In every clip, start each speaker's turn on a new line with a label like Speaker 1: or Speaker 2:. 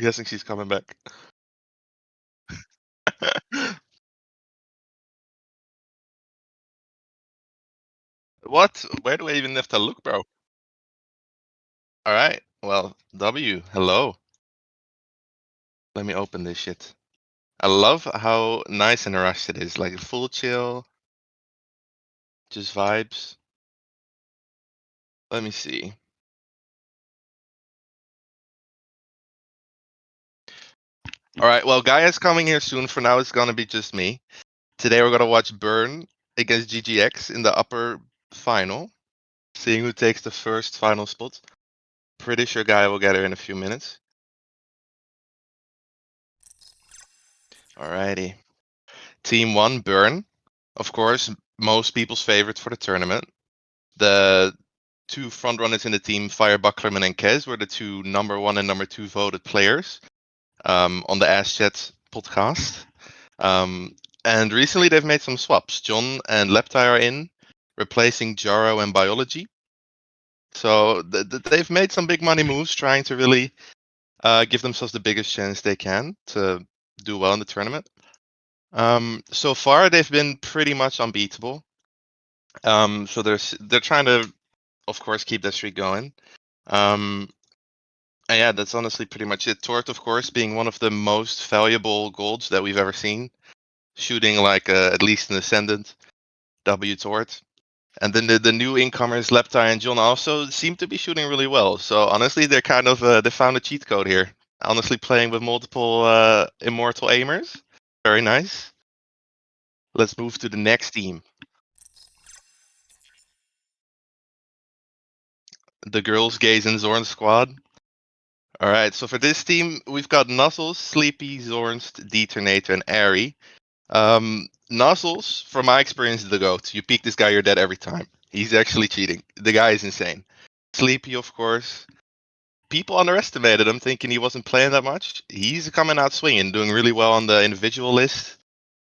Speaker 1: guessing she's coming back. What? Where do I even have to look, bro? All right. Well, W, hello. Let me open this shit. I love how nice and rushed it is. Like full chill, just vibes. Let me see. All right. Well, Gaia's coming here soon. For now, it's gonna be just me. Today, we're gonna watch Burn against GGX in the upper final, seeing who takes the first final spot. Pretty sure Gaia will get her in a few minutes. Alrighty. Team 1, Burn. Of course, most people's favorite for the tournament. The two frontrunners in the team, Fire Bucklerman and Kez, were the two number 1 and number 2 voted players on the Ash Chat podcast. And recently they've made some swaps. John and Leptai are in, replacing Jaro and Biology. So they've made some big money moves, trying to really give themselves the biggest chance they can to do well in the tournament. So far, they've been pretty much unbeatable. So they're trying to, of course, keep that streak going. And yeah, that's honestly pretty much it. Tort, of course, being one of the most valuable golds that we've ever seen, shooting like at least an Ascendant. W Tort. And then the new incomers, Leptai and John, also seem to be shooting really well. So honestly, they're kind of they found a cheat code here. Honestly, playing with multiple immortal aimers, very nice. Let's move to the next team. The Girls, Gaze, and Zorn squad. All right, so for this team, we've got Nuzzles, Sleepy, Zornst, Detonator, and Airy. Nuzzles, from my experience, is the GOAT. You peek this guy, you're dead every time. He's actually cheating. The guy is insane. Sleepy, of course. People underestimated him, thinking he wasn't playing that much. He's coming out swinging, doing really well on the individual list.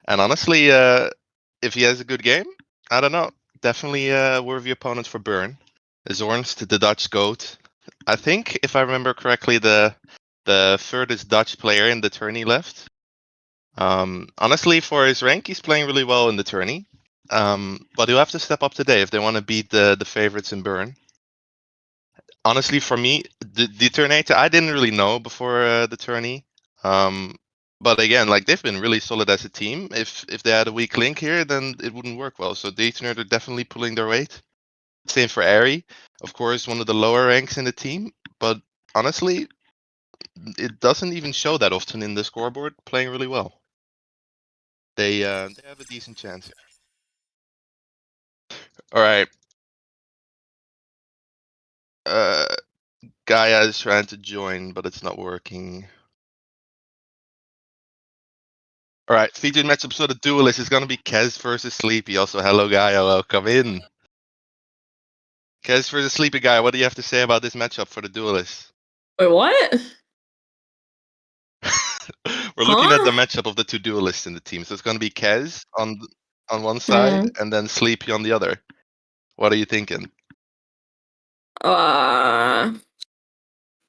Speaker 1: And honestly, if he has a good game, I don't know. Definitely a worthy opponent for Burn. Zornst, the Dutch GOAT. I think, if I remember correctly, the furthest Dutch player in the tourney left. Honestly, for his rank, he's playing really well in the tourney. But he'll have to step up today if they want to beat the favorites in Burn. Honestly, for me, the Turnator, I didn't really know before the tourney. But again, like they've been really solid as a team. If they had a weak link here, then it wouldn't work well. So Detonator definitely pulling their weight. Same for Airy, of course, one of the lower ranks in the team. But honestly, it doesn't even show that often in the scoreboard. Playing really well. They have a decent chance here. All right. Gaia is trying to join, but it's not working. All right, featured matchup so the duelist is going to be Kez versus Sleepy. Also, hello, Gaia. Welcome in. Kez versus Sleepy, Gaia. What do you have to say about this matchup for the duelist?
Speaker 2: Wait, what?
Speaker 1: We're looking at the matchup of the two duelists in the team. So it's going to be Kez on one side and then Sleepy on the other. What are you thinking?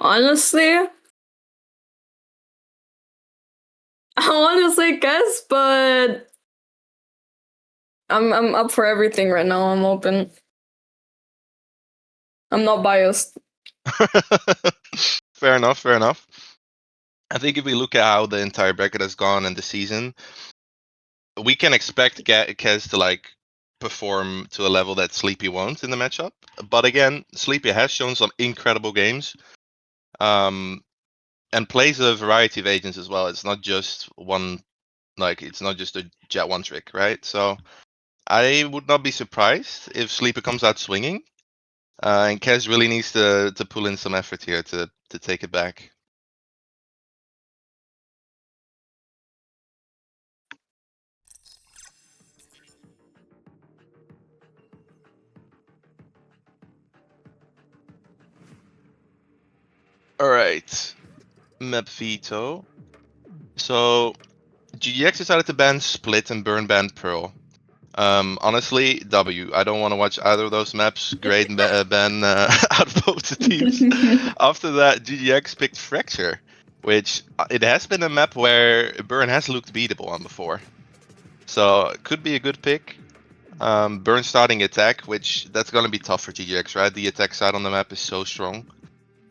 Speaker 2: Honestly, I want to say Kez, but I'm up for everything right now. I'm open. I'm not biased.
Speaker 1: Fair enough. Fair enough. I think if we look at how the entire bracket has gone in the season, we can expect Kez to like perform to a level that Sleepy won't in the matchup. But again, Sleepy has shown some incredible games, and plays a variety of agents as well. It's not just one, like it's not just a Jet one trick, right? So I would not be surprised if Sleepy comes out swinging, and Kez really needs to pull in some effort here to take it back. All right, map veto. So GGX decided to ban Split and ban Pearl. Honestly, W. I don't want to watch either of those maps. Great ban out of both the teams. After that, GGX picked Fracture. which it has been a map where Burn has looked beatable on before. So it could be a good pick. Burn starting attack, which that's going to be tough for GGX, right? The attack side on the map is so strong.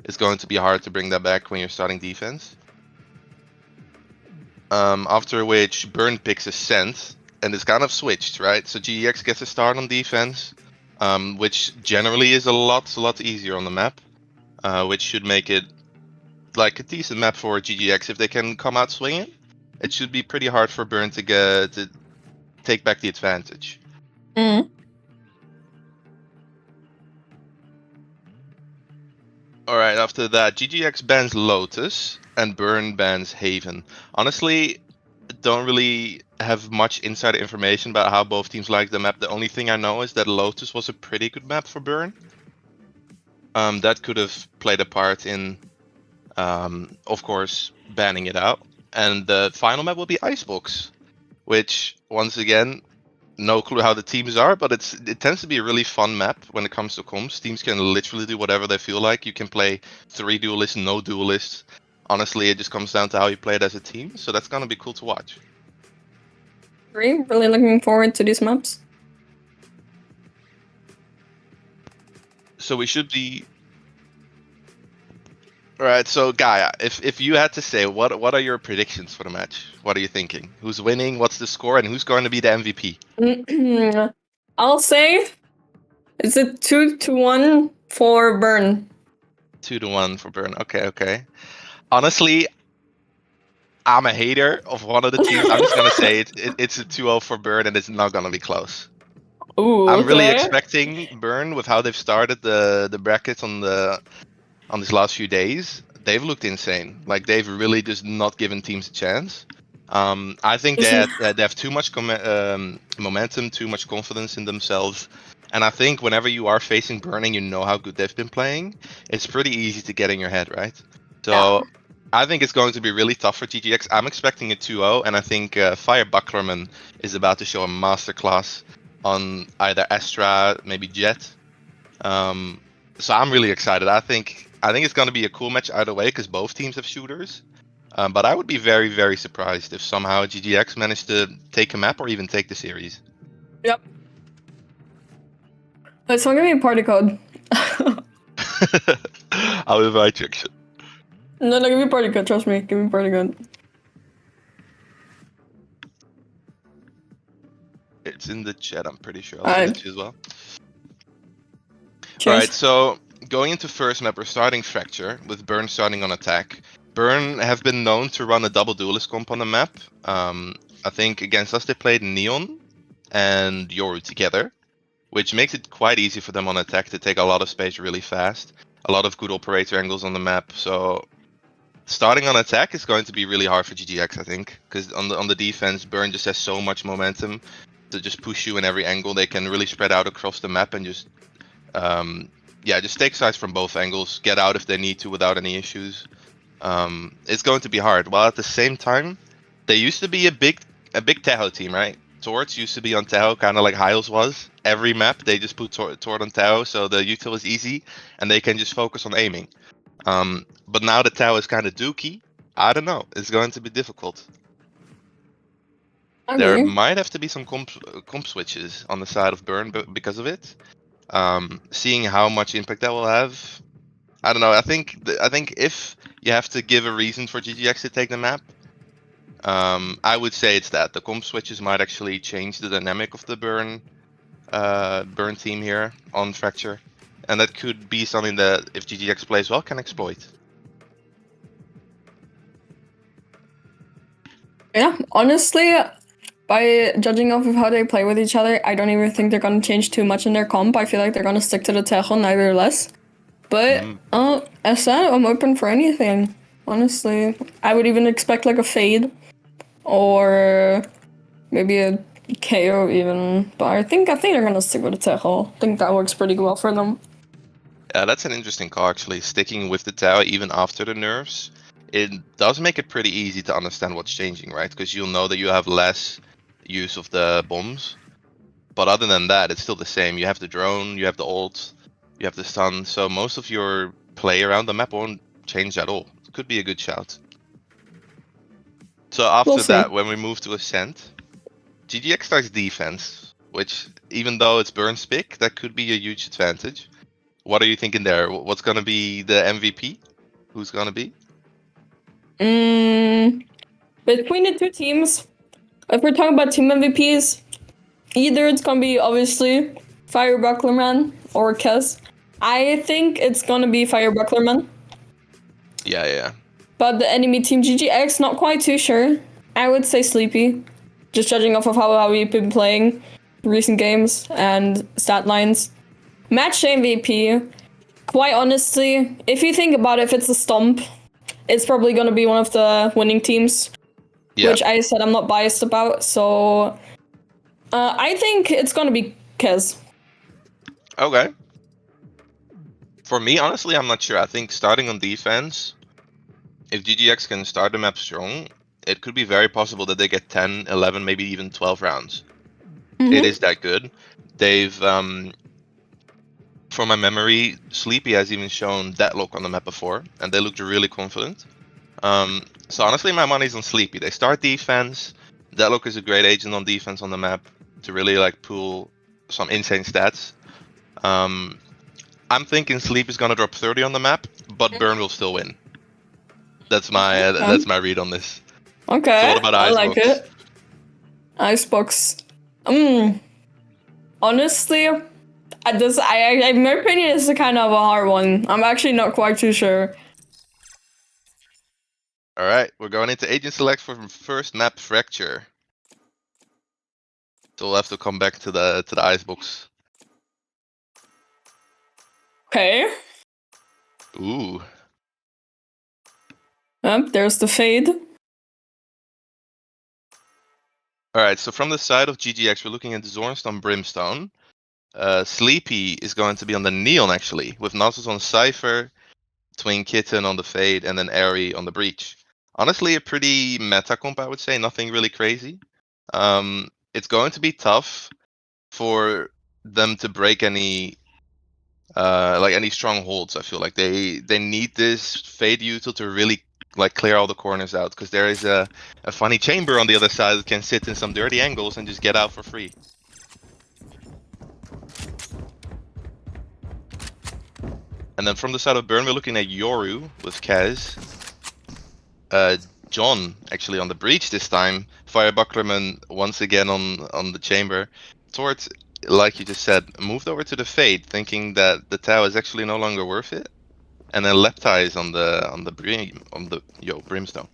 Speaker 1: It's going to be hard to bring that back when you're starting defense. After which Burn picks Ascent, and it's kind of switched, right? So GGX gets a start on defense, which generally is a lot easier on the map, which should make it like a decent map for GGX. If they can come out swinging, it should be pretty hard for Burn to take back the advantage.
Speaker 2: Mm.
Speaker 1: Alright, after that, GGX bans Lotus and Burn bans Haven. Honestly, don't really have much inside information about how both teams like the map. The only thing I know is that Lotus was a pretty good map for Burn. That could have played a part in, of course, banning it out. And the final map will be Icebox, which, once again, no clue how the teams are, but it tends to be a really fun map when it comes to comms. Teams can literally do whatever they feel like. You can play 3 duelists, no duelists. Honestly, it just comes down to how you play it as a team, so that's gonna be cool to watch.
Speaker 2: Really looking forward to these maps.
Speaker 1: So we should be... Alright, so Gaia, if you had to say, what are your predictions for the match? What are you thinking? Who's winning? What's the score? And who's going to be the MVP?
Speaker 2: I'll say it's a 2-1 for Burn.
Speaker 1: 2-1 for Burn. Okay. Honestly, I'm a hater of one of the teams. I'm just gonna say it's a 2-0 for Burn, and it's not gonna be close.
Speaker 2: Ooh,
Speaker 1: I'm really
Speaker 2: okay.
Speaker 1: expecting Burn with how they've started the brackets on these last few days. They've looked insane. Like they've really just not given teams a chance. I think they have too much momentum, too much confidence in themselves. And I think whenever you are facing Burning, you know how good they've been playing. It's pretty easy to get in your head, right? So
Speaker 2: Yeah.
Speaker 1: I think it's going to be really tough for GGX. I'm expecting a 2-0, and I think Fire Bucklerman is about to show a masterclass on either Astra, maybe Jet. So I'm really excited. I think it's going to be a cool match either way because both teams have shooters. But I would be very surprised if somehow GGX managed to take a map or even take the series.
Speaker 2: Yep. But someone give me a party code.
Speaker 1: I'll invite you. Actually.
Speaker 2: No, give me a party code. Trust me. Give me a party code.
Speaker 1: It's in the chat, I'm pretty sure. I'll send it to you as well.
Speaker 2: Cheers.
Speaker 1: Alright, so going into first map, we're starting Fracture, with Burn starting on attack. Burn have been known to run a double duelist comp on the map. I think against us they played Neon and Yoru together, which makes it quite easy for them on attack to take a lot of space really fast. A lot of good operator angles on the map, so starting on attack is going to be really hard for GGX, I think, because on the defense, Burn just has so much momentum to just push you in every angle. They can really spread out across the map and just just take sides from both angles, get out if they need to without any issues. It's going to be hard. While at the same time, they used to be a big Tahoe team, right? Torts used to be on Tahoe, kind of like Hiles was. Every map they just put Tort on Tahoe, so the util is easy, and they can just focus on aiming. But now the Tahoe is kind of dookie. I don't know. It's going to be difficult.
Speaker 2: Okay.
Speaker 1: There might have to be some comp switches on the side of Burn because of it. Seeing how much impact that will have, I don't know. I think if you have to give a reason for GGX to take the map, I would say it's that the comp switches might actually change the dynamic of the Burn team here on Fracture, and that could be something that if GGX plays well can exploit.
Speaker 2: Yeah, honestly, by judging off of how they play with each other, I don't even think they're gonna change too much in their comp. I feel like they're gonna stick to the Tejo, neither less. But as said, I'm open for anything. Honestly, I would even expect like a fade, or maybe a KO even. But I think they're gonna stick with the Tejo. I think that works pretty well for them.
Speaker 1: Yeah, that's an interesting call actually. Sticking with the tower even after the nerfs, it does make it pretty easy to understand what's changing, right? Because you'll know that you have less use of the bombs. But other than that, it's still the same. You have the drone, you have the ult, you have the stun. So most of your play around the map won't change at all. It could be a good shout. So after
Speaker 2: We'll see.
Speaker 1: that, when we move to Ascent, GGX starts defense, which even though it's Burn's pick, that could be a huge advantage. What are you thinking there? What's gonna be the MVP? Who's gonna be?
Speaker 2: Between the two teams, if we're talking about team MVPs, either it's gonna be obviously Firebucklerman or Kez. I think it's gonna be Firebucklerman.
Speaker 1: Yeah.
Speaker 2: But the enemy team GGX, not quite too sure. I would say Sleepy, just judging off of how we've been playing recent games and stat lines. Match MVP, quite honestly, if you think about it, if it's a stomp, it's probably gonna be one of the winning teams,
Speaker 1: Yeah.
Speaker 2: which I said I'm not biased about. So I think it's gonna be Kez.
Speaker 1: Okay. For me, honestly, I'm not sure. I think starting on defense, if GGX can start the map strong, it could be very possible that they get 10, 11, maybe even 12 rounds. It is that good. They've, from my memory, Sleepy has even shown Deadlock on the map before, and they looked really confident. So honestly, my money's on Sleepy. They start defense. Deadlock is a great agent on defense on the map to really like pull some insane stats. I'm thinking Sleep is gonna drop 30 on the map, but Burn will still win. That's my read on this.
Speaker 2: Okay,
Speaker 1: So what about
Speaker 2: I
Speaker 1: Icebox?
Speaker 2: like it. Icebox. Honestly, my opinion is kind of a hard one. I'm actually not quite too sure.
Speaker 1: All right, we're going into agent select for first map Fracture. So we'll have to come back to the Icebox.
Speaker 2: Okay.
Speaker 1: Ooh.
Speaker 2: There's the fade.
Speaker 1: All right, so from the side of GGX, we're looking at Zornstone Brimstone. Sleepy is going to be on the Neon, actually, with Nasus on Cypher, Twin Kitten on the Fade, and then Airy on the Breach. Honestly, a pretty meta comp, I would say. Nothing really crazy. It's going to be tough for them to break any any strongholds. I feel like they need this Fade util to really like clear all the corners out, because there is a funny chamber on the other side that can sit in some dirty angles and just get out for free. And then from the side of Burn, we're looking at Yoru with Kaz. John actually on the breach this time. Firebucklerman once again on the chamber. Towards, like you just said, moved over to the Fade, thinking that the Tau is actually no longer worth it. And then Leptai is on the Brimstone.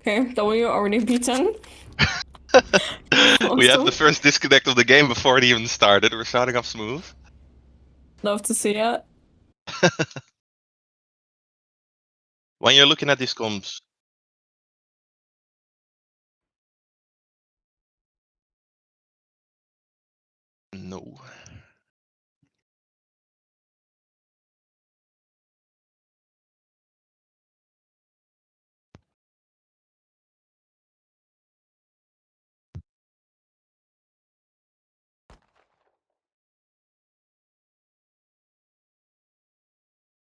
Speaker 2: Okay, W already beaten.
Speaker 1: We have
Speaker 2: Awesome.
Speaker 1: the first disconnect of the game before it even started. We're starting off smooth.
Speaker 2: Love to see it.
Speaker 1: When you're looking at these comps, no.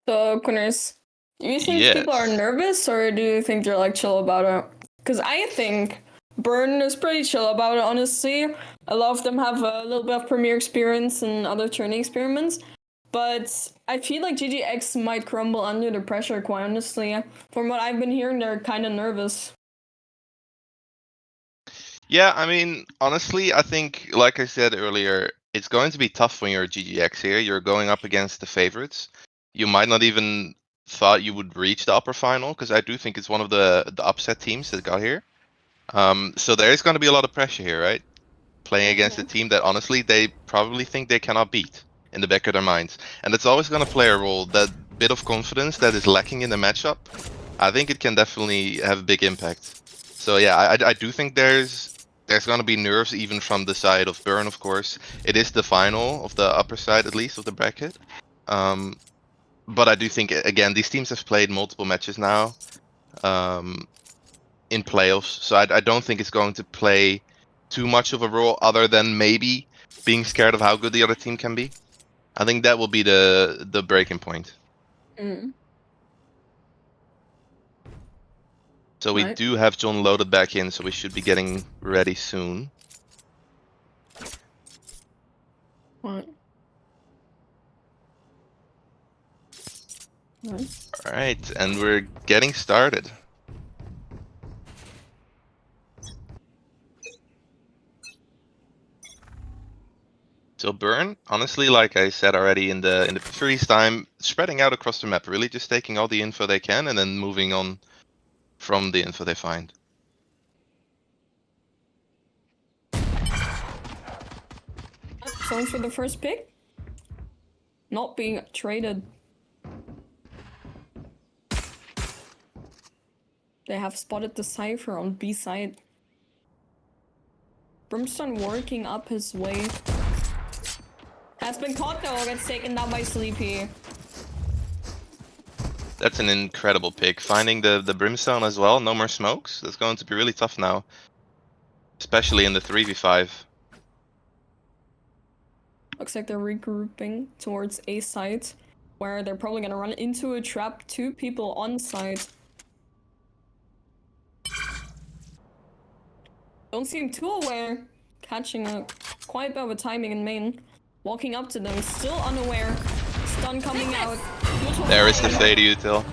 Speaker 2: So, Quinners, do you think
Speaker 1: Yes.
Speaker 2: people are nervous or do you think they're like chill about it? Because I think Burn is pretty chill about it, honestly. A lot of them have a little bit of premiere experience and other training experiments. But I feel like GGX might crumble under the pressure, quite honestly. From what I've been hearing, they're kind of nervous.
Speaker 1: Yeah, I mean, honestly, I think, like I said earlier, it's going to be tough when you're a GGX here. You're going up against the favorites. You might not even thought you would reach the upper final, because I do think it's one of the upset teams that got here. So there is going to be a lot of pressure here, right? Playing against a team that honestly they probably think they cannot beat in the back of their minds, and it's always going to play a role. That bit of confidence that is lacking in the matchup, I think it can definitely have a big impact. So yeah, I do think there's going to be nerves even from the side of Burn, of course. It is the final of the upper side, at least, of the bracket. But I do think, again, these teams have played multiple matches now in playoffs, so I don't think it's going to play too much of a role other than maybe being scared of how good the other team can be. I think that will be the breaking point.
Speaker 2: Mm.
Speaker 1: So we
Speaker 2: Right.
Speaker 1: do have John loaded back in, so we should be getting ready soon.
Speaker 2: Right. Right.
Speaker 1: Alright, and we're getting started. So Burn, honestly, like I said already in the freeze time, spreading out across the map, really just taking all the info they can and then moving on from the info they find.
Speaker 2: Someone for the first pick? Not being traded. They have spotted the Cypher on B side. Brimstone working up his way. Has been caught though, gets taken down by Sleepy.
Speaker 1: That's an incredible pick. Finding the Brimstone as well, no more smokes. That's going to be really tough now. Especially in the 3v5.
Speaker 2: Looks like they're regrouping towards A site, where they're probably gonna run into a trap, 2 people on site. Don't seem too aware. Catching a quite bit of a timing in main. Walking up to them, still unaware. Stun coming out.
Speaker 1: There is the fade util.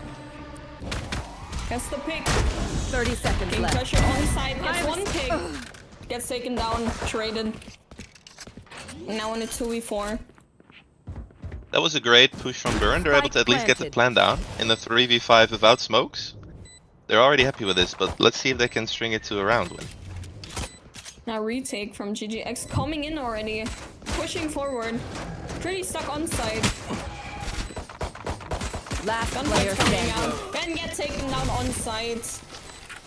Speaker 2: Gets the pick.
Speaker 3: 30 seconds
Speaker 2: Being
Speaker 3: left.
Speaker 2: pressure on side, gets 1 pick. Gets taken down, traded. Now in a 2v4.
Speaker 1: That was a great push from Burn. They're able to at least get the plan down in the 3v5 without smokes. They're already happy with this, but let's see if they can string it to a round win.
Speaker 2: Now retake from GGX coming in already. Pushing forward. Pretty stuck on side.
Speaker 3: Last
Speaker 2: Gun
Speaker 3: player
Speaker 2: coming
Speaker 3: standing.
Speaker 2: out. Ben gets taken down on site.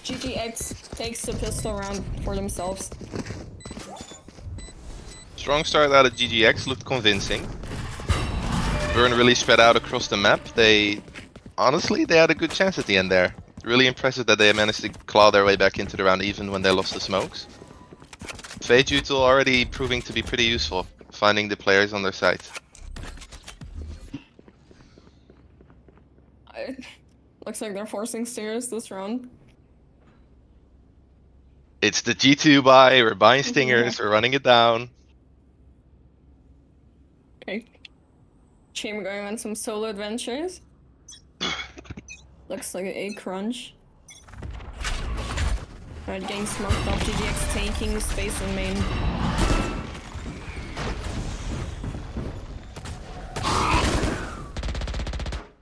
Speaker 2: GGX takes the pistol round for themselves.
Speaker 1: Strong start out of GGX, looked convincing. Burn really spread out across the map. Honestly, they had a good chance at the end there. Really impressive that they managed to claw their way back into the round even when they lost the smokes. Fade util already proving to be pretty useful, finding the players on their side.
Speaker 2: Looks like they're forcing stairs this round.
Speaker 1: It's the G2 buy, we're buying stingers, we're running it down.
Speaker 2: Okay. Chamber going on some solo adventures. Looks like a crunch. Alright, getting smoked off. GGX taking space in main.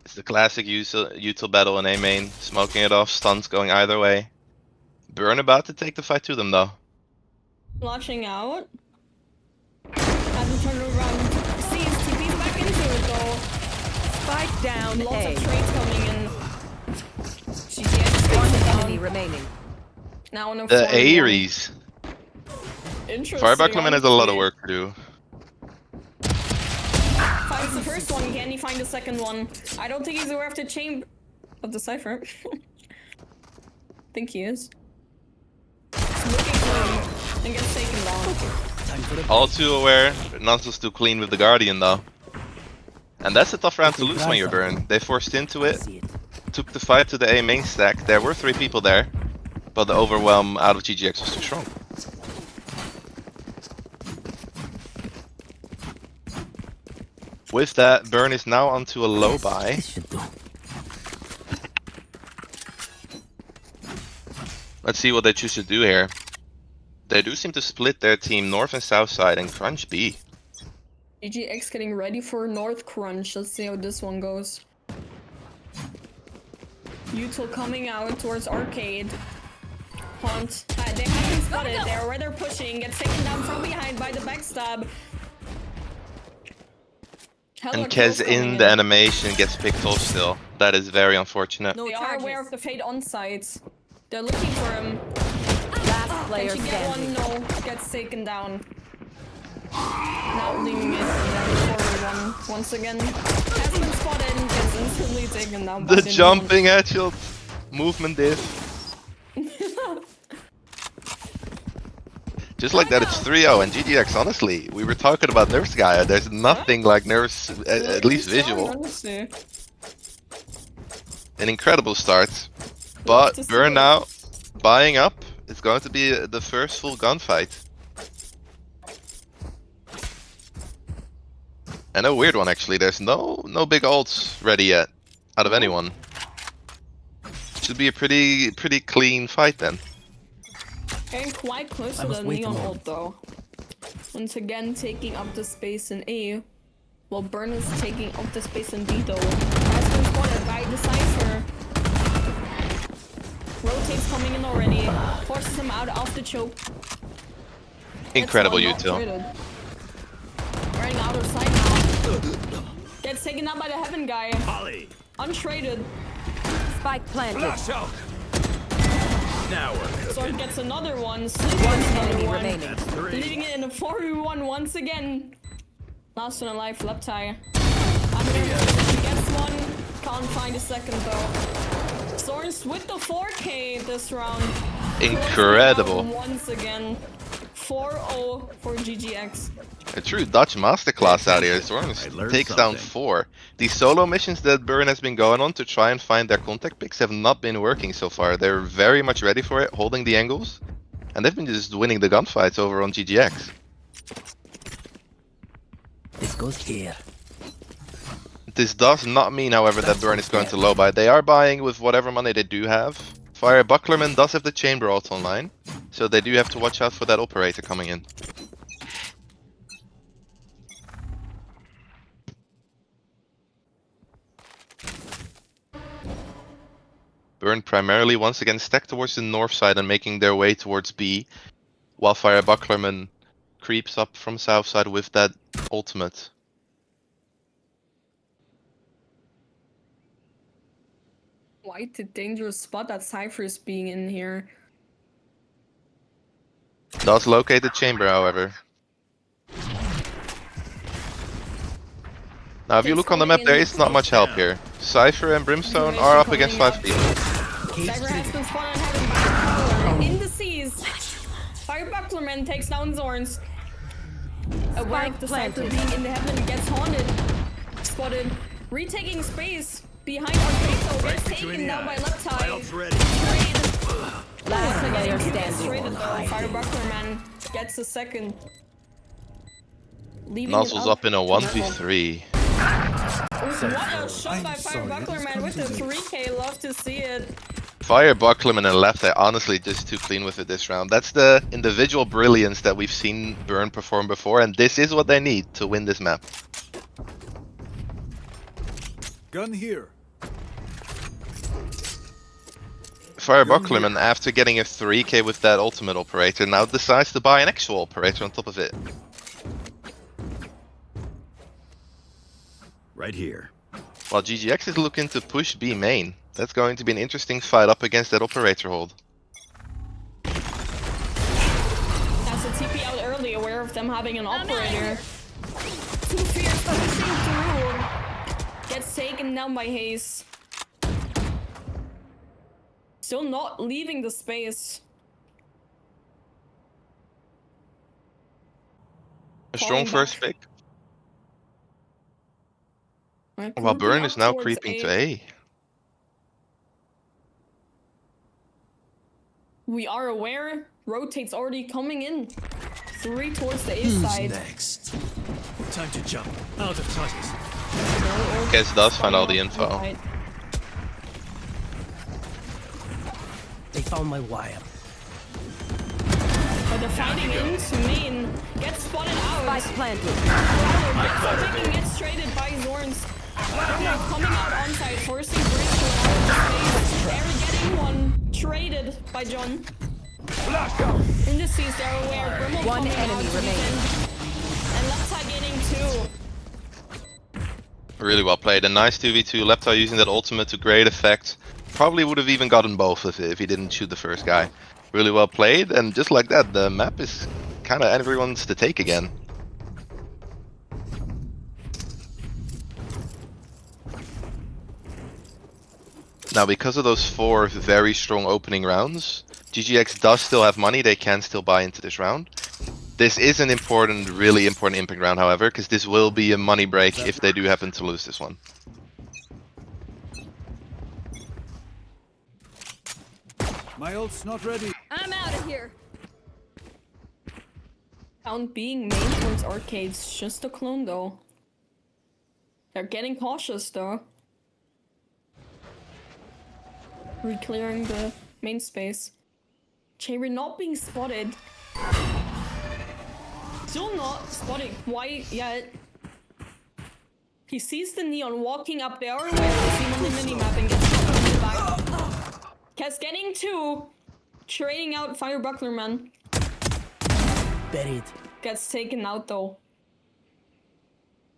Speaker 1: It's the classic util battle in A main, smoking it off, stuns going either way. Burn about to take the fight to them though.
Speaker 2: Launching out. Has to turn around. CEST beats back into it though.
Speaker 3: Spike down
Speaker 2: Lots
Speaker 3: A.
Speaker 2: of trades coming in. GGX
Speaker 3: One
Speaker 2: takes it
Speaker 3: enemy
Speaker 2: down.
Speaker 3: remaining.
Speaker 2: Now in a
Speaker 1: The
Speaker 2: 4-1.
Speaker 1: Ares.
Speaker 2: Interesting.
Speaker 1: Firebuckleman has a lot of
Speaker 2: honestly.
Speaker 1: work to do.
Speaker 2: Finds the first one, can he find the second one? I don't think he's aware of the chamber of the cipher. Think he is. He's looking for him and gets taken down.
Speaker 1: All too aware, but not so too clean with the Guardian though. And that's a tough round to lose when you're Burn. They forced into it, took the fight to the A main stack. There were 3 people there, but the overwhelm out of GGX was too strong. With that, Burn is now onto a low buy. Let's see what they choose to do here. They do seem to split their team north and south side and crunch B.
Speaker 2: GGX getting ready for North Crunch. Let's see how this one goes. Util coming out towards Arcade. Hunt. They haven't spotted. They're where they're pushing. Gets taken down from behind by the backstab. Hella
Speaker 1: And
Speaker 2: kills
Speaker 1: Kez
Speaker 2: coming
Speaker 1: in the animation gets picked off still. That is very unfortunate.
Speaker 3: No
Speaker 2: They are aware of
Speaker 3: charges.
Speaker 2: the fade on sites. They're looking for him.
Speaker 3: Last player
Speaker 2: Can she get
Speaker 3: standing.
Speaker 2: one? No. Gets taken down. Now leaving it and then forward one once again. Has been spotted and gets instantly taken down by
Speaker 1: The
Speaker 2: the
Speaker 1: jumping headshot movement diff. Just like that, it's 3-0 and GGX, honestly, we were talking about Nerf's Gaia. There's nothing like Nerf's, at least visual.
Speaker 2: Honestly.
Speaker 1: an incredible start.
Speaker 2: Love
Speaker 1: But
Speaker 2: to see
Speaker 1: Burn
Speaker 2: it.
Speaker 1: now buying up. It's going to be the first full gunfight. And a weird one actually. There's no big ults ready yet out of anyone. Should be a pretty clean fight then.
Speaker 2: Getting quite close
Speaker 4: I
Speaker 2: to
Speaker 4: must
Speaker 2: the
Speaker 4: wait a
Speaker 2: neon
Speaker 4: moment.
Speaker 2: ult though. Once again taking up the space in A. While Burn is taking up the space in B though. Has been spotted by the Cypher. Rotates coming in already. Forces him out of the choke.
Speaker 1: Incredible
Speaker 2: Gets one, not
Speaker 1: util.
Speaker 2: traded. Running out of sight now. Gets taken out by the Heaven guy.
Speaker 5: Ollie.
Speaker 2: Untraded.
Speaker 3: Spike planted.
Speaker 5: Flash out. Now we're
Speaker 2: Sword
Speaker 5: cooking.
Speaker 2: gets another one. Sleep
Speaker 3: One
Speaker 2: gets another
Speaker 3: enemy
Speaker 2: one.
Speaker 3: remaining.
Speaker 5: That's 3.
Speaker 2: Leaving it in a 4v1 once again. Last one alive, left tie. I'm here. He gets one. Can't find a second though. Zorns with the 4K this round.
Speaker 1: Incredible.
Speaker 2: Closing out once again. 4-0 for GGX.
Speaker 1: A true Dutch masterclass out here.
Speaker 5: I
Speaker 1: Zorns
Speaker 5: learned
Speaker 1: takes down
Speaker 5: something.
Speaker 1: 4. These solo missions that Burn has been going on to try and find their contact picks have not been working so far. They're very much ready for it, holding the angles. And they've been just winning the gunfights over on GGX.
Speaker 4: This goes here.
Speaker 1: This does not mean, however, that Burn is going to low buy. They are buying with whatever money they do have. Fire Bucklerman does have the chamber ult online, so they do have to watch out for that operator coming in. Burn primarily once again stacked towards the north side and making their way towards B, while Fire Bucklerman creeps up from south side with that ultimate.
Speaker 2: Quite a dangerous spot that Cypher is being in here.
Speaker 1: Does locate the chamber, however. Now, if you look on the map, there is not much help here. Cypher and Brimstone are up against 5 people.
Speaker 2: Cypher has been spotted and having power in the seas. Fire Bucklerman takes down Zorns. Aware of the Cypher being in the heaven, gets haunted. Spotted. Retaking space behind Arcado. Gets taken down by left
Speaker 5: My
Speaker 2: eye.
Speaker 5: ult's ready.
Speaker 3: Last player
Speaker 2: Traded
Speaker 3: standing.
Speaker 2: though. Fire Bucklerman gets a second. Leaving it
Speaker 1: Nozzle's up in a 1v3.
Speaker 2: What a shot by Fire Bucklerman with the 3K. Love to see it.
Speaker 1: Fire Bucklerman and left eye honestly just too clean with it this round. That's the individual brilliance that we've seen Burn perform before, and this is what they need to win this map.
Speaker 5: Gun here.
Speaker 1: Fire Bucklerman, after getting a 3K with that ultimate operator, now decides to buy an actual operator on top of it.
Speaker 5: Right here.
Speaker 1: While GGX is looking to push B main. That's going to be an interesting fight up against that operator hold.
Speaker 2: That's a TP out early, aware of them having an operator. Too fierce, pushing through. Gets taken down by Haze. Still not leaving the space.
Speaker 1: A strong
Speaker 2: Falling
Speaker 1: first
Speaker 2: back.
Speaker 1: pick.
Speaker 2: Right,
Speaker 1: While
Speaker 2: grouping
Speaker 1: Burn
Speaker 2: up
Speaker 1: is now
Speaker 2: towards
Speaker 1: creeping to A.
Speaker 2: We are aware. Rotate's already coming in. 3 towards the A
Speaker 4: Who's
Speaker 2: side.
Speaker 4: next?
Speaker 5: Time to jump. Out of touches.
Speaker 1: Guess does find all the info.
Speaker 2: Right.
Speaker 4: They found my wire.
Speaker 2: But they're fighting into main. Gets spotted out.
Speaker 3: Spike planted.
Speaker 2: Gets traded by Zorns. Coming out on side, forcing Brimstone out of space. They're getting one. Traded by John.
Speaker 5: Flash out.
Speaker 2: In the seas, they're aware. Brimble
Speaker 3: One
Speaker 2: coming
Speaker 3: enemy
Speaker 2: out to
Speaker 3: remaining.
Speaker 2: defend. And left side getting 2.
Speaker 1: Really well played. A nice 2v2. Lepta using that ultimate to great effect. Probably would have even gotten both if he didn't shoot the first guy. Really well played, and just like that, the map is kind of everyone's to take again. Now, because of those 4 very strong opening rounds, GGX does still have money. They can still buy into this round. This is an important, really important impact round, however, because this will be a money break if they do happen to lose this one.
Speaker 5: My ult's not ready.
Speaker 3: I'm out of here.
Speaker 2: Count being main towards arcades, just a clone though. They're getting cautious though. Re-clearing the main space. Chamber not being spotted. Still not spotting quite yet. He sees the neon walking up there with him on the minimap and gets shot in the back. Kes getting 2. Trading out Fire Buckler Man.
Speaker 4: Buried.
Speaker 2: Gets taken out though.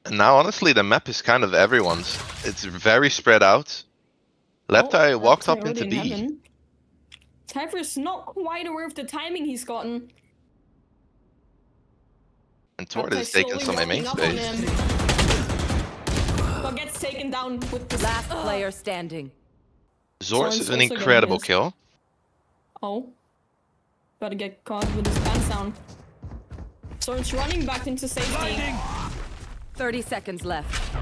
Speaker 1: And now, honestly, the map is kind of everyone's. It's very spread out. Leptai walked up into B.
Speaker 2: Typhus not quite aware of the timing he's gotten.
Speaker 1: And Tord is taking some main space.
Speaker 2: But gets taken down with the
Speaker 3: Last player standing.
Speaker 1: Zorns is an
Speaker 2: also getting
Speaker 1: incredible
Speaker 2: missed.
Speaker 1: kill.
Speaker 2: Oh. Gotta get caught with his pants down. Zorn's running back into safety.
Speaker 5: Blinding.
Speaker 3: 30 seconds left.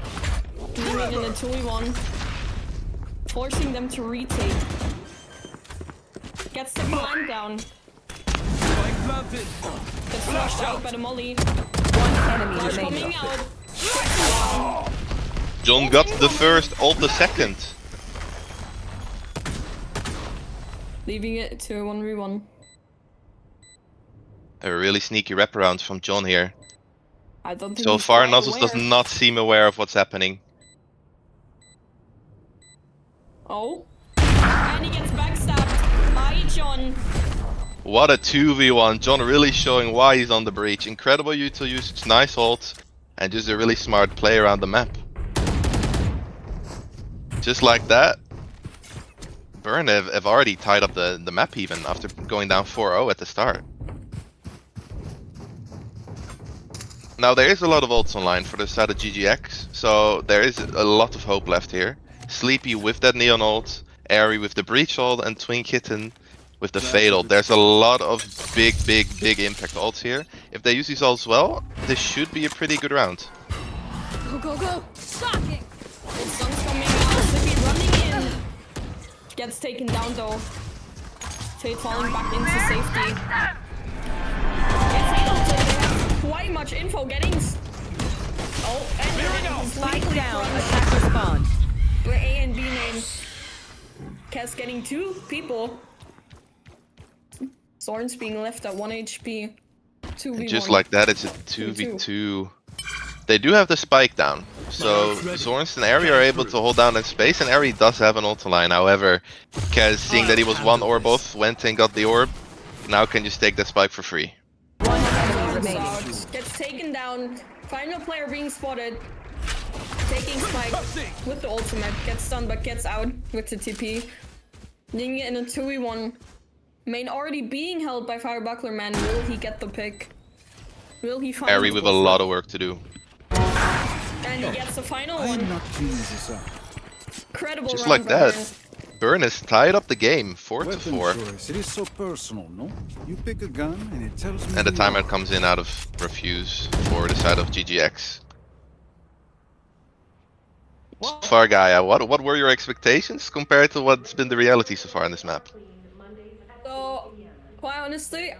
Speaker 2: Leaving in a 2v1. Forcing them to retake. Gets the climb down.
Speaker 5: Spike planted.
Speaker 2: Gets flushed out by the molly.
Speaker 3: One enemy
Speaker 2: Flash
Speaker 3: remaining.
Speaker 2: coming out.
Speaker 1: John got the first, ult the second.
Speaker 2: Leaving it to a 1v1.
Speaker 1: A really sneaky wraparound from John here.
Speaker 2: I don't think
Speaker 1: So
Speaker 2: he's
Speaker 1: far,
Speaker 2: quite
Speaker 1: Nuzzles does
Speaker 2: aware.
Speaker 1: not seem aware of what's happening.
Speaker 2: Oh. And he gets backstabbed by John.
Speaker 1: What a 2v1. John really showing why he's on the breach. Incredible util usage, nice ult, and just a really smart play around the map. Just like that, Burn have already tied up the map even after going down 4-0 at the start. Now there is a lot of ults online for the side of GGX, so there is a lot of hope left here. Sleepy with that Neon ult, Airy with the Breach ult, and Twin Kitten with the Fade ult. There's a lot of big impact ults here. If they use these ults well, this should be a pretty good round.
Speaker 3: Go, go, go. Shocking.
Speaker 2: The sun's coming out. Sleepy running in. Gets taken down though. Fade falling back into safety. Gets ulted. Quite much info getting. Oh, and
Speaker 3: Spike down. Attacker spawn.
Speaker 2: with A and B names. Kes getting 2 people. Zorn's being left at 1 HP. 2v1.
Speaker 1: And just like that, it's a 2v2. They do have the spike down, so Zorns and Airy are able to hold down that space, and Airy does have an ult line. However, Kaz, seeing that he was 1 orb off, went and got the orb, now can just take that spike for free.
Speaker 3: One enemy
Speaker 2: Zorn's
Speaker 3: remaining.
Speaker 2: out. Gets taken down. Final player being spotted. Taking spike with the ultimate. Gets stunned but gets out with the TP. Leaving it in a 2v1. Main already being held by Fire Buckler Man. Will he get the pick? Will he find
Speaker 1: Airy with a lot of work to do.
Speaker 2: And he gets the final
Speaker 5: I'm
Speaker 2: one.
Speaker 5: not cleaning this up.
Speaker 2: Incredible
Speaker 1: Just
Speaker 2: round
Speaker 1: like
Speaker 2: by
Speaker 1: that.
Speaker 2: Burn.
Speaker 1: Burn has tied up the game, 4-4.
Speaker 5: Weapon choice. It is so personal, no? You pick a gun and it tells me.
Speaker 1: And the
Speaker 5: who you
Speaker 1: timeout
Speaker 5: are.
Speaker 1: comes in out of Refuse for the side of GGX. So far, Gaia, what were your expectations compared to what's been the reality so far in this map?
Speaker 2: So, quite honestly,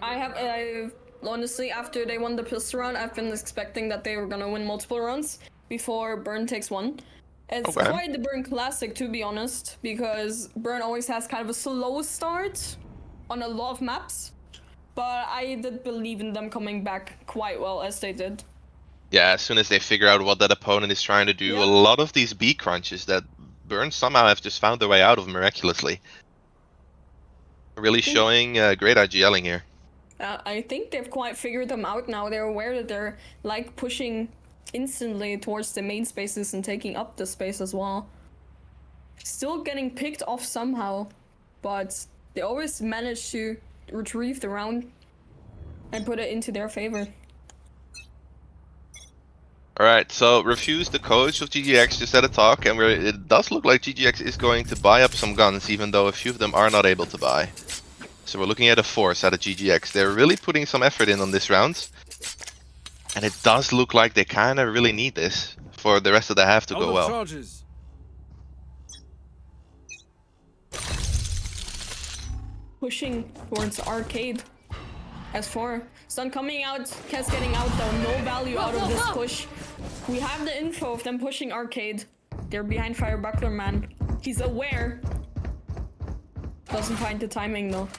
Speaker 2: honestly, after they won the pistol round, I've been expecting that they were gonna win multiple rounds before Burn takes one. It's
Speaker 1: Okay.
Speaker 2: quite the Burn classic, to be honest, because Burn always has kind of a slow start on a lot of maps. But I did believe in them coming back quite well as they did.
Speaker 1: Yeah, as soon as they figure out what that opponent is trying to do,
Speaker 2: Yeah.
Speaker 1: a lot of these B crunches that Burn somehow have just found their way out of miraculously. Really showing great IGLing here.
Speaker 2: I think they've quite figured them out now. They're aware that they're like pushing instantly towards the main spaces and taking up the space as well. Still getting picked off somehow, but they always manage to retrieve the round and put it into their favor.
Speaker 1: Alright, so Refuse, the coach of GGX, just had a talk, and it does look like GGX is going to buy up some guns, even though a few of them are not able to buy. So we're looking at a force out of GGX. They're really putting some effort in on this round. And it does look like they kind of really need this for the rest of the half to
Speaker 5: Out
Speaker 1: go
Speaker 5: of
Speaker 1: well.
Speaker 5: charges.
Speaker 2: pushing towards arcade. S4. Stun coming out. Kez getting out though. No value out of this push. We have the info of them pushing arcade. They're behind Fire Buckler Man. He's aware. Doesn't find the timing though.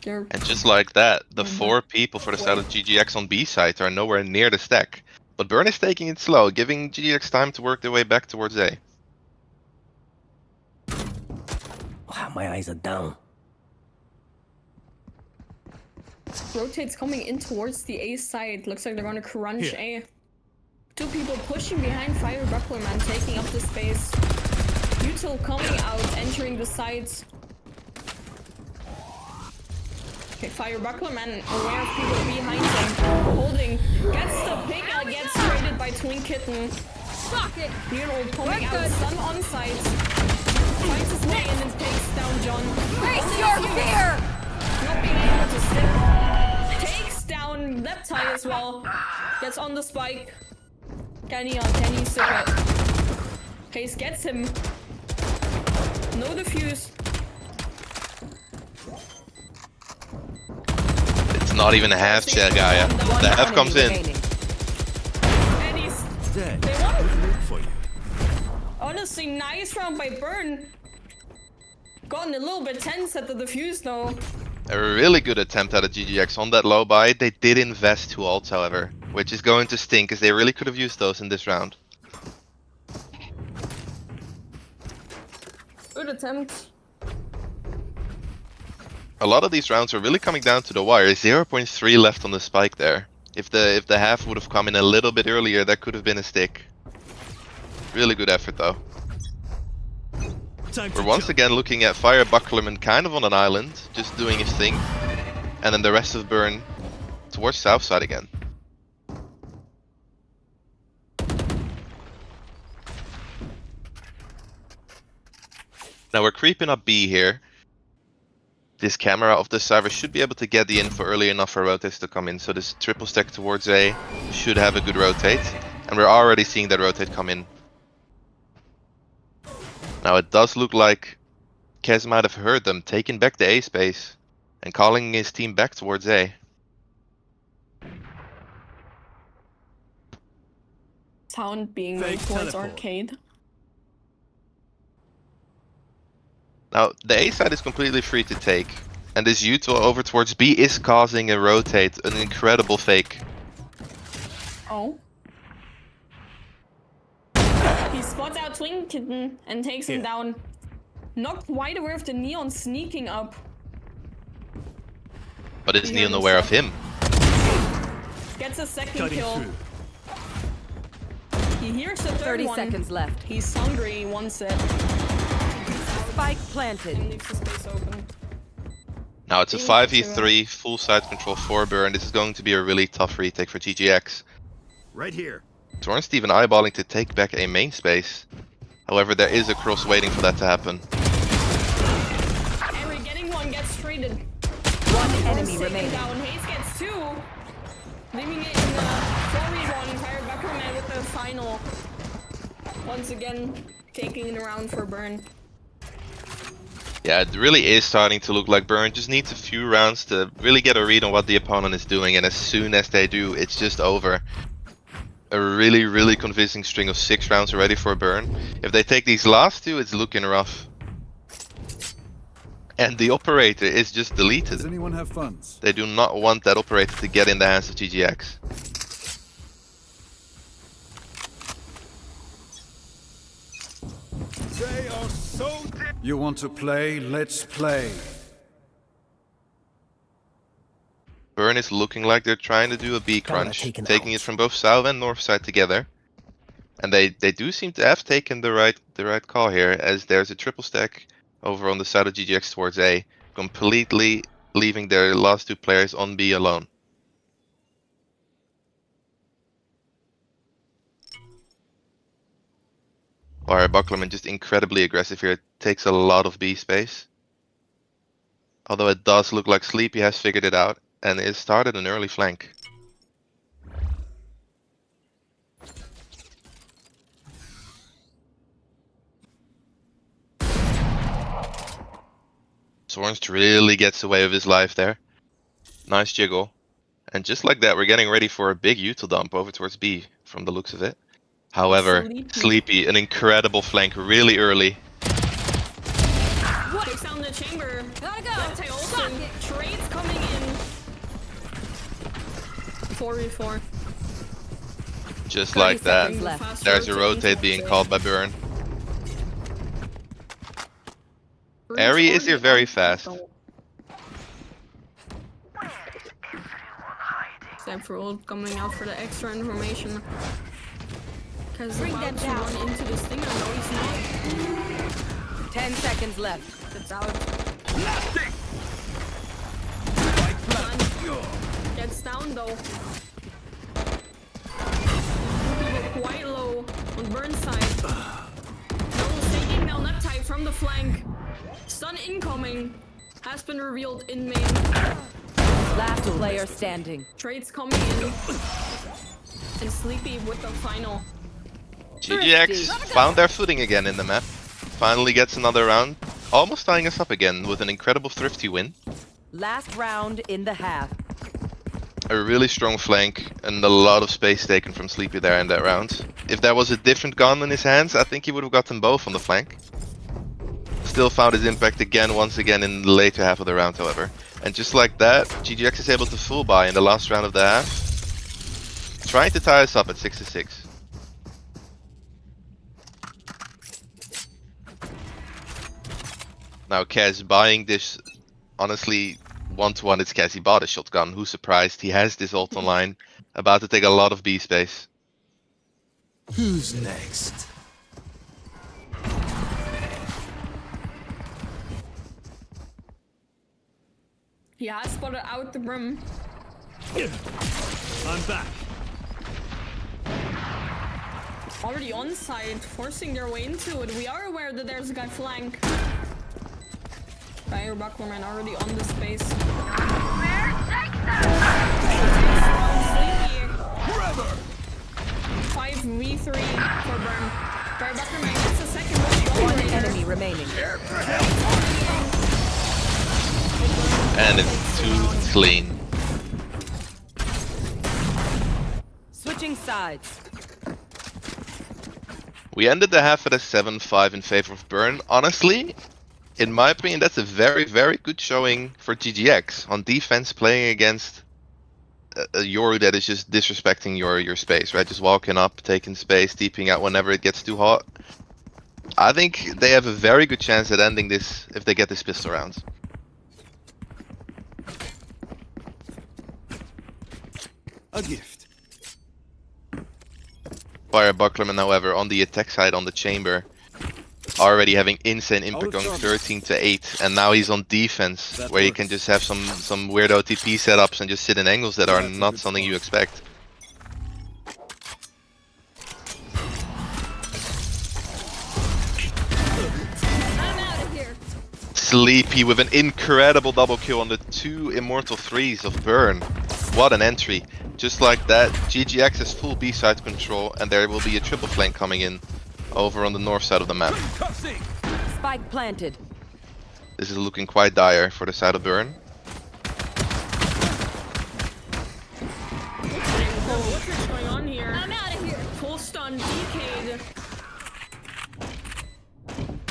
Speaker 2: They're
Speaker 1: And just like that, the 4 people for the side of GGX on B side are nowhere near the stack. But Burn is taking it slow, giving GGX time to work their way back towards A.
Speaker 4: Wow, my eyes are down.
Speaker 2: rotates coming in towards the A side. Looks like they're gonna crunch A. 2 people pushing behind Fire Buckler Man, taking up the space. Util coming out, entering the sides. Okay, Fire Buckler Man aware of people behind him. Holding. Gets the pick and gets traded by Twin Kitten.
Speaker 3: Shock it.
Speaker 2: Nero coming out, stun on sides. Finds his way in and takes down John.
Speaker 3: Face your fear.
Speaker 2: Not being able to stick. Takes down Left Tie as well. Gets on the spike. Can he stick it? Haze gets him. No defuse.
Speaker 1: It's not even a half shell, Gaia. The half comes in.
Speaker 2: And he's...
Speaker 5: Dead.
Speaker 2: They won.
Speaker 5: Look for you.
Speaker 2: Honestly, nice round by Burn. Gotten a little bit tense at the defuse though.
Speaker 1: A really good attempt at a GGX on that low buy. They did invest 2 ults, however, which is going to stink, as they really could have used those in this round.
Speaker 2: Good attempt.
Speaker 1: A lot of these rounds are really coming down to the wire. 0.3 left on the spike there. If the half would have come in a little bit earlier, that could have been a stick. Really good effort though. We're once again looking at Fire Bucklerman kind of on an island, just doing his thing. And then the rest of Burn towards south side again. Now we're creeping up B here. This camera of the server should be able to get the info early enough for rotates to come in. So this triple stack towards A should have a good rotate. And we're already seeing that rotate come in. Now it does look like Kez might have heard them, taking back the A space and calling his team back towards A.
Speaker 2: Sound being
Speaker 5: Fake
Speaker 2: moved towards
Speaker 5: teleport.
Speaker 2: arcade.
Speaker 1: Now the A side is completely free to take. And this util over towards B is causing a rotate, an incredible fake.
Speaker 2: Oh. He spots out Twin Kitten and takes him down. Not quite aware of the Neon sneaking up.
Speaker 1: But is
Speaker 2: He
Speaker 1: Neon
Speaker 2: heard
Speaker 1: aware of
Speaker 2: himself.
Speaker 1: him?
Speaker 2: Gets a second
Speaker 5: Cutting
Speaker 2: kill.
Speaker 5: through.
Speaker 2: He hears the third
Speaker 3: 30
Speaker 2: one.
Speaker 3: seconds left.
Speaker 2: He's hungry, he wants it.
Speaker 3: Spike planted.
Speaker 2: And leaves the space open.
Speaker 1: Now it's a
Speaker 2: Being
Speaker 1: 5v3, full side control for Burn. This is going to be a really tough retake for GGX.
Speaker 5: Right here.
Speaker 1: Torn's even eyeballing to take back a main space. However, there is a cross waiting for that to happen.
Speaker 2: Henry getting one, gets traded.
Speaker 3: One enemy
Speaker 2: Taken
Speaker 3: remaining.
Speaker 2: down. Hayes gets 2. Leaving it in the 4v1. Fire Buckerman with the final. Once again, taking it around for Burn.
Speaker 1: Yeah, it really is starting to look like Burn just needs a few rounds to really get a read on what the opponent is doing, and as soon as they do, it's just over. A really, really convincing string of 6 rounds already for Burn. If they take these last 2, it's looking rough. And the operator is just
Speaker 5: Does
Speaker 1: deleted.
Speaker 5: anyone have funds?
Speaker 1: They do not want that operator to get in the hands of GGX.
Speaker 5: They are so dead. You want to play? Let's play.
Speaker 1: Burn is looking like they're trying to do a B crunch,
Speaker 4: taken
Speaker 1: taking
Speaker 4: out.
Speaker 1: it from both south and north side together. And they do seem to have taken the right call here, as there's a triple stack over on the side of GGX towards A, completely leaving their last 2 players on B alone. Fire Bucklerman just incredibly aggressive here, takes a lot of B space. Although it does look like Sleepy has figured it out and is started an early flank. Zornst really gets away with his life there. Nice jiggle. And just like that, we're getting ready for a big util dump over towards B, from the looks of it. However, Sleepy, an incredible flank really early.
Speaker 2: Takes down the chamber.
Speaker 3: Gotta go.
Speaker 2: Left also. Trades coming in. 4v4.
Speaker 1: Just
Speaker 3: 30
Speaker 1: like that.
Speaker 3: seconds left.
Speaker 1: There's a rotate being called by Burn. Airy is here very fast.
Speaker 2: Sephiroth coming out for the extra information. Because
Speaker 3: Bring
Speaker 2: about
Speaker 3: them
Speaker 2: to
Speaker 3: down.
Speaker 2: run into this thing. I know he's not.
Speaker 3: 10 seconds left.
Speaker 2: It's out. Gets down though. People quite low on Burn's side. Noel's taking down Neptide from the flank. Stun incoming. Has been revealed in main.
Speaker 3: Last player standing.
Speaker 2: Trades coming in. And Sleepy with the final.
Speaker 1: GGX found their footing again in the map. Finally gets another round. Almost tying us up again with an incredible thrifty win.
Speaker 3: Last round in the half.
Speaker 1: A really strong flank and a lot of space taken from Sleepy there in that round. If there was a different gun in his hands, I think he would have gotten both on the flank. Still found his impact again, once again in the later half of the round, however. And just like that, GGX is able to full buy in the last round of the half. Trying to tie us up at 6-6. Now Kaz buying this, honestly, 1-1 it's Kaz. He bought a shotgun. Who's surprised? He has this ult online. About to take a lot of B space.
Speaker 4: Who's next?
Speaker 2: He has spotted out the brim.
Speaker 5: I'm back.
Speaker 2: Already on site, forcing their way into it. We are aware that there's a guy flank. Fire Bucklerman already on the space.
Speaker 5: Forever.
Speaker 2: 5v3 for Burn. Fire Bucklerman gets a second one.
Speaker 3: One enemy remaining.
Speaker 1: And it's too clean.
Speaker 3: Switching sides.
Speaker 1: We ended the half at a 7-5 in favor of Burn. Honestly, in my opinion, that's a very, very good showing for GGX on defense, playing against a Yoru that is just disrespecting your space, right? Just walking up, taking space, deeping out whenever it gets too hot. I think they have a very good chance at ending this if they get this pistol round.
Speaker 5: A gift.
Speaker 1: Fire Bucklerman, however, on the attack side, on the chamber, already having insane impact, going 13-8, and now he's on defense, where he can just have some weirdo TP setups and just sit in angles that are not something you expect.
Speaker 2: I'm out of here.
Speaker 1: Sleepy with an incredible double kill on the 2 immortal 3s of Burn. What an entry. Just like that, GGX has full B side control, and there will be a triple flank coming in over on the north side of the map.
Speaker 3: Spike planted.
Speaker 1: This is looking quite dire for the side of Burn.
Speaker 2: What's going on here? I'm out of here. Full stun, DK'd.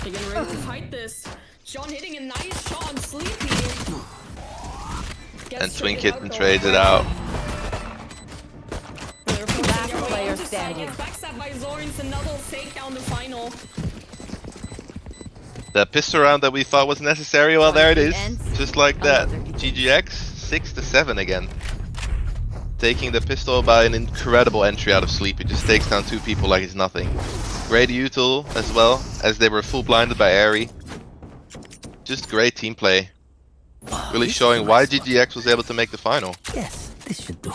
Speaker 2: Again, ready to fight this. John hitting a nice shot on Sleepy.
Speaker 1: And Twinkit and trades it out.
Speaker 3: Last player standing.
Speaker 2: Backstab by Zorns, another take down the final.
Speaker 1: The pistol round that we thought was necessary, well there it is. Just like that. GGX 6-7 again. Taking the pistol by an incredible entry out of Sleep. It just takes down 2 people like it's nothing. Great util as well, as they were full blinded by Airy. Just great team play. Really showing why GGX was able to make the final.
Speaker 4: Yes, this should do.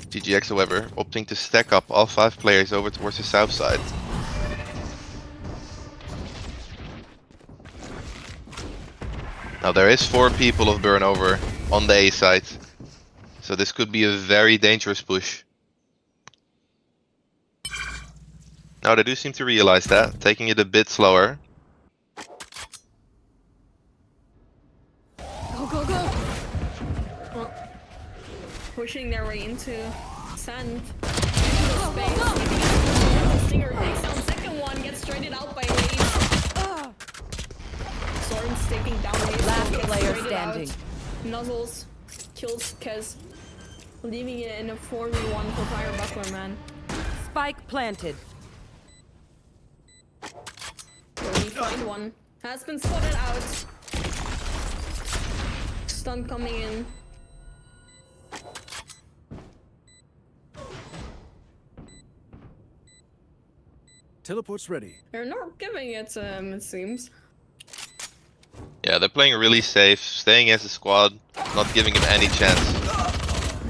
Speaker 1: GGX, however, opting to stack up all 5 players over towards the south side. Now there is 4 people of Burn over on the A side, so this could be a very dangerous push. Now they do seem to realize that, taking it a bit slower.
Speaker 2: Go, go, go! Oh. Pushing their way into sand. Stinger takes down second one, gets traded out by Waves. Zorn's taking down Waves.
Speaker 3: Last
Speaker 2: gets
Speaker 3: player
Speaker 2: traded
Speaker 3: standing.
Speaker 2: out. Nuzzles kills Kez, leaving it in a 4v1 for Fire Buckler, man.
Speaker 3: Spike planted.
Speaker 2: Only find one. Has been spotted out. Stun coming in.
Speaker 5: Teleport's ready.
Speaker 2: They're not giving it to him, it seems.
Speaker 1: Yeah, they're playing really safe, staying as a squad, not giving him any chance.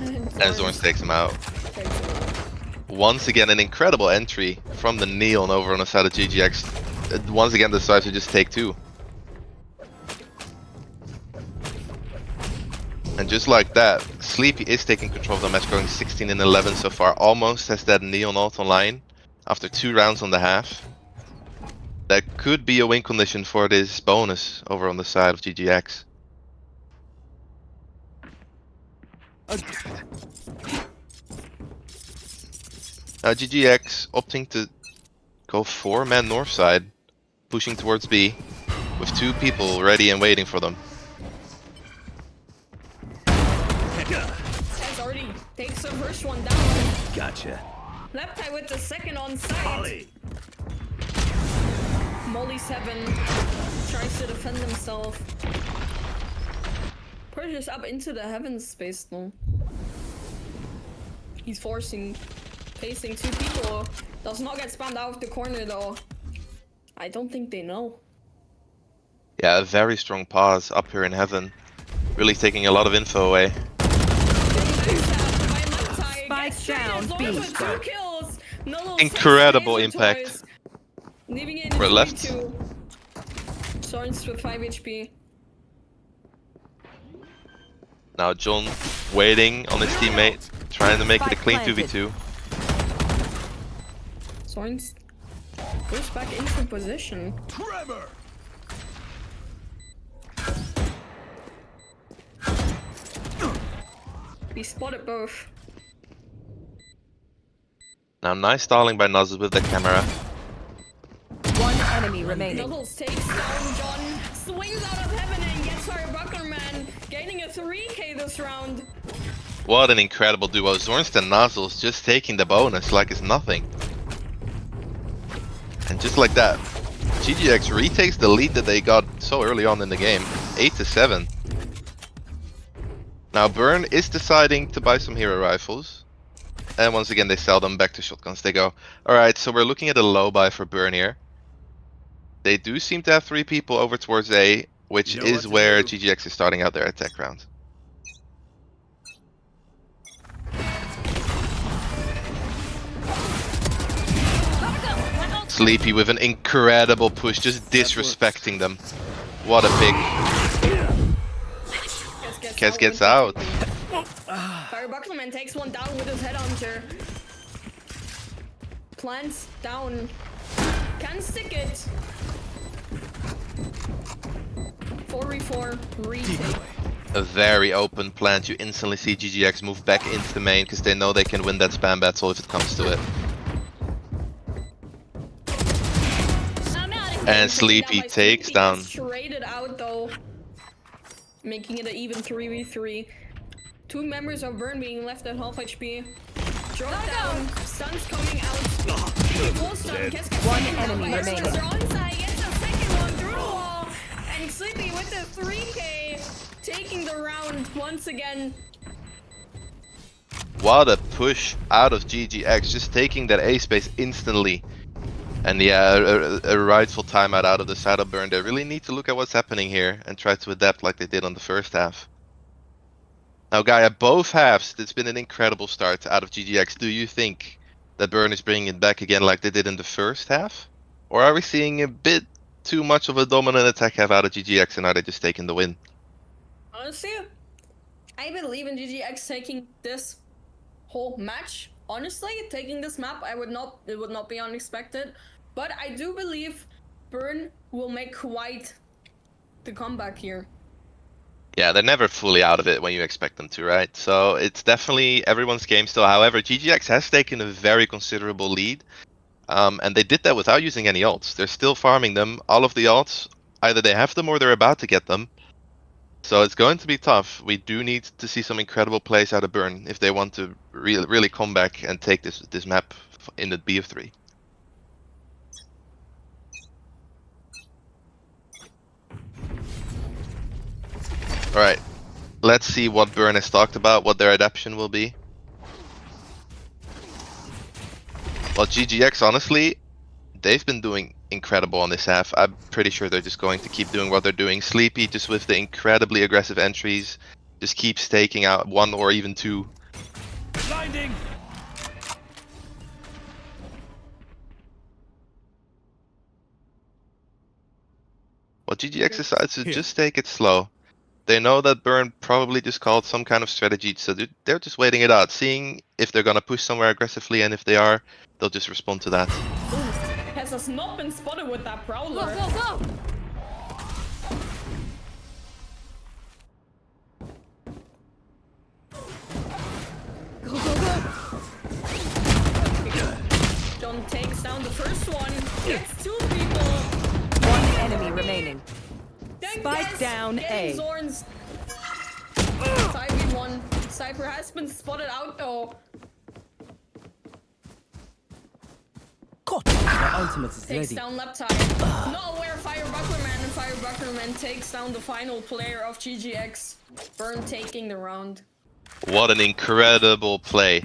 Speaker 1: And Zorns takes him out.
Speaker 2: Takes him out.
Speaker 1: Once again, an incredible entry from the Neon over on the side of GGX. It once again decides to just take two. And just like that, Sleepy is taking control of the match, going 16 and 11 so far. Almost has that Neon ult online after 2 rounds on the half. That could be a win condition for this bonus over on the side of GGX. Now GGX opting to go 4-man north side, pushing towards B, with 2 people ready and waiting for them.
Speaker 2: Has already takes the first one down.
Speaker 4: Gotcha.
Speaker 2: Left eye with the second on site. Molly 7 tries to defend himself. Pushes up into the heaven space though. He's facing 2 people. Does not get spammed out of the corner though. I don't think they know.
Speaker 1: Yeah, a very strong pause up here in heaven. Really taking a lot of info away.
Speaker 3: Spike down, B.
Speaker 2: With 2 kills.
Speaker 1: Incredible impact.
Speaker 2: Leaving it in
Speaker 1: We're
Speaker 2: a
Speaker 1: left.
Speaker 2: 3-2. Zorns with 5 HP.
Speaker 1: Now John waiting on his teammate, trying to make it a
Speaker 3: Spike
Speaker 1: clean
Speaker 3: planted.
Speaker 1: 2v2.
Speaker 2: Zorns goes back into position.
Speaker 4: Trevor!
Speaker 2: We spotted both.
Speaker 1: Now nice stalling by Nuzzles with the camera.
Speaker 3: One enemy remaining.
Speaker 2: Nuzzles takes down John, swings out of heaven and gets our Bucklerman, gaining a 3k this round.
Speaker 1: What an incredible duo. Zorns and Nuzzles just taking the bonus like it's nothing. And just like that, GGX retakes the lead that they got so early on in the game, 8-7. Now Burn is deciding to buy some hero rifles. And once again they sell them back to shotguns. They go, alright, so we're looking at a low buy for Burn here. They do seem to have 3 people over towards A, which
Speaker 4: You know
Speaker 1: is
Speaker 4: what to
Speaker 1: where
Speaker 4: do.
Speaker 1: GGX is starting out their attack round. Sleepy with an incredible push, just disrespecting them. What a pick. Kes gets out.
Speaker 2: Fire Bucklerman takes one down with his headhunter. Plants down. Can stick it. 4v4 retake.
Speaker 1: A very open plant. You instantly see GGX move back into the main because they know they can win that spam battle if it comes to it. And Sleepy takes down.
Speaker 2: Traded out though, making it an even 3v3. 2 members of Burn being left at half HP. Drop down. Stun's coming out. Full stun.
Speaker 3: One enemy remaining.
Speaker 2: They're on side. Gets a second one through the wall. And Sleepy with the 3k, taking the round once again.
Speaker 1: What a push out of GGX, just taking that A space instantly. And yeah, a rightful timeout out of the side of Burn. They really need to look at what's happening here and try to adapt like they did on the first half. Now, Guy, at both halves, it's been an incredible start out of GGX. Do you think that Burn is bringing it back again like they did in the first half? Or are we seeing a bit too much of a dominant attack half out of GGX and are they just taking the win?
Speaker 2: Honestly, I believe in GGX taking this whole match. honestly, taking this map, it would not be unexpected. But I do believe Burn will make quite the comeback here.
Speaker 1: Yeah, they're never fully out of it when you expect them to, right? So it's definitely everyone's game still. However, GGX has taken a very considerable lead. And they did that without using any ults. They're still farming them. All of the ults, either they have them or they're about to get them. So it's going to be tough. We do need to see some incredible plays out of Burn if they want to really come back and take this map in the B of 3. All right, let's see what Burn has talked about, what their adaptation will be. Well, GGX, honestly, they've been doing incredible on this half. I'm pretty sure they're just going to keep doing what they're doing. Sleepy, just with the incredibly aggressive entries, just keeps taking out 1 or even 2.
Speaker 4: Blinding.
Speaker 1: Well, GGX decides to just take it slow. They know that Burn probably just called some kind of strategy, so they're just waiting it out, seeing if they're gonna push somewhere aggressively, and if they are, they'll just respond to that.
Speaker 2: Has us not been spotted with that Prowler.
Speaker 3: Go!
Speaker 2: John takes down the first one. Gets 2 people.
Speaker 3: One enemy remaining.
Speaker 2: Then
Speaker 3: Spike
Speaker 2: gets
Speaker 3: down
Speaker 2: getting
Speaker 3: A.
Speaker 2: Zorn's. 5v1. Cypher has been spotted out though.
Speaker 4: God, my ultimate is
Speaker 2: Takes
Speaker 4: ready.
Speaker 2: down Leptide. Not aware of Fire Bucklerman, and Fire Bucklerman takes down the final player of GGX. Burn taking the round.
Speaker 1: What an incredible play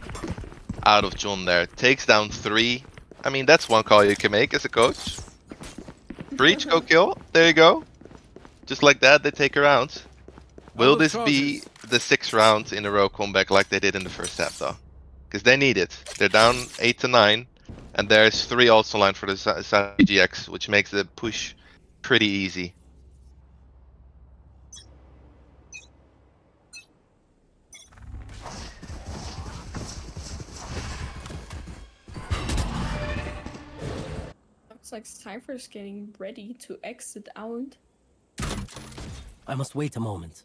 Speaker 1: out of John there. Takes down 3. I mean, that's one call you can make as a coach. Breach, go kill. There you go. Just like that, they take a round. Will this be the 6th round in a row comeback like they did in the first half, though? Because they need it. They're down 8 to 9, and there's 3 ults online for the side GGX, which makes the push pretty easy.
Speaker 2: Looks like Cypher's getting ready to exit out.
Speaker 4: I must wait a moment.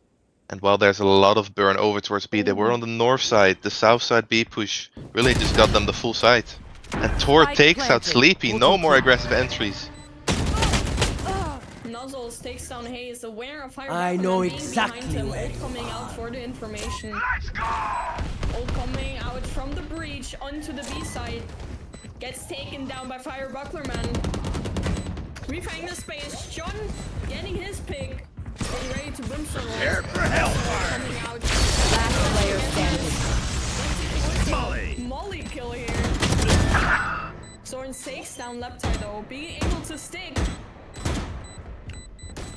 Speaker 1: And while there's a lot of Burn over towards B, they were on the north side. The south side B push really just got them the full side. And Tor
Speaker 3: Spike
Speaker 1: takes out
Speaker 3: planted.
Speaker 1: Sleepy. No more aggressive entries.
Speaker 2: Nuzzles takes down Hayes, aware of Fire
Speaker 4: I
Speaker 2: Bucklerman
Speaker 4: know
Speaker 2: being
Speaker 4: exactly
Speaker 2: behind him.
Speaker 4: where
Speaker 2: Ult
Speaker 4: you
Speaker 2: coming out for the information. Ult coming out from the breach onto the B side. Gets taken down by Fire Bucklerman. Refinding the space. John getting his pick. Getting ready to brimstone. Prepare for hellfire. Coming out.
Speaker 3: Last player standing.
Speaker 2: Molly kill here. Soren takes down Leptide though, being able to stick. Just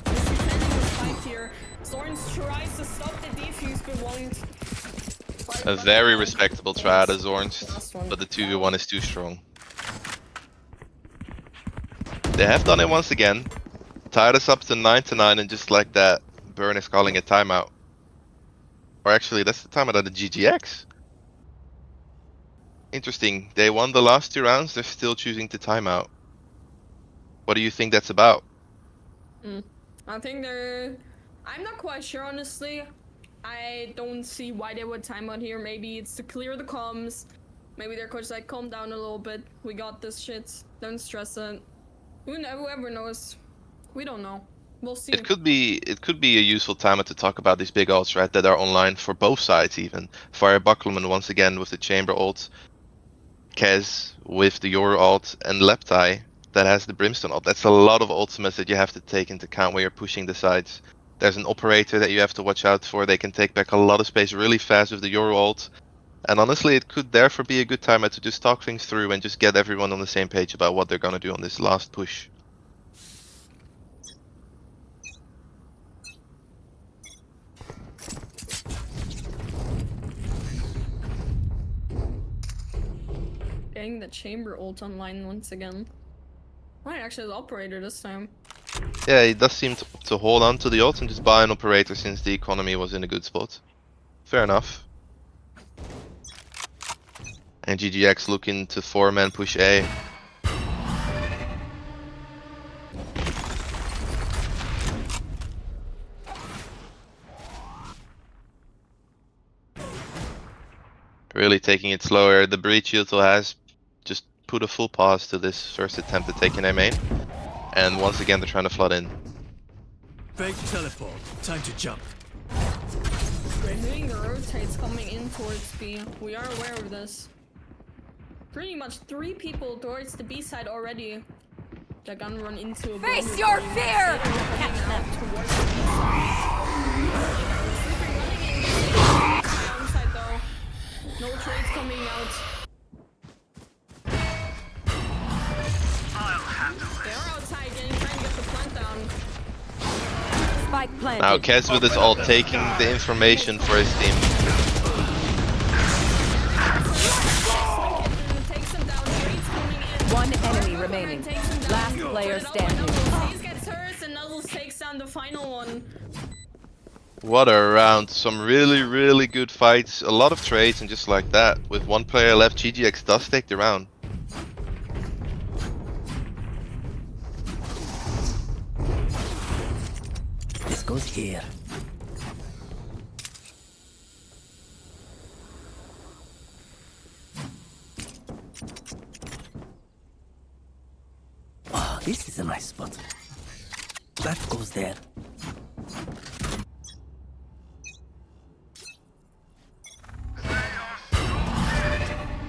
Speaker 2: defending the spike here. Soren tries to stop the defuse but won't.
Speaker 1: A very respectable try out of Zorns, but the 2v1 is too strong. They have done it once again. Tied us up to 9 to 9, and just like that, Burn is calling a timeout. Or actually, that's the timeout of the GGX. Interesting. They won the last 2 rounds, they're still choosing to timeout. What do you think that's about?
Speaker 2: I think they're... I'm not quite sure, honestly. I don't see why they would time out here. Maybe it's to clear the comms. Maybe their coach like, calm down a little bit. We got this shit. Don't stress it. Whoever knows. We don't know. We'll see.
Speaker 1: It could be a useful timeout to talk about these big ults, right? That are online for both sides even. Fire Bucklerman once again with the Chamber ult. Kez with the Yoru ult, and Leptai that has the Brimstone ult. That's a lot of ultimates that you have to take into account when you're pushing the sides. There's an operator that you have to watch out for. They can take back a lot of space really fast with the Yoru ult. And honestly, it could therefore be a good time to just talk things through and just get everyone on the same page about what they're gonna do on this last push.
Speaker 2: Getting the Chamber ult online once again. Right, actually the operator this time.
Speaker 1: Yeah, he does seem to hold on to the ult and just buy an operator since the economy was in a good spot. Fair enough. And GGX looking to 4-man push A. Really taking it slower. The breach Util has just put a full pause to this first attempt at taking A main. And once again they're trying to flood in.
Speaker 4: Fake teleport. Time to jump.
Speaker 2: We're doing the rotates coming in towards B. We are aware of this. Pretty much 3 people towards the B side already. They're gonna run into a
Speaker 3: Face your fear!
Speaker 2: Catch them towards the B side. Downside though. No trades coming out. They're outside trying to get the plant down.
Speaker 3: Spike planted.
Speaker 1: Now Kez with his ult taking the information for his team.
Speaker 2: Takes him down. Trades coming in.
Speaker 3: One enemy remaining.
Speaker 2: Takes him down.
Speaker 3: Last player standing.
Speaker 2: Hayes gets hers and Nuzzles takes down the final one.
Speaker 1: What a round. Some really good fights. A lot of trades and just like that. With 1 player left, GGX does take the round.
Speaker 4: This goes here. Oh, this is a nice spot. That goes there.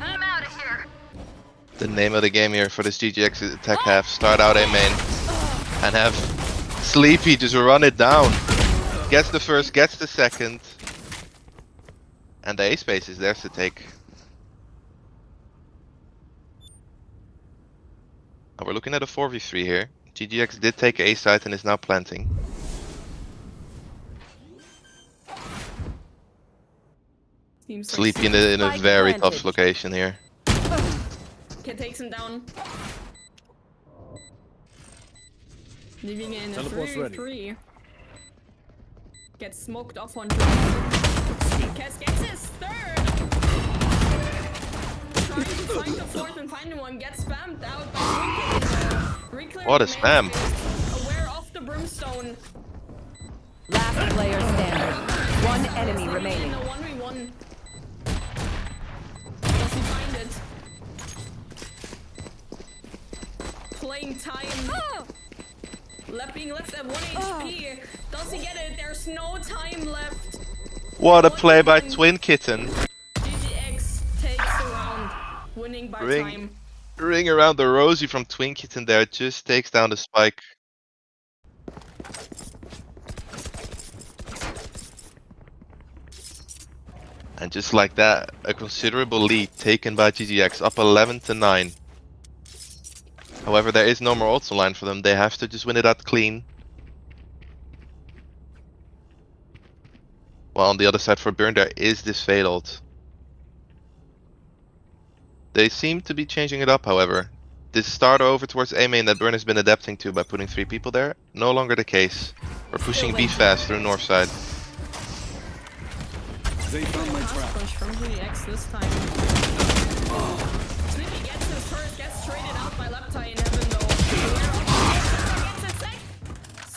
Speaker 3: I'm out of here.
Speaker 1: The name of the game here for this GGX attack half. Start out A main. And have Sleepy just run it down. Gets the first, gets the second. And the A space is theirs to take. Now we're looking at a 4v3 here. GGX did take A side and is now planting.
Speaker 2: Seems like
Speaker 1: Sleepy in a
Speaker 3: Spike
Speaker 1: very
Speaker 3: planted.
Speaker 1: tough location here.
Speaker 2: Kid takes him down. Leaving in a
Speaker 5: Teleport's ready.
Speaker 2: 3v3. Gets smoked off on Kez gets his third. Trying to find the fourth and final one. Gets spammed out by Reclaim.
Speaker 1: What a spam.
Speaker 2: Aware of the brimstone.
Speaker 3: Last player standing. One enemy remaining.
Speaker 2: In a 1v1. Does he find it? Playing time. Being left at 1 HP. Does he get it? There's no time left.
Speaker 1: What a play by Twin Kitten.
Speaker 2: GGX takes the round. Winning by time.
Speaker 1: Ring around the rosy from Twin Kitten there. Just takes down the spike. And just like that, a considerable lead taken by GGX, up 11-9. However, there is no more ults online for them. They have to just win it out clean. While on the other side for Burn, there is this Fade ult. They seem to be changing it up, however. This start over towards A main that Burn has been adapting to by putting 3 people there, no longer the case. We're pushing B fast through north side.
Speaker 5: They found my trap.
Speaker 2: Push from GGX this time. Sleepy gets his first, gets traded out by Leptai in heaven though. Gets it sec.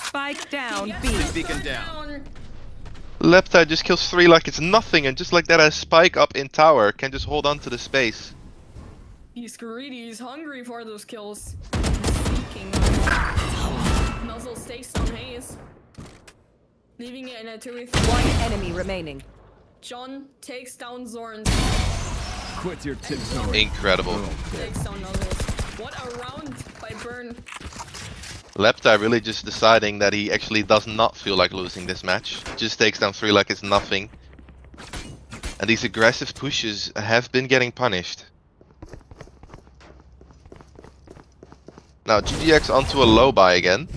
Speaker 3: Spike down. B.
Speaker 5: Beacon down.
Speaker 1: Leptai just kills 3 like it's nothing, and just like that, a spike up in tower can just hold on to the space.
Speaker 2: He's greedy, he's hungry for those kills. Seeking. Nuzzle takes down Hayes. Leaving it in a 2v3.
Speaker 3: One enemy remaining.
Speaker 2: John takes down Zorn.
Speaker 5: Quit your tiptoeing.
Speaker 1: Incredible.
Speaker 2: Takes down Nuzzles. What a round by Burn.
Speaker 1: Leptai really just deciding that he actually does not feel like losing this match. Just takes down 3 like it's nothing. And these aggressive pushes have been getting punished. Now GGX onto a low buy again.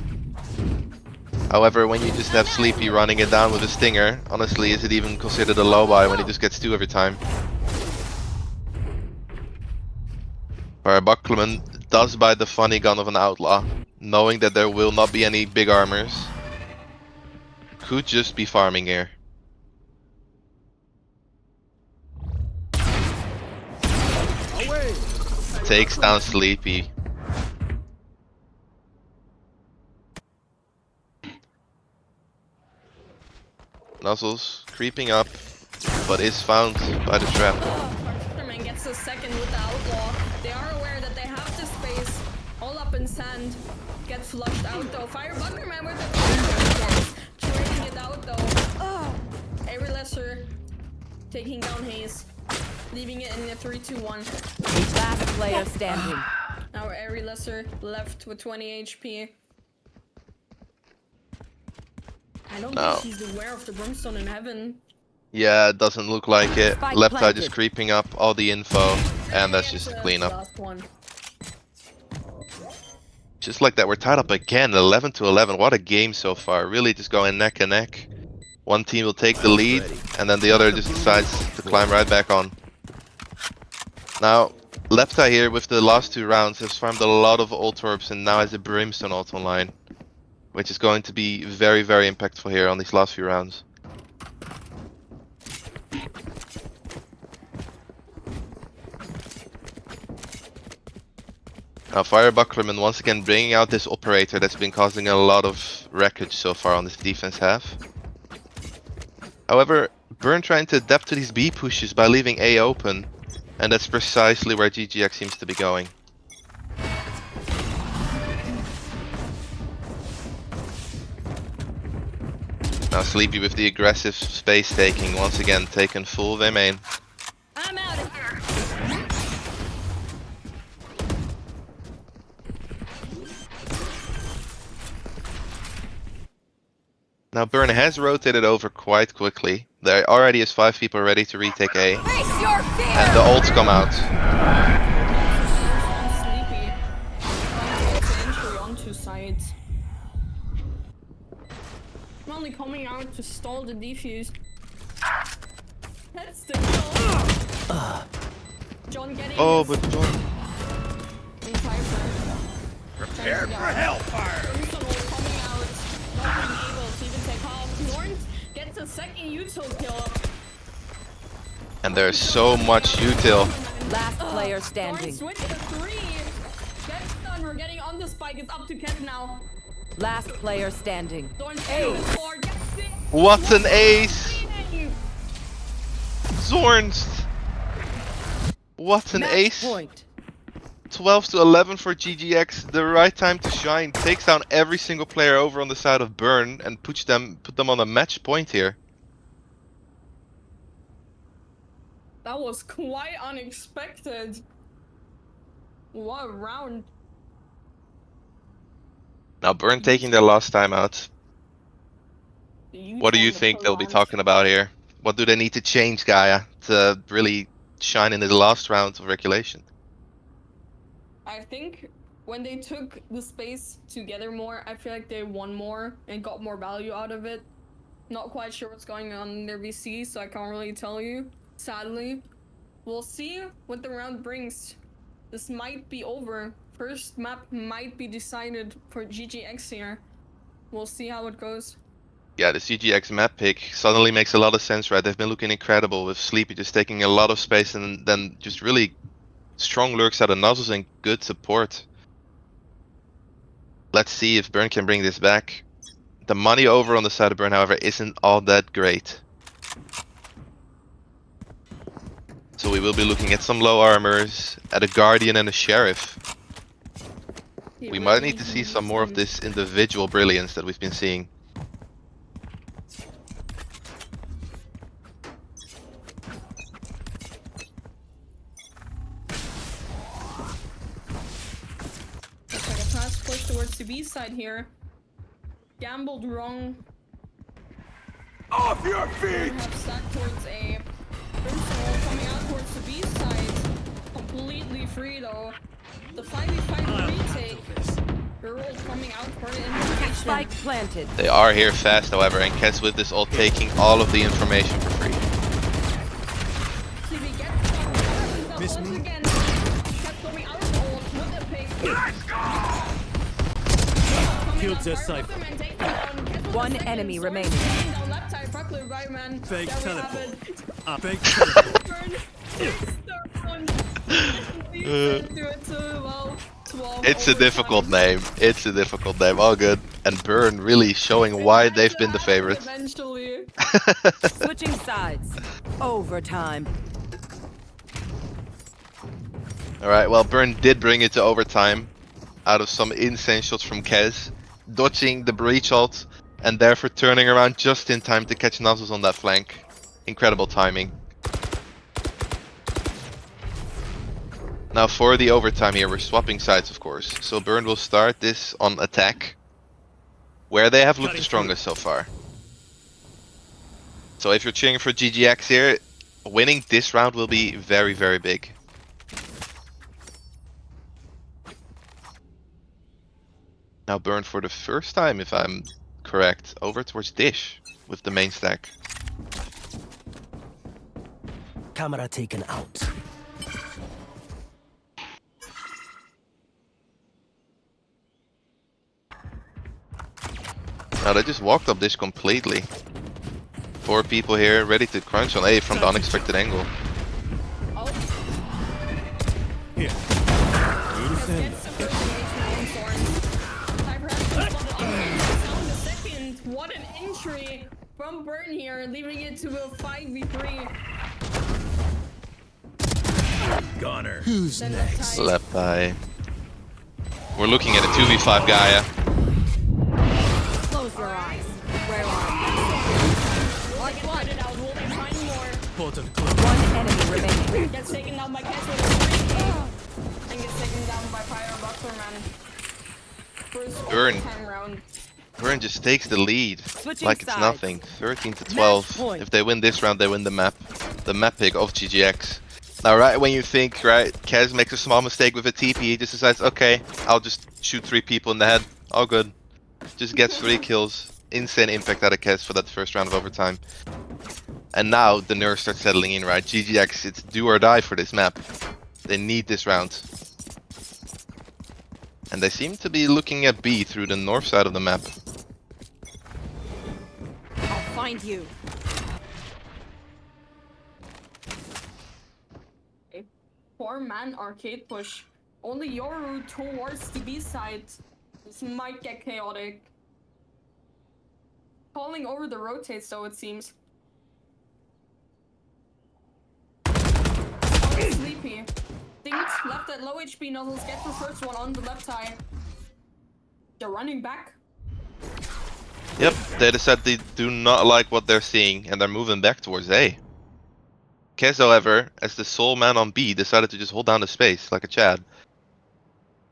Speaker 1: However, when you just have Sleepy running it down with a stinger, honestly, is it even considered a low buy when he just gets 2 every time? Buckleman does buy the funny gun of an outlaw, knowing that there will not be any big armors. Could just be farming here.
Speaker 5: way.
Speaker 1: Takes down Sleepy. Nuzzles creeping up, but is found by the trap.
Speaker 2: Spider-Man gets a second with the outlaw. They are aware that they have the space. All up in sand. Gets flushed out though. Fire Buckerman with the trading it out though. Avery Lesser taking down Hayes. Leaving it in a 3-2-1.
Speaker 3: Last player standing.
Speaker 2: Now Avery Lesser left with 20 HP. I don't think he's aware of the brimstone in heaven.
Speaker 1: Yeah, it doesn't look like it.
Speaker 3: Spike
Speaker 1: Left side
Speaker 3: planted.
Speaker 1: just creeping up all the info, and that's just a cleanup.
Speaker 2: Last one.
Speaker 1: Just like that, we're tied up again, 11-11. What a game so far. Really just going neck and neck. One team will take the lead, and then the other just decides to climb right back on. Now, Lepta here with the last 2 rounds has farmed a lot of ult orbs and now has a brimstone ult online, which is going to be very, very impactful here on these last few rounds. Now Fire Bucklerman once again bringing out this operator that's been causing a lot of wreckage so far on this defense half. However, Burn trying to adapt to these B pushes by leaving A open, and that's precisely where GGX seems to be going. Now Sleepy with the aggressive space taking, once again taken full of A main.
Speaker 2: I'm out of here.
Speaker 1: Now Burn has rotated over quite quickly. There already is 5 people ready to retake A.
Speaker 3: Face your fear!
Speaker 1: And the ults come out.
Speaker 2: Sleepy. Entry on 2 sides. I'm only coming out to stall the defuse. That's the kill. John getting
Speaker 1: Oh,
Speaker 2: his
Speaker 1: but John.
Speaker 5: Prepare for hellfire.
Speaker 2: Brimstone ult coming out. Not being able to even take off. Norn gets a second util kill.
Speaker 1: And there's so much util.
Speaker 3: Last player standing.
Speaker 2: Switch to 3. Gets done. We're getting on the spike. It's up to Ket now.
Speaker 3: Last player standing.
Speaker 1: What an ace! Zornst! What an
Speaker 3: Match
Speaker 1: ace!
Speaker 3: point.
Speaker 1: 12-11 for GGX. The right time to shine. Takes down every single player over on the side of Burn and put them on a match point here.
Speaker 2: That was quite unexpected. What a round.
Speaker 1: Now Burn taking their last time out. What do you think they'll be talking about here? What do they need to change, Gaia, to really shine in the last round of regulation?
Speaker 2: I think when they took the space together more, I feel like they won more and got more value out of it. Not quite sure what's going on in their VC, so I can't really tell you. Sadly, we'll see what the round brings. This might be over. First map might be decided for GGX here. We'll see how it goes.
Speaker 1: Yeah, the CGX map pick suddenly makes a lot of sense, right? They've been looking incredible with Sleepy just taking a lot of space and then just really strong lurks out of Nuzzles and good support. Let's see if Burn can bring this back. The money over on the side of Burn, however, isn't all that great. So we will be looking at some low armors, at a Guardian and a Sheriff. We might need to see some more of this individual brilliance that we've been seeing.
Speaker 2: Looks like a fast push towards the B side here. Gambled wrong.
Speaker 5: Off your feet!
Speaker 2: Have stacked towards A. Brimstone coming out towards the B side. Completely free though. The 5v5 retake. Girl coming out for the information.
Speaker 3: Spike planted.
Speaker 1: They are here fast, however, and Kets with this ult taking all of the information for free.
Speaker 2: TV gets some.
Speaker 5: Miss
Speaker 2: Once
Speaker 5: me?
Speaker 2: again, kept coming out of the ult with a pick.
Speaker 5: Killed the Cypher.
Speaker 3: One enemy remaining.
Speaker 5: Fake teleport. Fake
Speaker 2: Burn. Do it to, well, 12
Speaker 1: It's a difficult
Speaker 2: overtime.
Speaker 1: name. It's a difficult name. All good. And Burn really showing
Speaker 2: It
Speaker 1: why
Speaker 2: had
Speaker 1: they've
Speaker 2: to
Speaker 1: been the
Speaker 2: happen
Speaker 1: favorites.
Speaker 2: Eventually.
Speaker 3: Switching sides. Overtime.
Speaker 1: Alright, well, Burn did bring it to overtime out of some insane shots from Kez, dodging the breach ult, and therefore turning around just in time to catch Nuzzles on that flank. Incredible timing. Now for the overtime here, we're swapping sides, of course. So Burn will start this on attack, where they have looked the strongest so far. So if you're cheering for GGX here, winning this round will be very, very big. Now Burn for the first time, if I'm correct, over towards Dish with the main stack.
Speaker 4: Camera taken out.
Speaker 1: Now they just walked up Dish completely. 4 people here, ready to crunch on A from the unexpected angle.
Speaker 2: Oh,
Speaker 5: Here.
Speaker 2: gets the first engagement on Thorns. Cypher has to spot it on down the second. What an entry from Burn here, leaving it to a 5v3.
Speaker 5: Goner.
Speaker 4: Who's
Speaker 2: Then
Speaker 4: next?
Speaker 2: tight.
Speaker 1: Left eye. We're looking at a 2v5 Gaia.
Speaker 3: Close your eyes. Where are you?
Speaker 2: What? It out. Will they find more?
Speaker 5: Portal closed.
Speaker 3: One enemy remaining.
Speaker 2: Gets taken down by Cass with a 3K. And gets taken down by Fire Buckler, man. First
Speaker 1: Burn.
Speaker 2: overtime round.
Speaker 1: Burn just takes the lead
Speaker 3: Switching
Speaker 1: like it's
Speaker 3: sides.
Speaker 1: nothing. 13 to 12.
Speaker 3: point.
Speaker 1: If they win this round, they win the map. The map pick of GGX. Now, right when you think, right, Kez makes a small mistake with a TP, he just decides, okay, I'll just shoot 3 people in the head. All good. Just gets 3 kills. Insane impact out of Kez for that first round of overtime. And now the nerves start settling in, right? GGX, it's do or die for this map. They need this round. And they seem to be looking at B through the north side of the map.
Speaker 3: I'll find you.
Speaker 2: A 4-man arcade push. Only your route towards the B side. This might get chaotic. Calling over the rotates though, it seems. Oh, sleepy. Dinked, left at low HP, Nuzzles gets the first one on the left side. They're running back.
Speaker 1: Yep, they decide they do not like what they're seeing and they're moving back towards A. Kez, however, as the sole man on B, decided to just hold down the space like a Chad.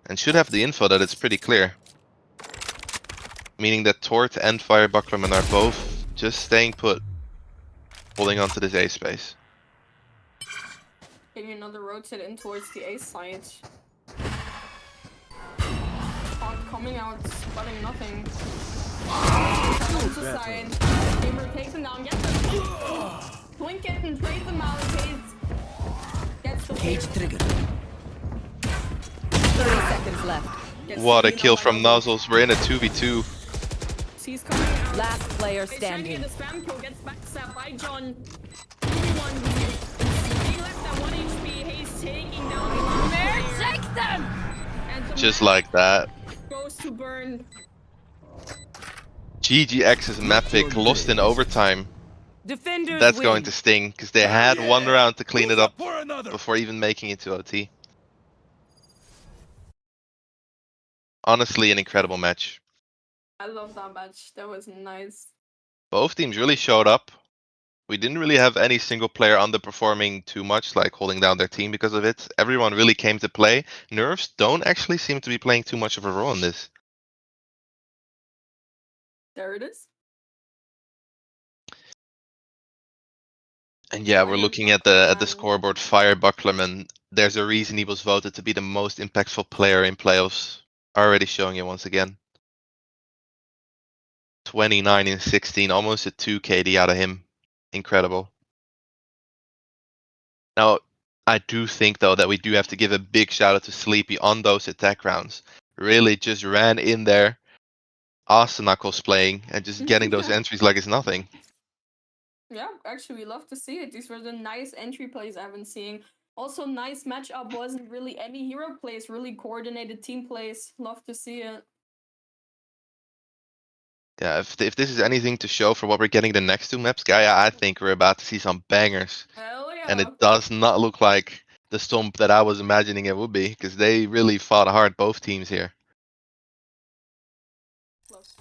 Speaker 1: And should have the info that it's pretty clear. Meaning that Tort and Fire Bucklerman are both just staying put, holding on to this A space.
Speaker 2: Maybe another rotate in towards the A side. Hawk coming out, spotting nothing. On the side. Gamer takes him down, gets him. Blink it and trade them out. Gets the
Speaker 4: Cage
Speaker 2: clear.
Speaker 4: triggered.
Speaker 3: 30 seconds left.
Speaker 2: Gets
Speaker 1: What a
Speaker 2: taken
Speaker 1: kill
Speaker 2: down by
Speaker 1: from
Speaker 2: Nuzzles.
Speaker 1: Nuzzles, we're in a 2v2.
Speaker 2: He's coming out.
Speaker 3: Last player
Speaker 2: He's trying to
Speaker 3: standing.
Speaker 2: get the spam kill, gets backstabbed by John. 2v1. He left at 1 HP. He's taking down one player.
Speaker 3: Take them!
Speaker 2: And the
Speaker 1: Just
Speaker 2: map
Speaker 1: like that.
Speaker 2: goes to Burn.
Speaker 1: GGX's map pick lost in overtime.
Speaker 3: Defenders
Speaker 1: That's
Speaker 3: win.
Speaker 1: going to sting, because they had one round to clean it up
Speaker 5: For another.
Speaker 1: before even making it to OT. Honestly, an incredible match.
Speaker 2: I love that match. That was nice.
Speaker 1: Both teams really showed up. We didn't really have any single player underperforming too much, like holding down their team because of it. Everyone really came to play. Nerves don't actually seem to be playing too much of a role in this.
Speaker 2: There it is.
Speaker 1: And yeah, we're
Speaker 2: Fire
Speaker 1: looking at the
Speaker 2: Bucklerman.
Speaker 1: scoreboard. Fire Bucklerman. There's a reason he was voted to be the most impactful player in playoffs. Already showing it once again. 29 in 16, almost a 2 KD out of him. Incredible. Now, I do think though that we do have to give a big shout out to Sleepy on those attack rounds. Really just ran in there, awesome knuckles playing, and just getting those entries like it's nothing.
Speaker 2: Yeah, actually, we love to see it. These were the nice entry plays I've been seeing. Also, nice matchup. Wasn't really any hero plays, really coordinated team plays. Love to see it.
Speaker 1: Yeah, if this is anything to show for what we're getting the next two maps, guy, I think we're about to see some bangers.
Speaker 2: Hell yeah.
Speaker 1: And it does not look like the stomp that I was imagining it would be, because they really fought hard, both teams here.
Speaker 2: Close.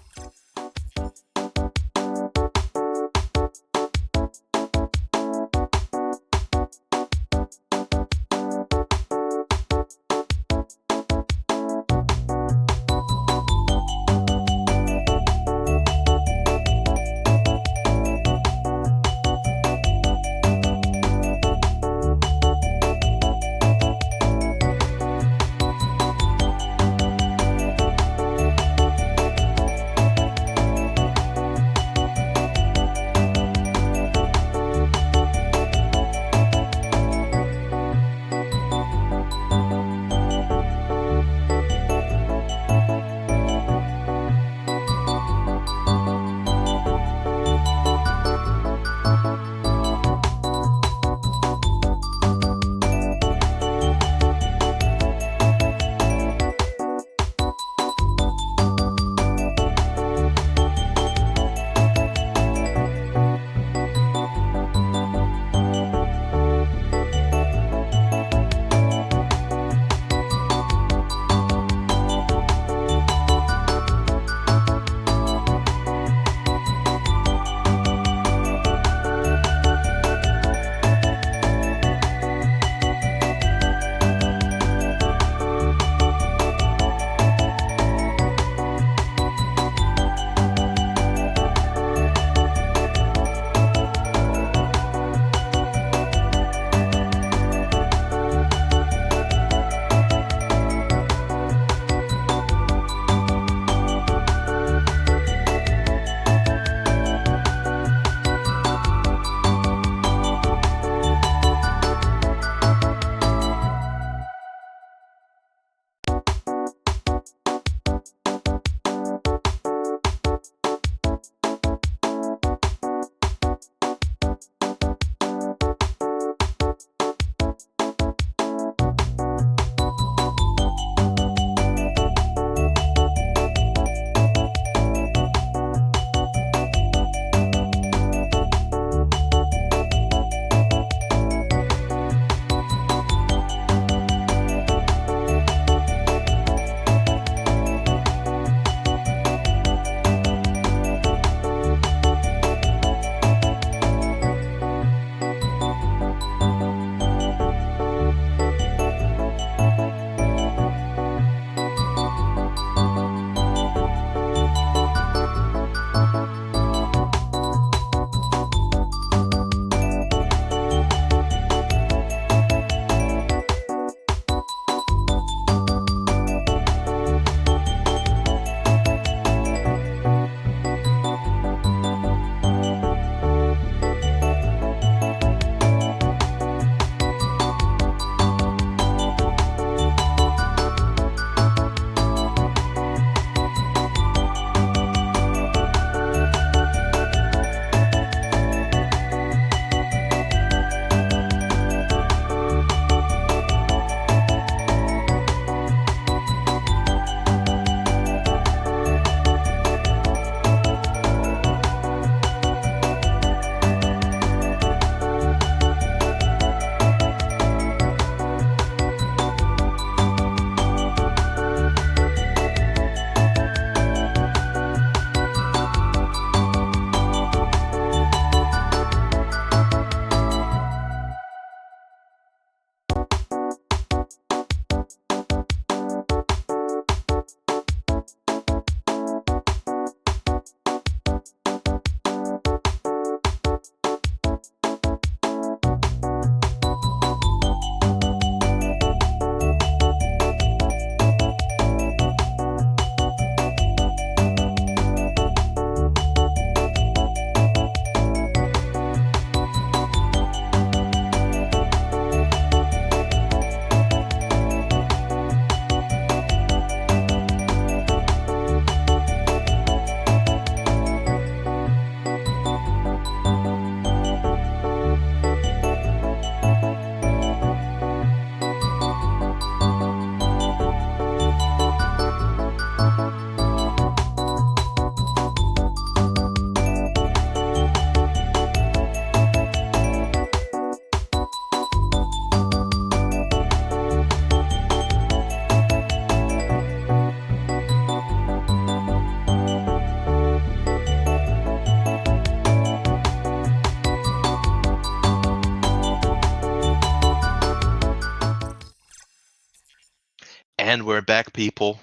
Speaker 1: And we're back, people.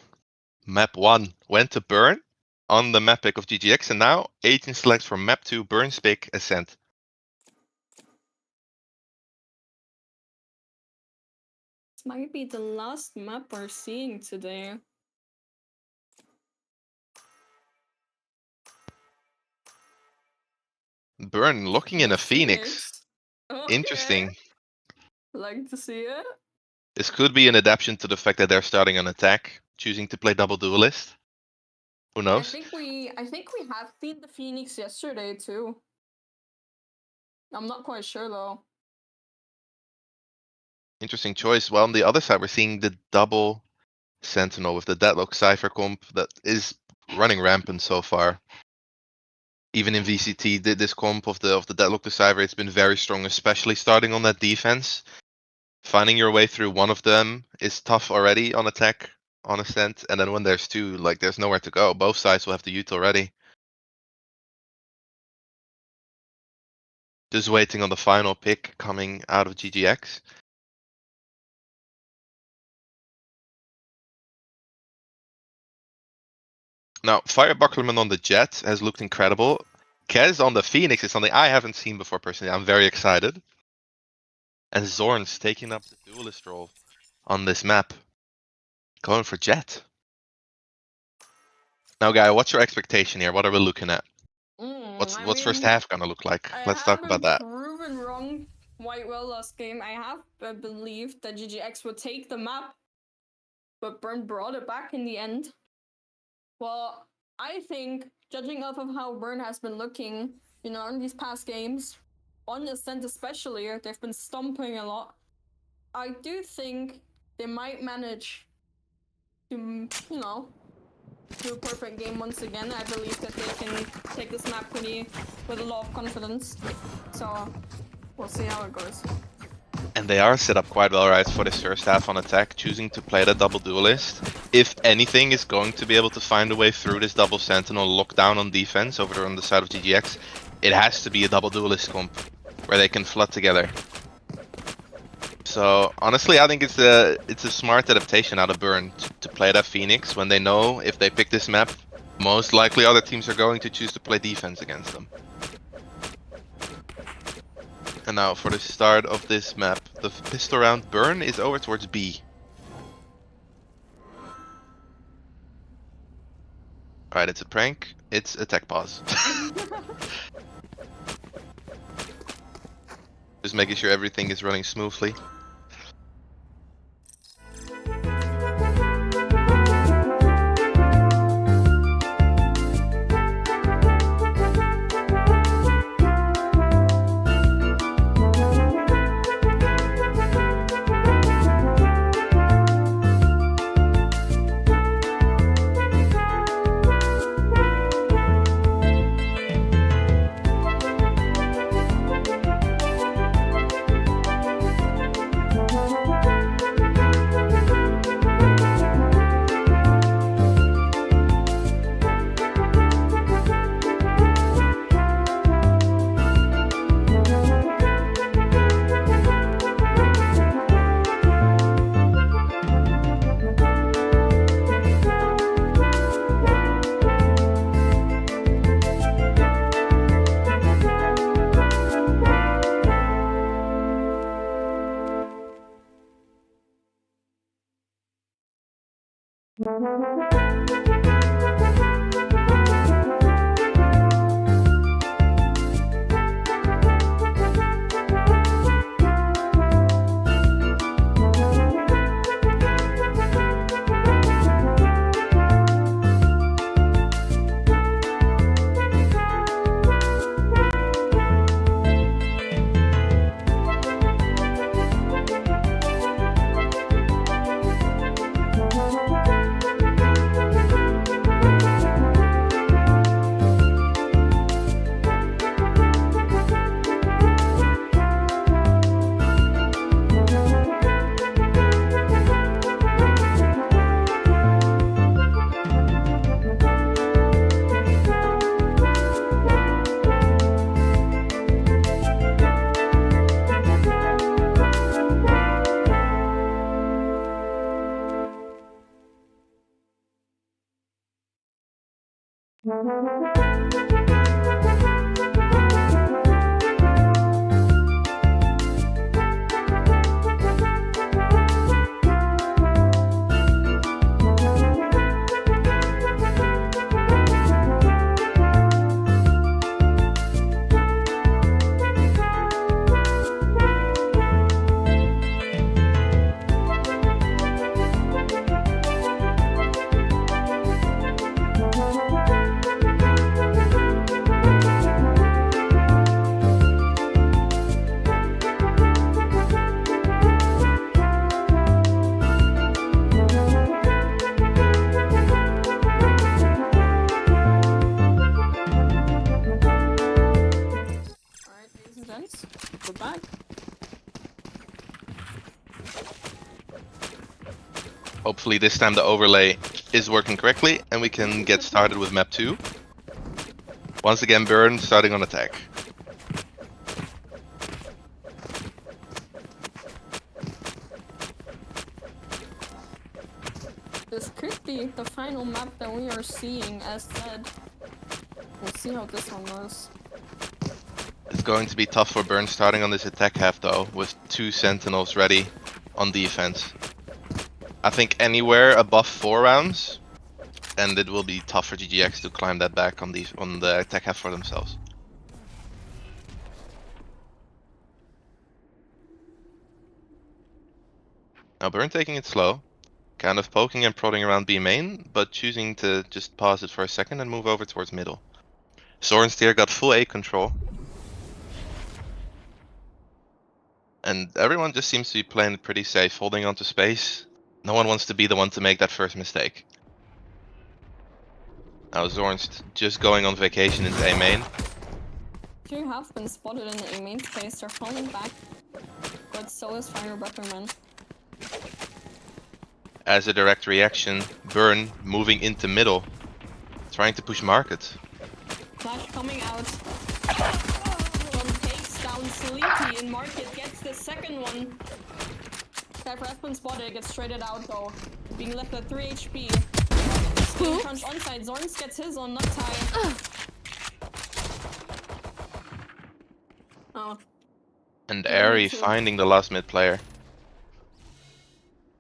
Speaker 1: Map 1 went to Burn on the map pick of GGX, and now 18 selects from map 2, Burn's pick, Ascent.
Speaker 2: This might be the last map we're seeing today.
Speaker 1: Burn looking in
Speaker 2: The
Speaker 1: a Phoenix.
Speaker 2: Okay.
Speaker 1: Interesting.
Speaker 2: Like to see it.
Speaker 1: This could be an adaptation to the fact that they're starting an attack, choosing to play double duelist. Who
Speaker 2: I
Speaker 1: knows?
Speaker 2: think we have seen the Phoenix yesterday too. I'm not quite sure though.
Speaker 1: Interesting choice. Well, on the other side, we're seeing the double Sentinel with the Deadlock Cypher comp that is running rampant so far. Even in VCT, this comp of the Deadlock to Cypher, it's been very strong, especially starting on that defense. Finding your way through one of them is tough already on attack, on Ascent, and then when there's two, like there's nowhere to go. Both sides will have the ult already. Just waiting on the final pick coming out of GGX. Now, Fire Bucklerman on the Jet has looked incredible. Kez on the Phoenix is something I haven't seen before personally. I'm very excited. And Zorn's taking up the duelist role on this map. Going for Jet. Now, Guy, what's your expectation here? What are we looking at? What's first half gonna look like? Let's talk about that.
Speaker 2: I have been proven wrong quite well last game. I have believed that GGX would take the map, but Burn brought it back in the end. Well, I think, judging off of how Burn has been looking, you know, in these past games, on Ascent especially, they've been stomping a lot. I do think they might manage to, you know, do a perfect game once again. I believe that they can take this map with a lot of confidence. So, we'll see how it goes.
Speaker 1: And they are set up quite well, right, for this first half on attack, choosing to play the double duelist. If anything is going to be able to find a way through this double Sentinel lockdown on defense over there on the side of GGX, it has to be a double duelist comp where they can flood together. So honestly, I think it's a smart adaptation out of Burn to play that Phoenix when they know if they pick this map, most likely other teams are going to choose to play defense against them. And now for the start of this map, the pistol round Burn is over towards B. Alright, it's a prank. It's attack pause. Just making sure everything is running smoothly.
Speaker 2: Alright, ladies and gents, we're back.
Speaker 1: Hopefully this time the overlay is working correctly and we can get started with map 2. Once again, Burn starting on attack.
Speaker 2: This could be the final map that we are seeing, as said. We'll see how this one goes.
Speaker 1: It's going to be tough for Burn starting on this attack half though, with 2 sentinels ready on defense. I think anywhere above 4 rounds, and it will be tough for GGX to climb that back on the attack half for themselves. Now Burn taking it slow, kind of poking and prodding around B main, but choosing to just pause it for a second and move over towards middle. Zornsteer got full A control. And everyone just seems to be playing it pretty safe, holding onto space. No one wants to be the one to make that first mistake. Now Zornst just going on vacation into A main.
Speaker 2: 2 have been spotted in the A main space, they're falling back. But so is Fire Buckerman.
Speaker 1: As a direct reaction, Burn moving into middle, trying to push market.
Speaker 2: Flash coming out. One takes down Sleepy and Market gets the second one. Cypher has been spotted, gets traded out though. Being left at 3 HP. Speed crunch onside, Zorns gets his on not tie. Oh.
Speaker 1: And Airy finding the last mid player.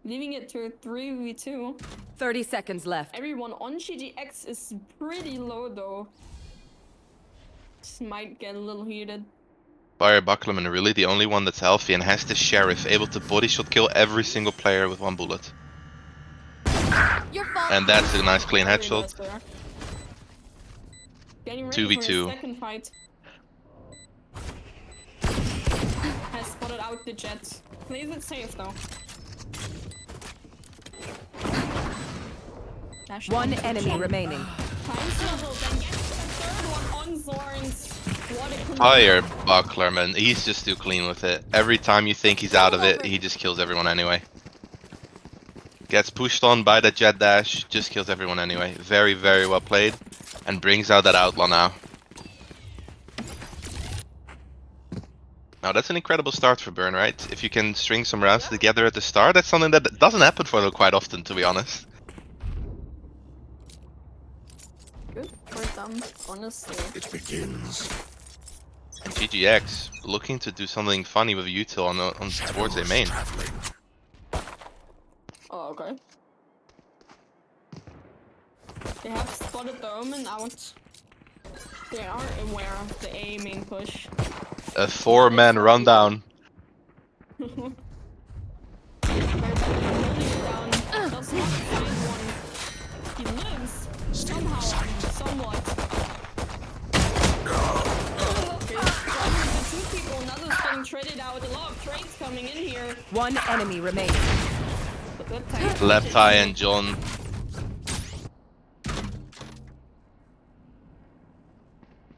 Speaker 2: Leaving it to a 3v2.
Speaker 3: 30 seconds left.
Speaker 2: Everyone on GGX is pretty low though. This might get a little heated.
Speaker 1: Fire Buckleman really the only one that's healthy and has the Sheriff able to body shot kill every single player with 1 bullet. And that's a nice clean headshot. 2v2.
Speaker 2: Second fight. Has spotted out the Jet. Plays it safe though. Dash
Speaker 3: One
Speaker 2: down.
Speaker 3: enemy remaining.
Speaker 2: Finds level, then gets the third one on Zorns. What a control.
Speaker 1: Fire Bucklerman, he's just too clean with it. Every time you think he's out of it, he just kills everyone anyway. Gets pushed on by the Jet dash, just kills everyone anyway. Very, very well played. And brings out that outlaw now. Now that's an incredible start for Burn, right? If you can string some rounds together at the start, that's something that doesn't happen for them quite often, to be honest.
Speaker 2: Good for them, honestly.
Speaker 4: It begins.
Speaker 1: And GGX looking to do something funny with util on towards their main.
Speaker 4: Traveling.
Speaker 2: Oh, okay. They have spotted the Omen out. They are aware of the A main push.
Speaker 1: A 4-man rundown.
Speaker 2: Does not find one. He lives somehow, somewhat. Okay, the 2 people, another's getting traded out. A lot of trades coming in here.
Speaker 3: One enemy remaining.
Speaker 2: But that time,
Speaker 1: Left eye and John.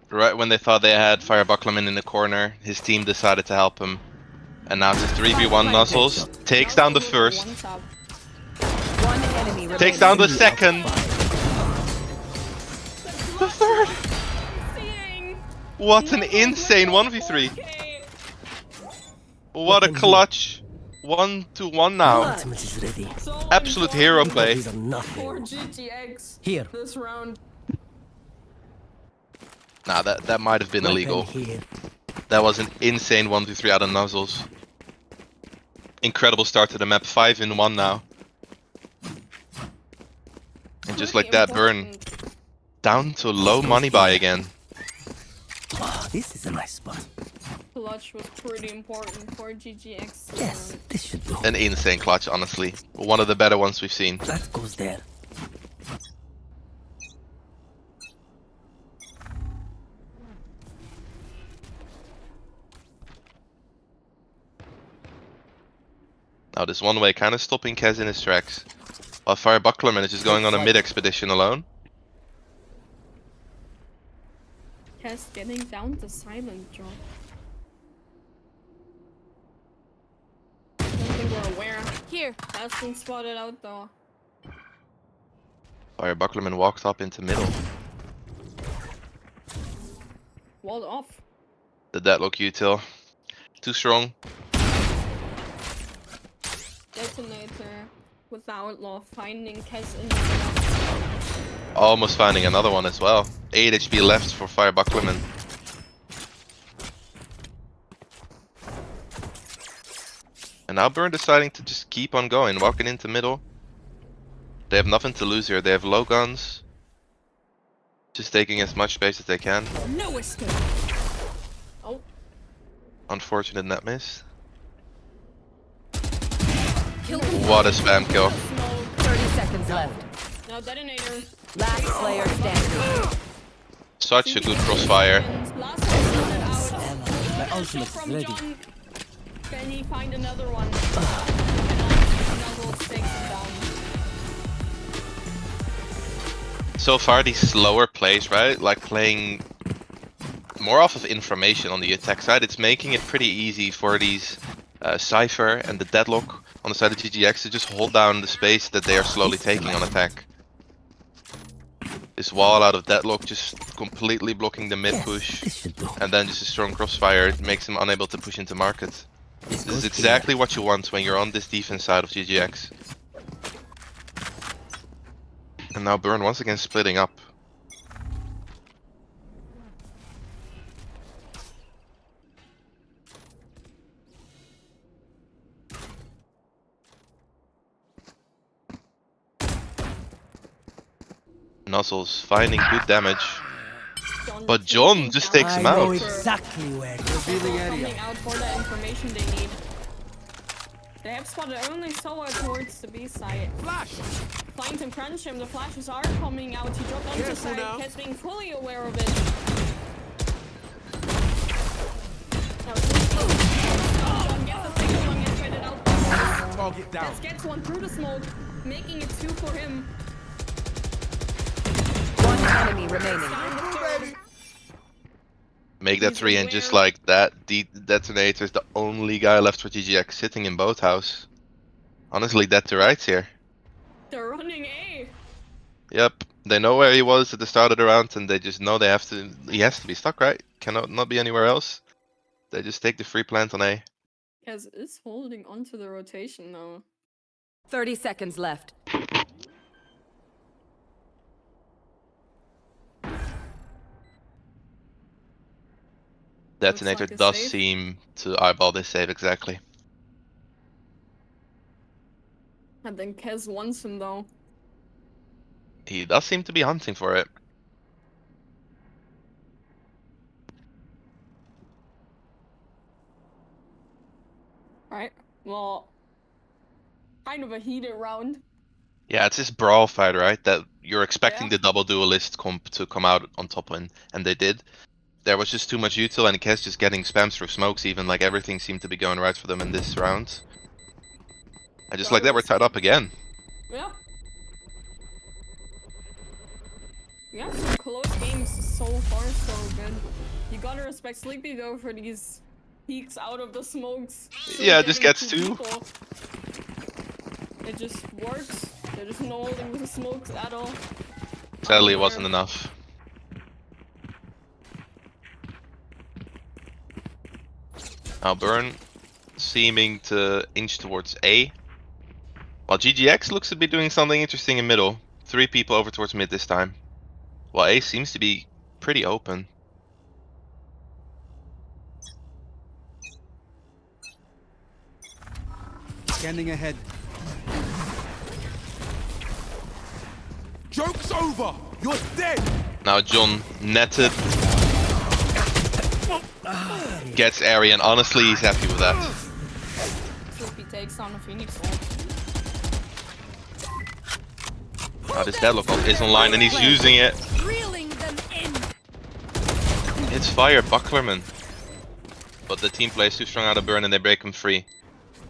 Speaker 1: Right when they thought they had Fire Buckleman in the corner, his team decided to help him. And now it's a 3v1 Nuzzles. Takes down the first.
Speaker 3: One enemy remaining.
Speaker 1: Takes down the second. The third. What an insane 1v3.
Speaker 2: Okay.
Speaker 1: What a clutch. 1-1 now.
Speaker 4: Ultimate is ready.
Speaker 2: So
Speaker 1: Absolute hero play.
Speaker 4: These are nothing.
Speaker 2: for GGX
Speaker 4: Here.
Speaker 2: this round.
Speaker 1: Nah, that might have been
Speaker 4: Weapon
Speaker 1: illegal.
Speaker 4: here.
Speaker 1: That was an insane 1v3 out of Nuzzles. Incredible start to the map, 5 in 1 now. And just like that, Burn down to low money buy again.
Speaker 4: Oh, this is a nice spot.
Speaker 2: Clutch was pretty important for GGX.
Speaker 4: Yes, this should do.
Speaker 1: An insane clutch, honestly. One of the better ones we've seen.
Speaker 4: That goes there.
Speaker 1: Now this one way kind of stopping Kez in his tracks. While Fire Bucklerman is just going on a mid expedition alone.
Speaker 2: Kez getting down to silent drop. I don't think we're aware.
Speaker 3: Here.
Speaker 2: Has been spotted out though.
Speaker 1: Fire Bucklerman walked up into middle.
Speaker 2: Walled off.
Speaker 1: The deadlock util. Too strong.
Speaker 2: Detonator without law finding Kez in the
Speaker 1: Almost finding another one as well. 8 HP left for Fire Bucklerman. And now Burn deciding to just keep on going, walking into middle. They have nothing to lose here. They have low guns. Just taking as much space as they can.
Speaker 3: No escape.
Speaker 2: Oh,
Speaker 1: Unfortunate net miss.
Speaker 3: Kill.
Speaker 1: What a spam kill.
Speaker 2: smoke.
Speaker 3: 30 seconds left.
Speaker 2: Now detonator.
Speaker 3: Last player standing.
Speaker 1: Such a good crossfire.
Speaker 2: Last one spotted out.
Speaker 4: Stella, my
Speaker 2: Shot
Speaker 4: ultimate is
Speaker 2: from
Speaker 4: ready.
Speaker 2: John. Can he find another one? Nuzzles takes him down.
Speaker 1: So far these slower plays, right? Like playing more off of information on the attack side. It's making it pretty easy for these Cypher and the Deadlock on the side of GGX to just hold down the space that they are slowly taking on attack. This wall out of Deadlock just completely blocking the mid push,
Speaker 4: This should do.
Speaker 1: and then just a strong crossfire makes them unable to push into market. This is exactly what you want when you're on this defense side of GGX. And now Burn once again splitting up. Nuzzles finding good damage, but John just takes
Speaker 4: I
Speaker 1: him
Speaker 4: know
Speaker 1: out.
Speaker 4: exactly where.
Speaker 5: Revealing area.
Speaker 2: Coming out for the information they need. They have spotted only Soa towards the B side.
Speaker 5: Flash!
Speaker 2: Trying to crunch him, the flashes are coming out. He dropped onto
Speaker 5: Careful
Speaker 2: side,
Speaker 5: now.
Speaker 2: Kez being fully aware of it. Now John gets a single one, gets traded out.
Speaker 5: Target down.
Speaker 2: Kez gets one through the smoke, making it 2 for him.
Speaker 3: One enemy remaining.
Speaker 2: Down the third.
Speaker 1: Make that
Speaker 2: He's
Speaker 1: 3 and just
Speaker 2: aware.
Speaker 1: like that, the Detonator is the only guy left for GGX sitting in boathouse. Honestly, dead to rights here.
Speaker 2: They're running A.
Speaker 1: Yep, they know where he was at the start of the round, and they just know they have to. He has to be stuck, right? Cannot not be anywhere else. They just take the free plant on A.
Speaker 2: Kez is holding onto the rotation now.
Speaker 3: 30 seconds left.
Speaker 1: Detonator
Speaker 2: like a
Speaker 1: does
Speaker 2: save.
Speaker 1: seem to eyeball this save exactly.
Speaker 2: I think Kez wants him though.
Speaker 1: He does seem to be hunting for it.
Speaker 2: Right? Well, kind of a heated round.
Speaker 1: Yeah, it's this brawl fight, right? That you're expecting
Speaker 2: Yeah.
Speaker 1: the double duelist comp to come out on top, and they did. There was just too much util, and Kez just getting spams through smokes even, like everything seemed to be going right for them in this round. And just like that, we're tied up again.
Speaker 2: Yeah. Yeah, some close games so far, so good. You gotta respect Sleepy though for these peeks out of the smokes. So
Speaker 1: Yeah, just
Speaker 2: getting
Speaker 1: gets
Speaker 2: 2
Speaker 1: two.
Speaker 2: people. It just works. There's no holding the smokes at all.
Speaker 1: Sadly, it wasn't enough. Now Burn seeming to inch towards A. While GGX looks to be doing something interesting in middle. 3 people over towards mid this time. While A seems to be pretty open.
Speaker 5: Scanning ahead.
Speaker 6: Joke's over! You're dead!
Speaker 1: Now John netted. Gets Airy, and honestly, he's happy with that.
Speaker 2: Sleepy takes on a Phoenix.
Speaker 1: Now this deadlock ult is online, and he's using it.
Speaker 3: Reeling them in.
Speaker 1: It's fire, Bucklerman. But the team plays too strong out of burn, and they break him free.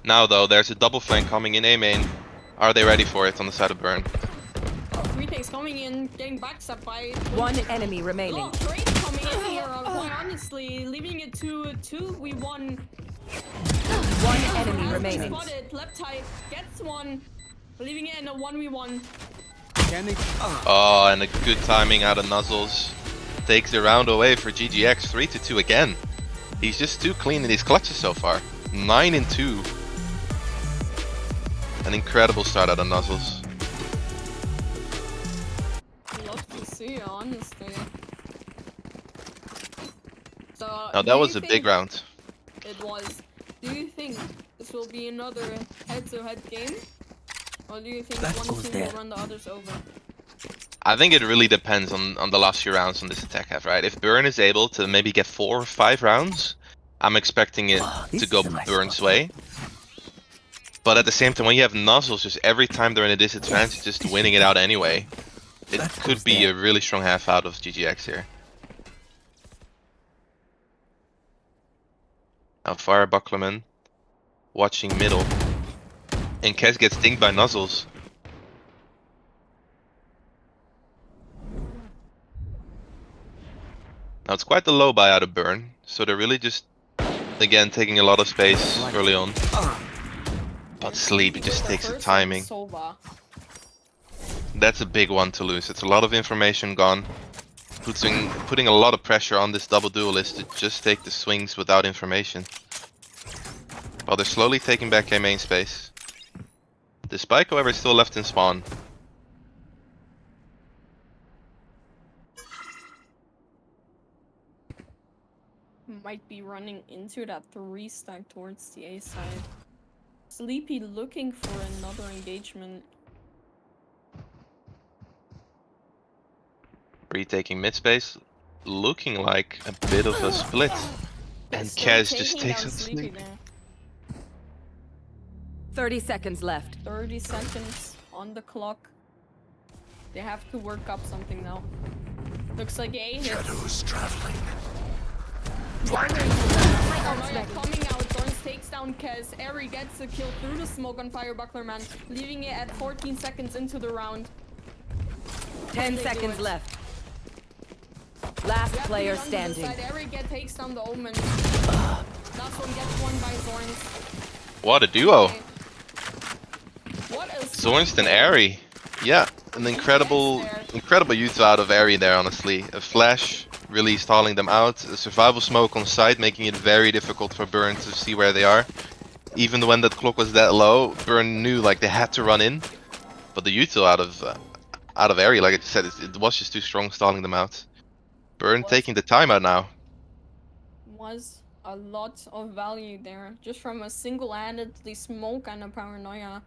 Speaker 1: Now though, there's a double flank coming in A main. Are they ready for it on the side of burn?
Speaker 2: Three takes coming in, getting backstabbed by
Speaker 3: One enemy remaining.
Speaker 2: Oh, trade coming in here, quite honestly, leaving it to 2v1.
Speaker 3: One enemy remaining.
Speaker 2: Spotted, left side, gets one, leaving it in a 1v1.
Speaker 5: Scanning.
Speaker 1: Oh, and a good timing out of Nuzzles. Takes the round away for GGX, 3-2 again. He's just too clean in these clutches so far. 9-2. An incredible start out of Nuzzles.
Speaker 2: Love to see, honestly. So,
Speaker 1: Now that was a big round.
Speaker 2: It was. Do you think this will be another head-to-head game? Or do you think
Speaker 4: That
Speaker 2: one
Speaker 4: goes
Speaker 2: team
Speaker 4: there.
Speaker 2: will run the others over?
Speaker 1: I think it really depends on the last few rounds on this attack half, right? If Burn is able to maybe get 4 or 5 rounds, I'm expecting it
Speaker 4: This
Speaker 1: to go
Speaker 4: is a nice
Speaker 1: Burn's
Speaker 4: spot.
Speaker 1: way. But at the same time, when you have Nuzzles, just every time they're in a disadvantage, just winning it out anyway, it
Speaker 4: That
Speaker 1: could
Speaker 4: goes
Speaker 1: be
Speaker 4: there.
Speaker 1: a really strong half out of GGX here. Now Fire Bucklerman watching middle, and Kes gets dinged by Nuzzles. Now it's quite the low buy out of Burn, so they're really just, again, taking a lot of space early on. But Sleepy just takes the timing.
Speaker 2: Sova.
Speaker 1: That's a big one to lose. It's a lot of information gone. Putting a lot of pressure on this double duelist to just take the swings without information. While they're slowly taking back a main space. The Spike, however, is still left in spawn.
Speaker 2: Might be running into that 3-stack towards the A side. Sleepy looking for another engagement.
Speaker 1: Retaking mid space, looking like a bit of a split. And
Speaker 2: Still
Speaker 1: Kaz just
Speaker 2: taking
Speaker 1: takes
Speaker 2: down
Speaker 1: a
Speaker 2: Sleepy
Speaker 1: sleep.
Speaker 2: there.
Speaker 3: 30 seconds left.
Speaker 2: 30 seconds on the clock. They have to work up something now. Looks like A hits.
Speaker 6: Shadows traveling.
Speaker 2: Paranoia coming out. Zorns takes down Kez. Eri gets a kill through the smoke on Fire Bucklerman, leaving it at 14 seconds into the round.
Speaker 3: 10
Speaker 2: They do
Speaker 3: seconds
Speaker 2: it.
Speaker 3: left. Last
Speaker 2: Yep,
Speaker 3: player
Speaker 2: on the
Speaker 3: standing.
Speaker 2: side. Eri takes down the Omen. Last one gets one by Zorns.
Speaker 1: What a duo!
Speaker 2: Okay. What a
Speaker 1: Zornst and Airy. Yeah, an incredible use out of Airy there, honestly. A flash, really stalling them out. A survival smoke on site, making it very difficult for Burn to see where they are. Even when that clock was that low, Burn knew like they had to run in. But the util out of Airy, like I said, it was just too strong, stalling them out. Burn taking the timeout now.
Speaker 2: was a lot of value there, just from a single-handedly smoke and a Paranoia.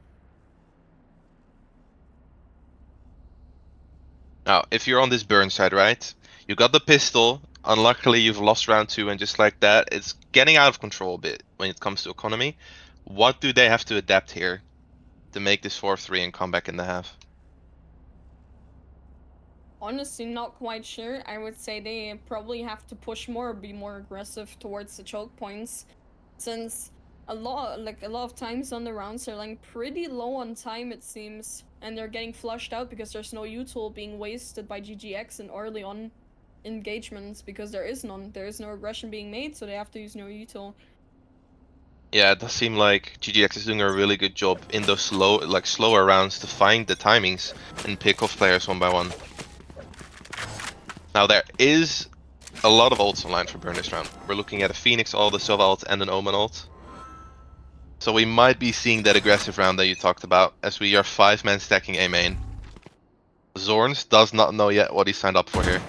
Speaker 1: Now, if you're on this Burn side, right? You got the pistol. Unluckily, you've lost round 2, and just like that, it's getting out of control a bit when it comes to economy. What do they have to adapt here to make this 4-3 and come back in the half?
Speaker 2: Honestly, not quite sure. I would say they probably have to push more, be more aggressive towards the choke points, since a lot of times on the rounds they're like pretty low on time, it seems, and they're getting flushed out because there's no util being wasted by GGX in early on engagements, because there is none. There is no aggression being made, so they have to use no util.
Speaker 1: Yeah, it does seem like GGX is doing a really good job in those slower rounds to find the timings and pick off players one by one. Now there is a lot of ults online for Burn this round. We're looking at a Phoenix ult, a Sova ult, and an Omen ult. So we might be seeing that aggressive round that you talked about, as we are 5-man stacking A main. Zorns does not know yet what he signed up for here.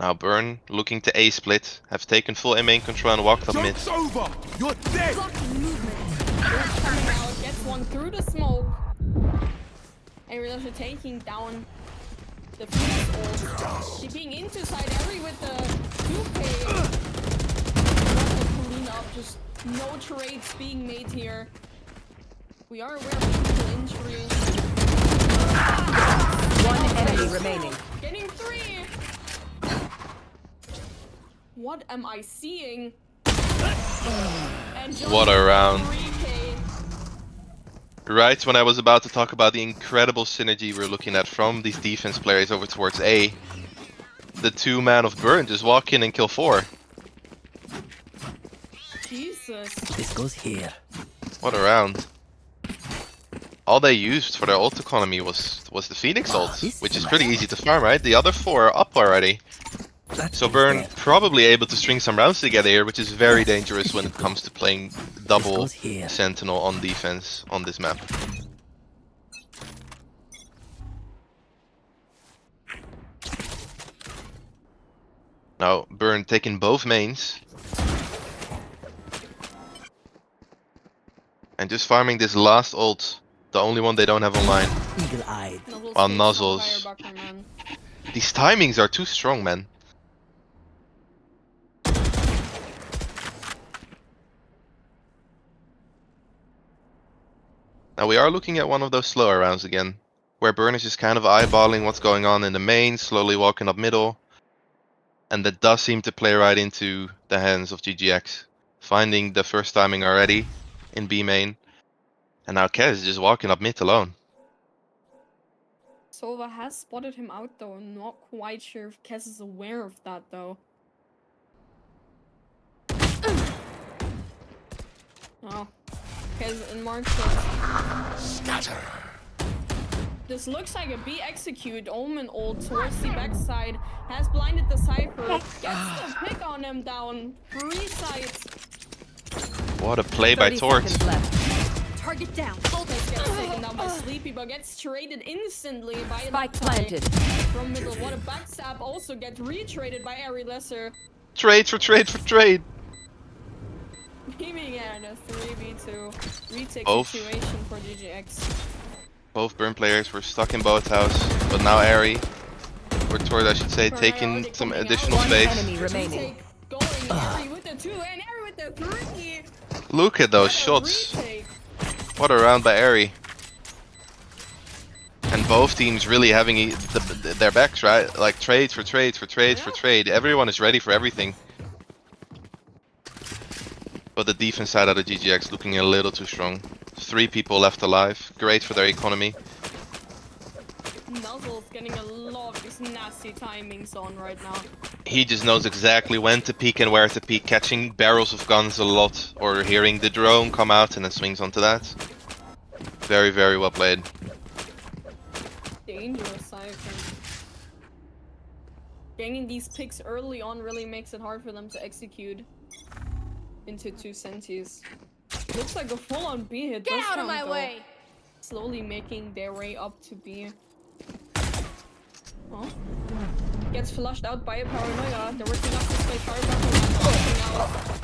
Speaker 1: Now Burn looking to A split, have taken full A main control and walked up mid.
Speaker 6: Joke's over! You're dead!
Speaker 2: Coming out, gets one through the smoke. And we're also taking down the Phoenix ult. Keeping into side every with the 2K. Not the clean up, just no trades being made here. We are aware of multiple injuries.
Speaker 3: One enemy remaining.
Speaker 2: Getting 3! What am I seeing? And just
Speaker 1: What a round.
Speaker 2: 3K.
Speaker 1: Right when I was about to talk about the incredible synergy we're looking at from these defense players over towards A, the 2-man of Burn just walk in and kill 4.
Speaker 2: Jesus.
Speaker 4: This goes here.
Speaker 1: What a round. All they used for their ult economy was the Phoenix ult, which is pretty easy to farm, right? The other 4 are up already.
Speaker 4: That
Speaker 1: So
Speaker 4: is
Speaker 1: Burn
Speaker 4: dead.
Speaker 1: probably able to string some rounds together here, which is very dangerous when it comes to playing double
Speaker 4: goes here.
Speaker 1: Sentinel on defense on this map. Now Burn taking both mains. And just farming this last ult, the only one they don't have online.
Speaker 4: Eagle-eyed.
Speaker 1: While Nuzzles. These timings are too strong, man. Now we are looking at one of those slower rounds again, where Burn is just kind of eyeballing what's going on in the main, slowly walking up middle. And that does seem to play right into the hands of GGX, finding the first timing already in B main. And now Kez is just walking up mid alone.
Speaker 2: Sova has spotted him out though. I'm not quite sure if Kez is aware of that though. Oh. Kez and Mark
Speaker 6: Scatter!
Speaker 2: This looks like a B execute. Omen ult towards the backside. Has blinded the Cypher. Gets the pick on him down. 3 sides.
Speaker 1: What a play by
Speaker 3: 30
Speaker 1: Torch.
Speaker 3: seconds left.
Speaker 2: Target down. Focus gets taken down by Sleepy, but gets traded instantly by
Speaker 3: Spike
Speaker 2: that guy
Speaker 3: planted.
Speaker 2: from middle. What a backstab. Also gets retraded by Ari Lesser.
Speaker 1: Trade for trade for trade.
Speaker 2: Leaving it in a 3v2 retake
Speaker 1: Both.
Speaker 2: situation for GGX.
Speaker 1: Both Burn players were stuck in both house, but now Ari, or Torch I should say,
Speaker 2: Burn
Speaker 1: taking
Speaker 2: already
Speaker 1: some
Speaker 2: coming out.
Speaker 1: additional
Speaker 3: One
Speaker 1: space.
Speaker 3: enemy remaining.
Speaker 2: Retake going. Ari with the 2 and Ari with the 3.
Speaker 1: Look at those
Speaker 2: What a
Speaker 1: shots.
Speaker 2: retake.
Speaker 1: What a round by Ari. And both teams really having their backs, right? Like trades for trades for trades for
Speaker 2: Yeah.
Speaker 1: trade. Everyone is ready for everything. But the defense side of the GGX looking a little too strong. 3 people left alive. Great for their economy.
Speaker 2: Nuzzle's getting a lot of these nasty timings on right now.
Speaker 1: He just knows exactly when to peek and where to peek, catching barrels of guns a lot, or hearing the drone come out and then swings onto that. Very, very well played.
Speaker 2: Dangerous Cypher. Gaining these picks early on really makes it hard for them to execute into 2 senties. Looks like a full-on B hit.
Speaker 7: Get
Speaker 2: this
Speaker 7: out of
Speaker 2: round,
Speaker 7: my
Speaker 2: though.
Speaker 7: way!
Speaker 2: Slowly making their way up to B. Oh. Gets flushed out by a paranoia. They're working up this way.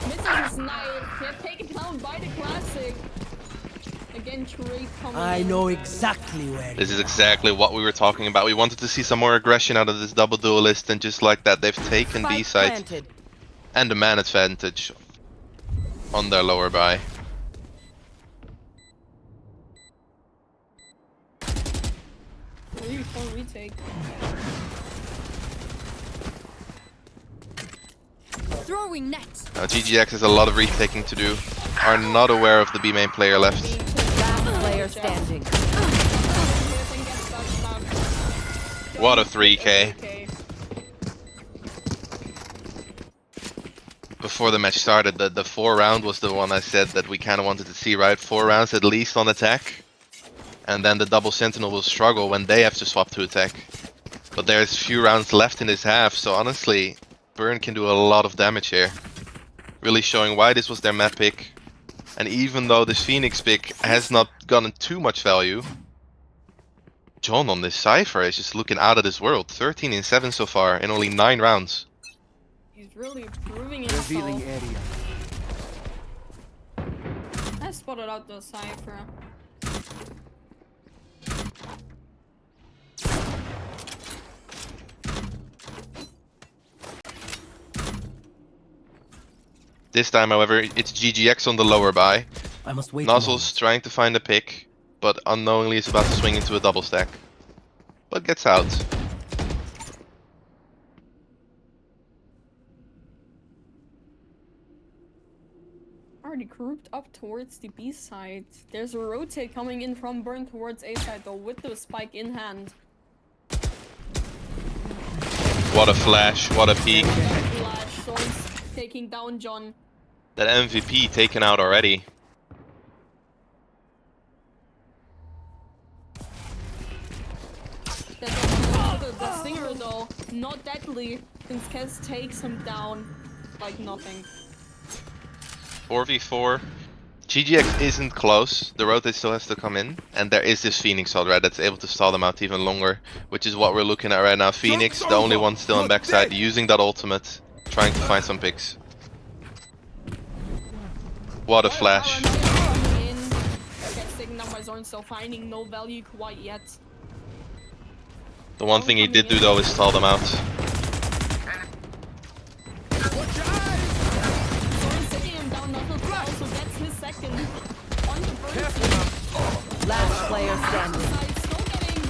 Speaker 2: Misses his knife. They're taken down by the classic. Again, trade coming
Speaker 4: I
Speaker 2: in.
Speaker 4: know exactly where
Speaker 1: This is exactly what we were talking about. We wanted to see some more aggression out of this double duelist, and just like that, they've taken B
Speaker 3: Spike
Speaker 1: side
Speaker 3: planted.
Speaker 1: and the man advantage on their lower buy.
Speaker 2: Really fun retake.
Speaker 7: Throwing net.
Speaker 1: Now GGX has a lot of retaking to do. Are not aware of the B main player left.
Speaker 3: Last player standing.
Speaker 1: What a 3K. Before the match started, the 4 round was the one I said that we kind of wanted to see, right? 4 rounds at least on attack. And then the double sentinel will struggle when they have to swap to attack. But there's few rounds left in this half, so honestly, Burn can do a lot of damage here. Really showing why this was their map pick. And even though this Phoenix pick has not gotten too much value, John on this Cypher is just looking out of this world. 13 and 7 so far in only 9 rounds.
Speaker 2: He's really proving
Speaker 4: Revealing
Speaker 2: himself.
Speaker 4: area.
Speaker 2: I spotted out the Cypher.
Speaker 1: This time, however, it's GGX on the lower buy.
Speaker 4: I must wait.
Speaker 1: Nozzle's trying to find a pick, but unknowingly is about to swing into a double stack. But gets out.
Speaker 2: Already grouped up towards the B side. There's a rotate coming in from Burn towards A side though, with the spike in hand.
Speaker 1: What a flash, what a peek.
Speaker 2: Flash, Zorn's taking down John.
Speaker 1: That MVP taken out already.
Speaker 2: The stinger though, not deadly, since Kez takes him down like nothing.
Speaker 1: 4v4. GGX isn't close, the rotate still has to come in, and there is this Phoenix ult, right, that's able to stall them out even longer, which is what we're looking at right now. Phoenix, the only one still in backside, using that ultimate, trying to find some picks. What a flash.
Speaker 2: Coming in. Gets taken down by Zorn, so finding no value quite yet.
Speaker 1: The one thing he did do though is stall them out.
Speaker 2: Zorn's taking him down, Knuckles also gets his second. On the burn.
Speaker 3: Last player standing.
Speaker 2: Still getting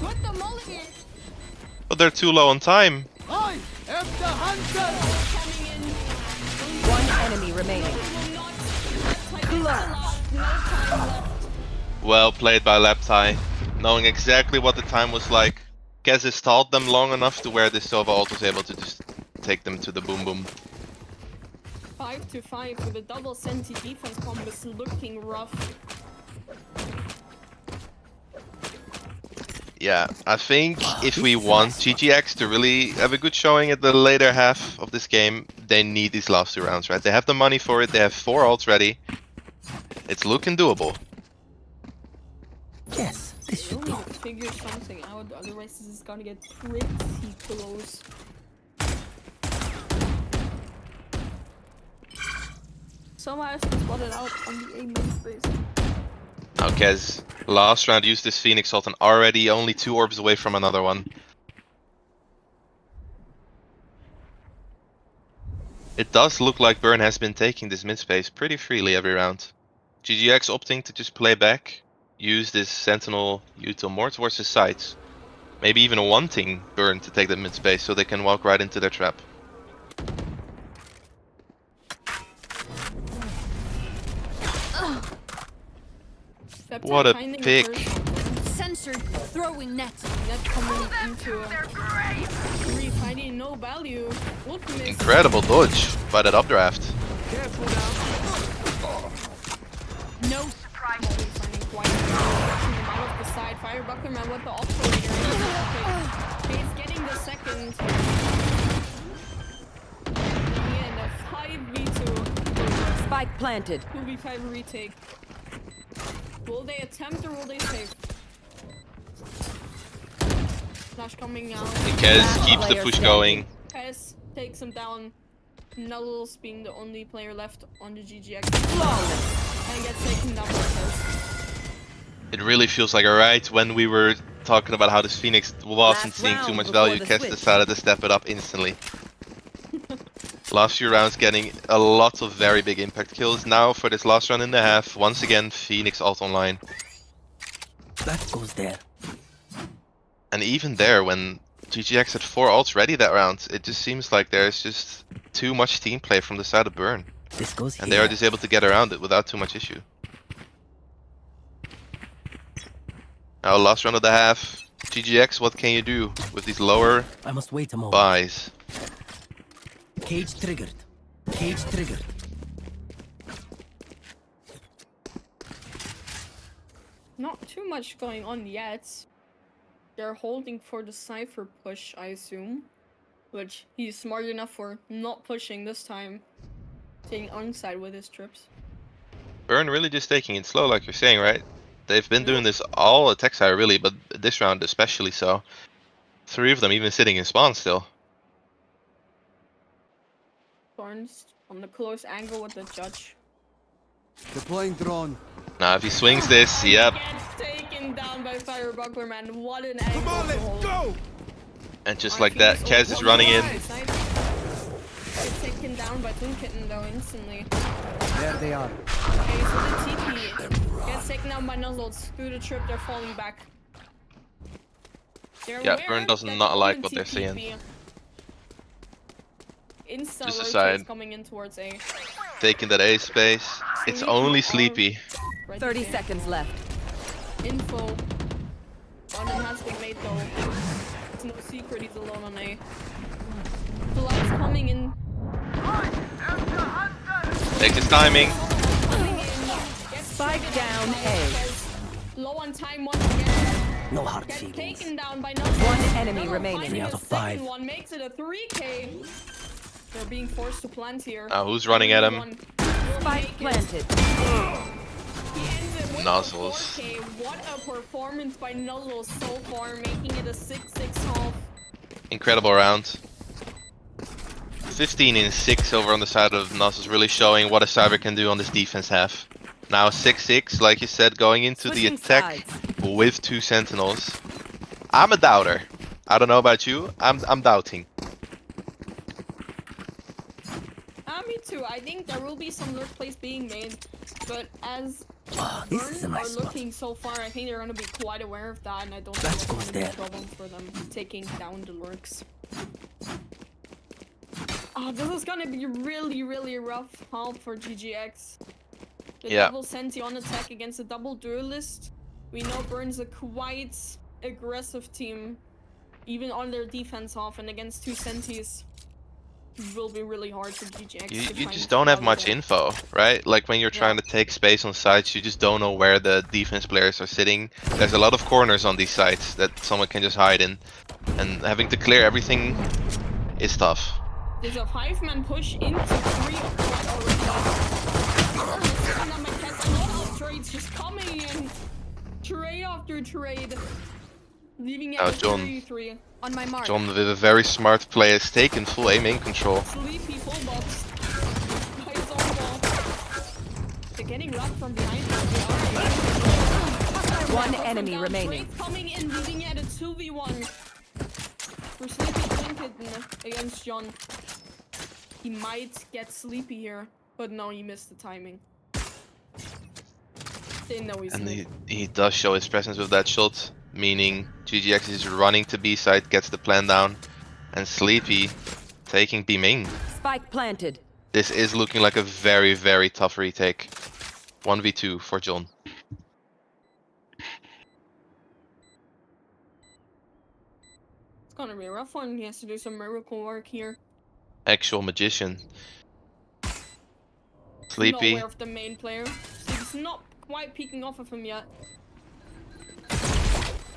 Speaker 2: with the mulligan.
Speaker 1: But they're too low on time.
Speaker 6: I am the hunter.
Speaker 2: Coming in.
Speaker 3: One enemy remaining.
Speaker 2: No time left.
Speaker 1: Well played by Leptai, knowing exactly what the time was like. Kez has stalled them long enough to where this Sova ult was able to just take them to the boom boom.
Speaker 2: 5-5 with a double senti defense combo is looking rough.
Speaker 1: Yeah, I think if we want GGX to really have a good showing at the later half of this game, they need these last 2 rounds, right? They have the money for it, they have 4 ults ready. It's looking doable.
Speaker 4: Yes, this
Speaker 2: We'll
Speaker 4: should
Speaker 2: need
Speaker 4: do.
Speaker 2: to figure something out, otherwise this is gonna get pretty close. Someone has been spotted out on the A main space.
Speaker 1: Now Kez, last round used this Phoenix ult and already only 2 orbs away from another one. It does look like Burn has been taking this mid space pretty freely every round. GGX opting to just play back, use this Sentinel util more towards his sides. Maybe even wanting Burn to take that mid space so they can walk right into their trap. What a pick.
Speaker 7: Censored. Throwing net.
Speaker 2: Net coming into a finding no value. Look, miss.
Speaker 1: Incredible dodge by that updraft.
Speaker 6: Careful now.
Speaker 7: No surprise.
Speaker 2: Finding quite catching him out of the side. Fire Buckerman with the operator. Okay. He's getting the second. And a 5v2.
Speaker 3: Spike planted.
Speaker 2: 2v5 retake. Will they attempt or will they save? Flash coming out.
Speaker 1: Kez keeps the push going.
Speaker 2: Pez takes him down. Nuddles being the only player left on the GGX. And gets taken down by Pez.
Speaker 1: It really feels like right when we were talking about how this Phoenix wasn't
Speaker 3: Last
Speaker 1: seeing too
Speaker 3: round
Speaker 1: much
Speaker 3: before
Speaker 1: value,
Speaker 3: the
Speaker 1: Kez
Speaker 3: switch.
Speaker 1: decided to step it up instantly. Last few rounds getting a lot of very big impact kills. Now for this last round in the half, once again Phoenix ult online.
Speaker 4: That goes there.
Speaker 1: And even there, when GGX had 4 ults ready that round, it just seems like there's just too much team play from the side of Burn.
Speaker 4: This goes
Speaker 1: And
Speaker 4: here.
Speaker 1: they are just able to get around it without too much issue. Now last round of the half. GGX, what can you do with these lower
Speaker 4: I must wait a moment.
Speaker 1: buys?
Speaker 4: Cage triggered. Cage triggered.
Speaker 2: Not too much going on yet. They're holding for the Cypher push, I assume. Which he's smart enough for not pushing this time. Staying onside with his trips.
Speaker 1: Burn really just taking it slow, like you're saying, right? They've been doing this all attack side really, but this round especially so. 3 of them even sitting in spawn still.
Speaker 2: Barnes on the close angle with the judge.
Speaker 5: Deploying drone.
Speaker 1: Now if he swings this, yep.
Speaker 2: Gets taken down by Firebuckler, man. What an
Speaker 6: Come
Speaker 2: angle
Speaker 6: on,
Speaker 2: to
Speaker 6: let's
Speaker 2: hold.
Speaker 6: go!
Speaker 1: And just like that, Kez is running in.
Speaker 2: Gets taken down by Toon Kitten though instantly.
Speaker 4: There they are.
Speaker 2: Okay, so the TP gets taken down by Nuzzles. Through the trip, they're falling back. They're
Speaker 1: Yeah,
Speaker 2: aware
Speaker 1: Burn does
Speaker 2: that
Speaker 1: not
Speaker 2: the
Speaker 1: like
Speaker 2: open
Speaker 1: what they're
Speaker 2: TP
Speaker 1: seeing.
Speaker 2: Insta
Speaker 1: Just
Speaker 2: rotates
Speaker 1: aside.
Speaker 2: coming in towards A.
Speaker 1: Taking that A space. It's only Sleepy.
Speaker 3: 30 seconds left.
Speaker 2: Info. London has been made though. It's no secret he's alone on A. The light's coming in.
Speaker 1: Takes his timing.
Speaker 2: Coming in. Gets
Speaker 3: Spike
Speaker 2: triggered
Speaker 3: down
Speaker 2: by
Speaker 3: A.
Speaker 2: Kez. Low on time once again.
Speaker 4: No hard
Speaker 2: Gets
Speaker 4: feelings.
Speaker 2: taken down by Nuzzles.
Speaker 3: One enemy
Speaker 2: Nuzzles
Speaker 3: remaining.
Speaker 2: finding
Speaker 4: 3 out
Speaker 2: a
Speaker 4: of
Speaker 2: second
Speaker 4: 5.
Speaker 2: one makes it a 3K. They're being forced to plant here.
Speaker 1: Who's running at him?
Speaker 2: One will
Speaker 3: Spike
Speaker 2: make it.
Speaker 3: planted.
Speaker 2: He ends it with
Speaker 1: Nuzzles.
Speaker 2: a 4K. What a performance by Nuzzles so far, making it a 6-6 half.
Speaker 1: Incredible round. 15 in 6 over on the side of Nuzzles, really showing what a Cyber can do on this defense half. Now 6-6, like you said, going into the
Speaker 3: Switching
Speaker 1: attack
Speaker 3: sides.
Speaker 1: with 2 Sentinels. I'm a doubter. I don't know about you. I'm doubting.
Speaker 2: Me too. I think there will be some lurk plays being made, but as
Speaker 4: Oh, this is a
Speaker 2: Burn
Speaker 4: nice
Speaker 2: are
Speaker 4: spot.
Speaker 2: looking so far, I think they're going to be quite aware of that, and I don't
Speaker 4: That
Speaker 2: think
Speaker 4: goes
Speaker 2: it's going to be a
Speaker 4: there.
Speaker 2: problem for them taking down the lurks. Oh, this is going to be really, really rough half for GGX. The
Speaker 1: Yeah.
Speaker 2: double Senti on attack against a double duelist. We know Burn's a quite aggressive team, even on their defense half, and against 2 Sentis. Will be really hard for GGX.
Speaker 1: You
Speaker 2: to
Speaker 1: just
Speaker 2: find
Speaker 1: don't have
Speaker 2: value
Speaker 1: much
Speaker 2: there.
Speaker 1: info, right? Like when you're trying to take space on sites, you just don't know where the defense players are sitting. There's a lot of corners on these sites that someone can just hide in. And having to clear everything is tough.
Speaker 2: There's a 5-man push into 3 of quite already. And then my cats, a lot of trades just coming in. Trade after trade. Leaving it
Speaker 1: Now
Speaker 2: at
Speaker 1: John.
Speaker 2: 33.
Speaker 7: On my mark.
Speaker 1: John, with a very smart play, has taken full aim in control.
Speaker 2: Sleepy full box. By his own wall. They're getting robbed from behind.
Speaker 3: One enemy remaining.
Speaker 2: Trades coming in, leaving it at 2v1. For Sleepy Trinket against John. He might get Sleepy here, but no, he missed the timing. They know he's
Speaker 1: And
Speaker 2: lit.
Speaker 1: he does show his presence with that shot, meaning GGX is running to B side, gets the plan down, and Sleepy taking B main.
Speaker 3: Spike planted.
Speaker 1: This is looking like a very, very tough retake. 1v2 for John.
Speaker 2: It's gonna be a rough one. He has to do some miracle work here.
Speaker 1: Actual magician.
Speaker 2: Not
Speaker 1: Sleepy.
Speaker 2: aware of the main player. He's not quite peeking off of him yet.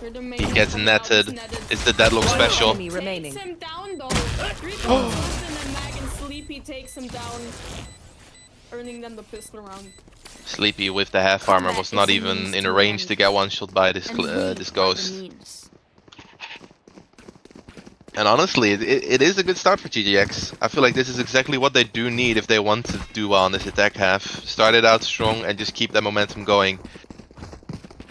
Speaker 2: Where the main
Speaker 1: He
Speaker 2: is
Speaker 1: gets
Speaker 2: coming out,
Speaker 1: netted.
Speaker 2: he's netted.
Speaker 1: It's the deadlock
Speaker 3: One
Speaker 1: special.
Speaker 3: enemy remaining.
Speaker 2: Takes him down though. 3 points and then Mag and Sleepy takes him down. Earning them the pistol round.
Speaker 1: Sleepy with the half armor was not even in a range to get one shot by this this ghost. And honestly, it is a good start for GGX. I feel like this is exactly what they do need if they want to do well in this attack half. Start it out strong and just keep that momentum going.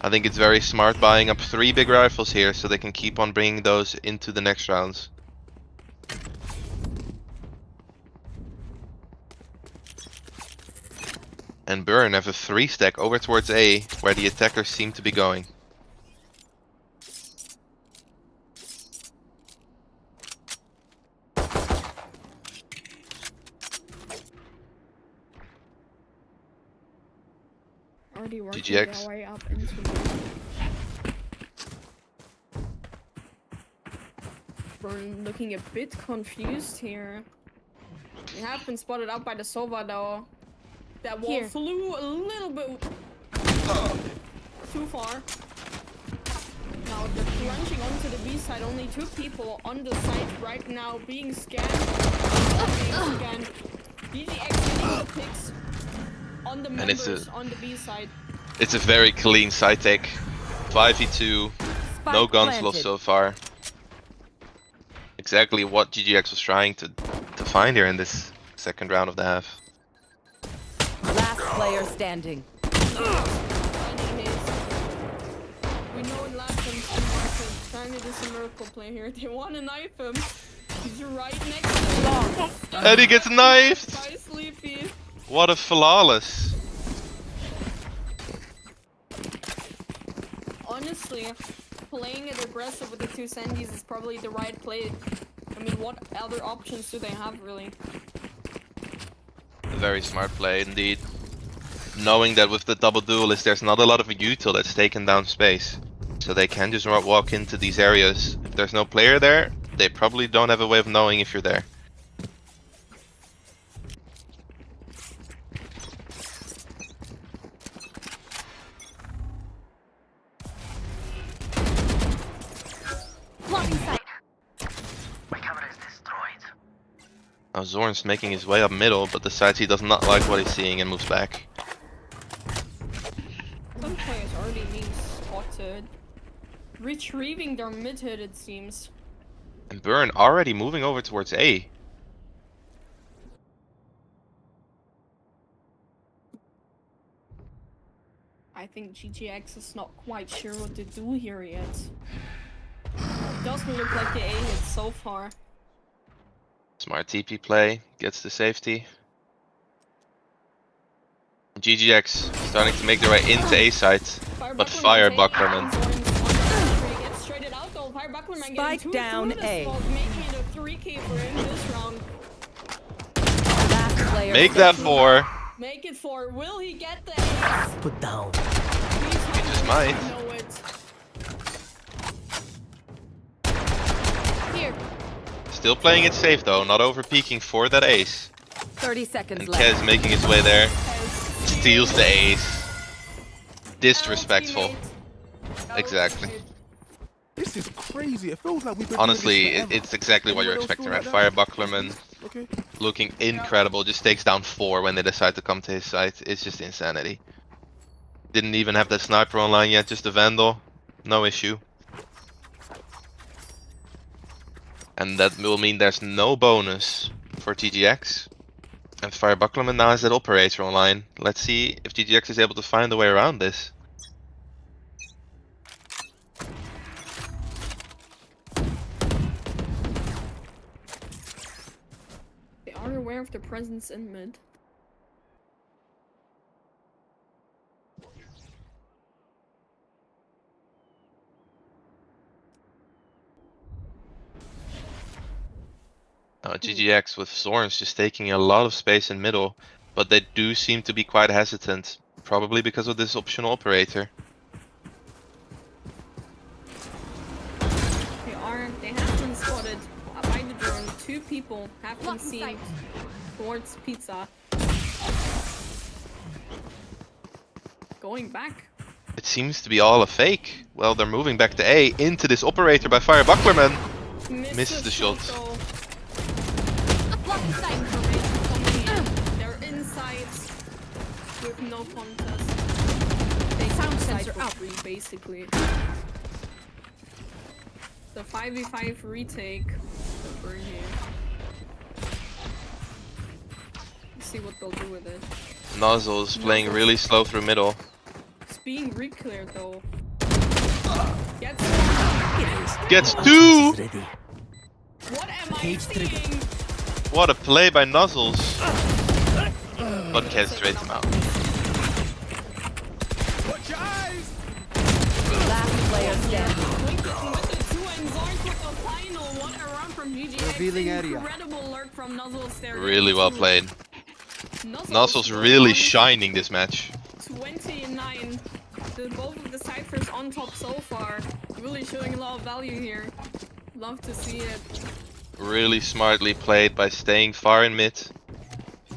Speaker 1: I think it's very smart buying up 3 big rifles here so they can keep on bringing those into the next rounds. And Burn have a 3 stack over towards A, where the attackers seem to be going.
Speaker 2: Already working
Speaker 1: GGX.
Speaker 2: their way up into the... Burn looking a bit confused here. They have been spotted out by the Sova though. That wall
Speaker 7: Here.
Speaker 2: flew a little bit too far. Now they're plunging onto the B side. Only 2 people on the site right now being scanned. DGX getting the picks on the
Speaker 1: And it's
Speaker 2: members on the B side.
Speaker 1: It's a very clean side take. 5v2, no
Speaker 3: Spike
Speaker 1: guns lost
Speaker 3: planted.
Speaker 1: so far. Exactly what GGX was trying to find here in this second round of the half.
Speaker 3: Last player standing.
Speaker 2: We know in last time trying to do some miracle play here. They want to knife him. He's right next to him.
Speaker 1: And he gets knifed!
Speaker 2: By Sleepy.
Speaker 1: What a flawless.
Speaker 2: Honestly, playing it aggressive with the two Sandys is probably the right play. I mean, what other options do they have, really?
Speaker 1: A very smart play indeed. Knowing that with the double duelist there's not a lot of util that's taken down space. So they can just walk into these areas. If there's no player there, they probably don't have a way of knowing if you're there.
Speaker 7: Blocking sight.
Speaker 1: Now Zorn's making his way up middle, but decides he does not like what he's seeing and moves back.
Speaker 2: Some players already being spotted. Retrieving their mid-hit, it seems.
Speaker 1: And Burn already moving over towards A.
Speaker 2: I think GGX is not quite sure what to do here yet. It doesn't look like the A hit so far.
Speaker 1: Smart TP play, gets the safety. GGX starting to make their way into A site, but Fire Bucklerman.
Speaker 3: Spike down A.
Speaker 2: Making it a 3K for him this round.
Speaker 3: Last player
Speaker 1: Make that
Speaker 3: standing.
Speaker 1: 4.
Speaker 2: Make it 4. Will he get the ace?
Speaker 4: Put down.
Speaker 2: He
Speaker 1: just might.
Speaker 2: Know it.
Speaker 7: Here.
Speaker 1: Still playing it safe though, not over peeking for that ace.
Speaker 3: 30 seconds
Speaker 1: And
Speaker 3: left.
Speaker 1: Kez making his way there.
Speaker 2: As
Speaker 1: Steals the ace. Disrespectful.
Speaker 2: teammate.
Speaker 1: Exactly.
Speaker 6: This is crazy. It feels like we've been
Speaker 1: Honestly,
Speaker 6: doing this forever.
Speaker 1: it's exactly what you're
Speaker 6: Anyone else
Speaker 1: expecting,
Speaker 6: feel
Speaker 1: right?
Speaker 6: like
Speaker 1: Fire
Speaker 6: that?
Speaker 1: Bucklerman
Speaker 6: Okay.
Speaker 1: looking incredible, just takes down 4 when they decide to come to his site. It's just insanity. Didn't even have that sniper online yet, just a Vandal. No issue. And that will mean there's no bonus for TGX. And Fire Bucklerman now has that operator online. Let's see if TGX is able to find a way around this.
Speaker 2: They are aware of their presence in mid.
Speaker 1: GGX with Zorns just taking a lot of space in middle, but they do seem to be quite hesitant, probably because of this optional operator.
Speaker 2: They have been spotted by the drone. 2 people have been
Speaker 7: Blocking
Speaker 2: seen
Speaker 7: sight.
Speaker 2: towards pizza. Going back.
Speaker 1: It seems to be all a fake. Well, they're moving back to A into this operator by Fire Bucklerman. Misses the shot.
Speaker 2: though.
Speaker 7: Blocking sight.
Speaker 2: Information coming in. They're inside with no contest. They
Speaker 7: Sound
Speaker 2: side
Speaker 7: sensor
Speaker 2: for
Speaker 7: out.
Speaker 2: free, basically. The 5v5 retake for Burn here. Let's see what they'll do with it.
Speaker 1: Nozzle is playing really slow through middle.
Speaker 2: It's being re-cleared though.
Speaker 1: Gets 2!
Speaker 4: Ready.
Speaker 2: What am I
Speaker 4: Cage
Speaker 2: seeing?
Speaker 4: trigger.
Speaker 1: What a play by Nozzles. But Kez trades him out.
Speaker 6: Watch your eyes.
Speaker 3: Last player standing.
Speaker 2: With the 2 and Zorn with the final. What a run from GGX.
Speaker 6: Revealing area.
Speaker 2: Incredible lurk from Nuzzles there.
Speaker 1: Really well played. Nozzle's really shining this match.
Speaker 2: 29. Both of the ciphers on top so far. Really showing a lot of value here. Love to see it.
Speaker 1: Really smartly played by staying far in mid.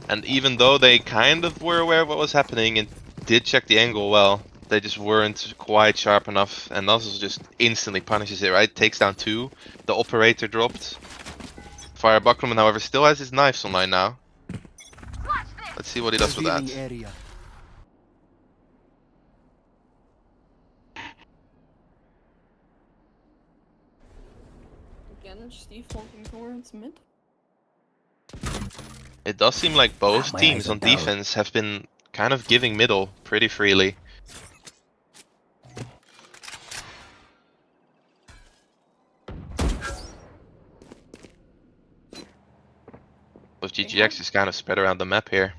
Speaker 1: And even though they kind of were aware of what was happening and did check the angle well, they just weren't quite sharp enough. And Nozzles just instantly punishes it, right? Takes down 2. The operator dropped. Fire Bucklerman, however, still has his knives online now. Let's see what he does with that.
Speaker 6: Revealing area.
Speaker 2: Again, just defaulting towards mid.
Speaker 1: It does seem like both
Speaker 4: My
Speaker 1: teams
Speaker 4: eyes are
Speaker 1: on
Speaker 4: dull.
Speaker 1: defense have been kind of giving middle pretty freely. With GGX just kind of spread around the map here.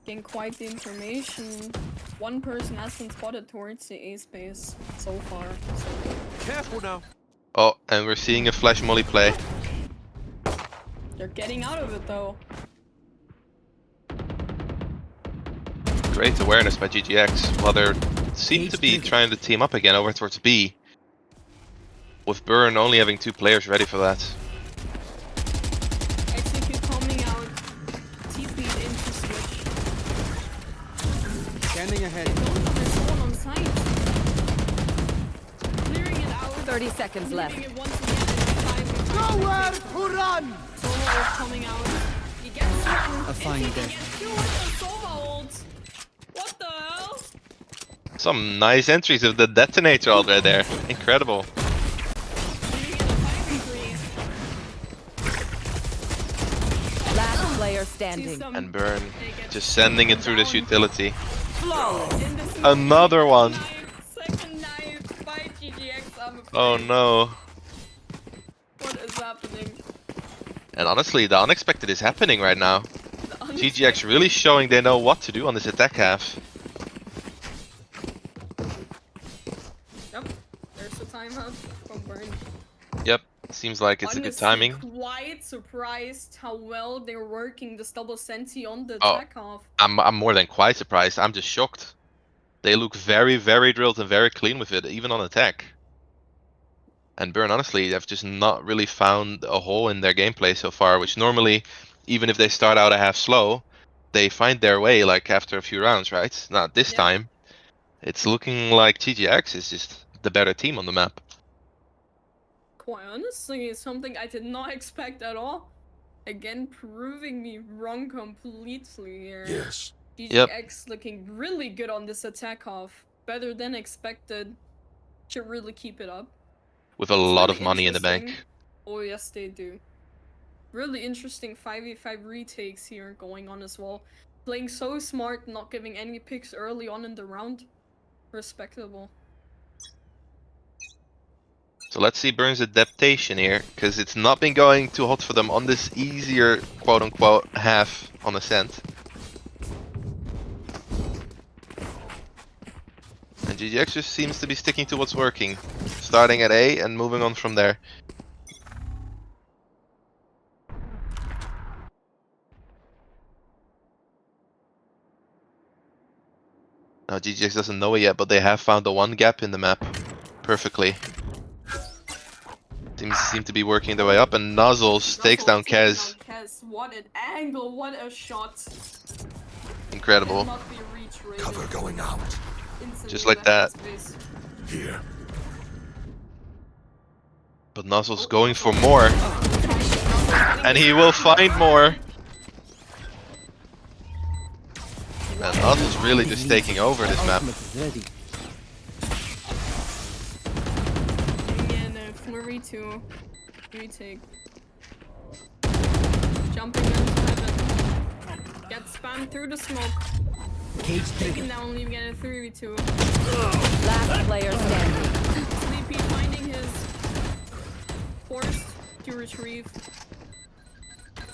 Speaker 2: Getting quite the information. One person has been spotted towards the A space so far. So.
Speaker 6: Careful now.
Speaker 1: Oh, and we're seeing a flash molly play.
Speaker 2: They're getting out of it though.
Speaker 1: Great awareness by GGX. While they seem to be trying to team up again over towards B. With Burn only having 2 players ready for that.
Speaker 2: Execute coming out. TP'd into switch.
Speaker 6: Standing ahead.
Speaker 2: There's someone on site. Clearing it out.
Speaker 3: 30 seconds left.
Speaker 2: Leaving it once again in 5.
Speaker 6: Nowhere to run.
Speaker 2: Sova is coming out. He gets one.
Speaker 4: A fine
Speaker 2: He
Speaker 4: day.
Speaker 2: gets 2 with the Sova ult. What the hell?
Speaker 1: Some nice entries of the detonator already there. Incredible.
Speaker 2: Leaving it a 5-3.
Speaker 3: Last player
Speaker 2: See
Speaker 3: standing.
Speaker 2: some-
Speaker 1: And Burn
Speaker 2: they get
Speaker 1: just sending it through this
Speaker 2: down.
Speaker 1: utility.
Speaker 3: Flawless.
Speaker 2: In this
Speaker 1: Another one.
Speaker 2: Second knife by GGX. I'm afraid.
Speaker 1: Oh no.
Speaker 2: What is happening?
Speaker 1: And honestly, the unexpected is happening right now.
Speaker 2: The
Speaker 1: GGX really showing they know what to do on this attack half.
Speaker 2: Yep. There's a timeout from Burn.
Speaker 1: Yep, seems like it's a good
Speaker 2: Honestly,
Speaker 1: timing.
Speaker 2: Quite surprised how well they're working this double senti on the
Speaker 1: Oh.
Speaker 2: attack half.
Speaker 1: I'm more than quite surprised. I'm just shocked. They look very, very drilled and very clean with it, even on attack. And Burn, honestly, they've just not really found a hole in their gameplay so far, which normally, even if they start out a half slow, they find their way like after a few rounds, right? Not this
Speaker 2: Yeah.
Speaker 1: time. It's looking like GGX is just the better team on the map.
Speaker 2: Quite honestly, it's something I did not expect at all. Again, proving me wrong completely here.
Speaker 4: Yes.
Speaker 2: GGX looking really good on this attack half. Better than expected. Should really keep it up.
Speaker 1: With a
Speaker 2: It's
Speaker 1: lot
Speaker 2: really
Speaker 1: of money in the bank.
Speaker 2: interesting. Oh yes, they do. Really interesting 5v5 retakes here going on as well. Playing so smart, not giving any picks early on in the round. Respectable.
Speaker 1: So let's see Burn's adaptation here, because it's not been going too hot for them on this easier quote-unquote half on Ascent. And GGX just seems to be sticking to what's working, starting at A and moving on from there. Now GGX doesn't know it yet, but they have found the one gap in the map perfectly. Seem to be working their way up, and Nozzles takes down Kez.
Speaker 2: What an angle, what a shot.
Speaker 1: Incredible.
Speaker 2: Cannot be retrated.
Speaker 4: Cover going out.
Speaker 2: Instantly
Speaker 1: Just like
Speaker 2: left
Speaker 1: that.
Speaker 2: his space.
Speaker 4: Here.
Speaker 1: But Nozzle's going for more. And he will find more. And Nozzle's really just taking over this map.
Speaker 4: Ultimate is ready.
Speaker 2: Again, flurry to retake. Jumping into heaven. Gets spammed through the smoke.
Speaker 4: Cage
Speaker 2: Taken
Speaker 4: trigger.
Speaker 2: down, leaving it a 3v2.
Speaker 3: Last player standing.
Speaker 2: Sleepy finding his forced to retrieve.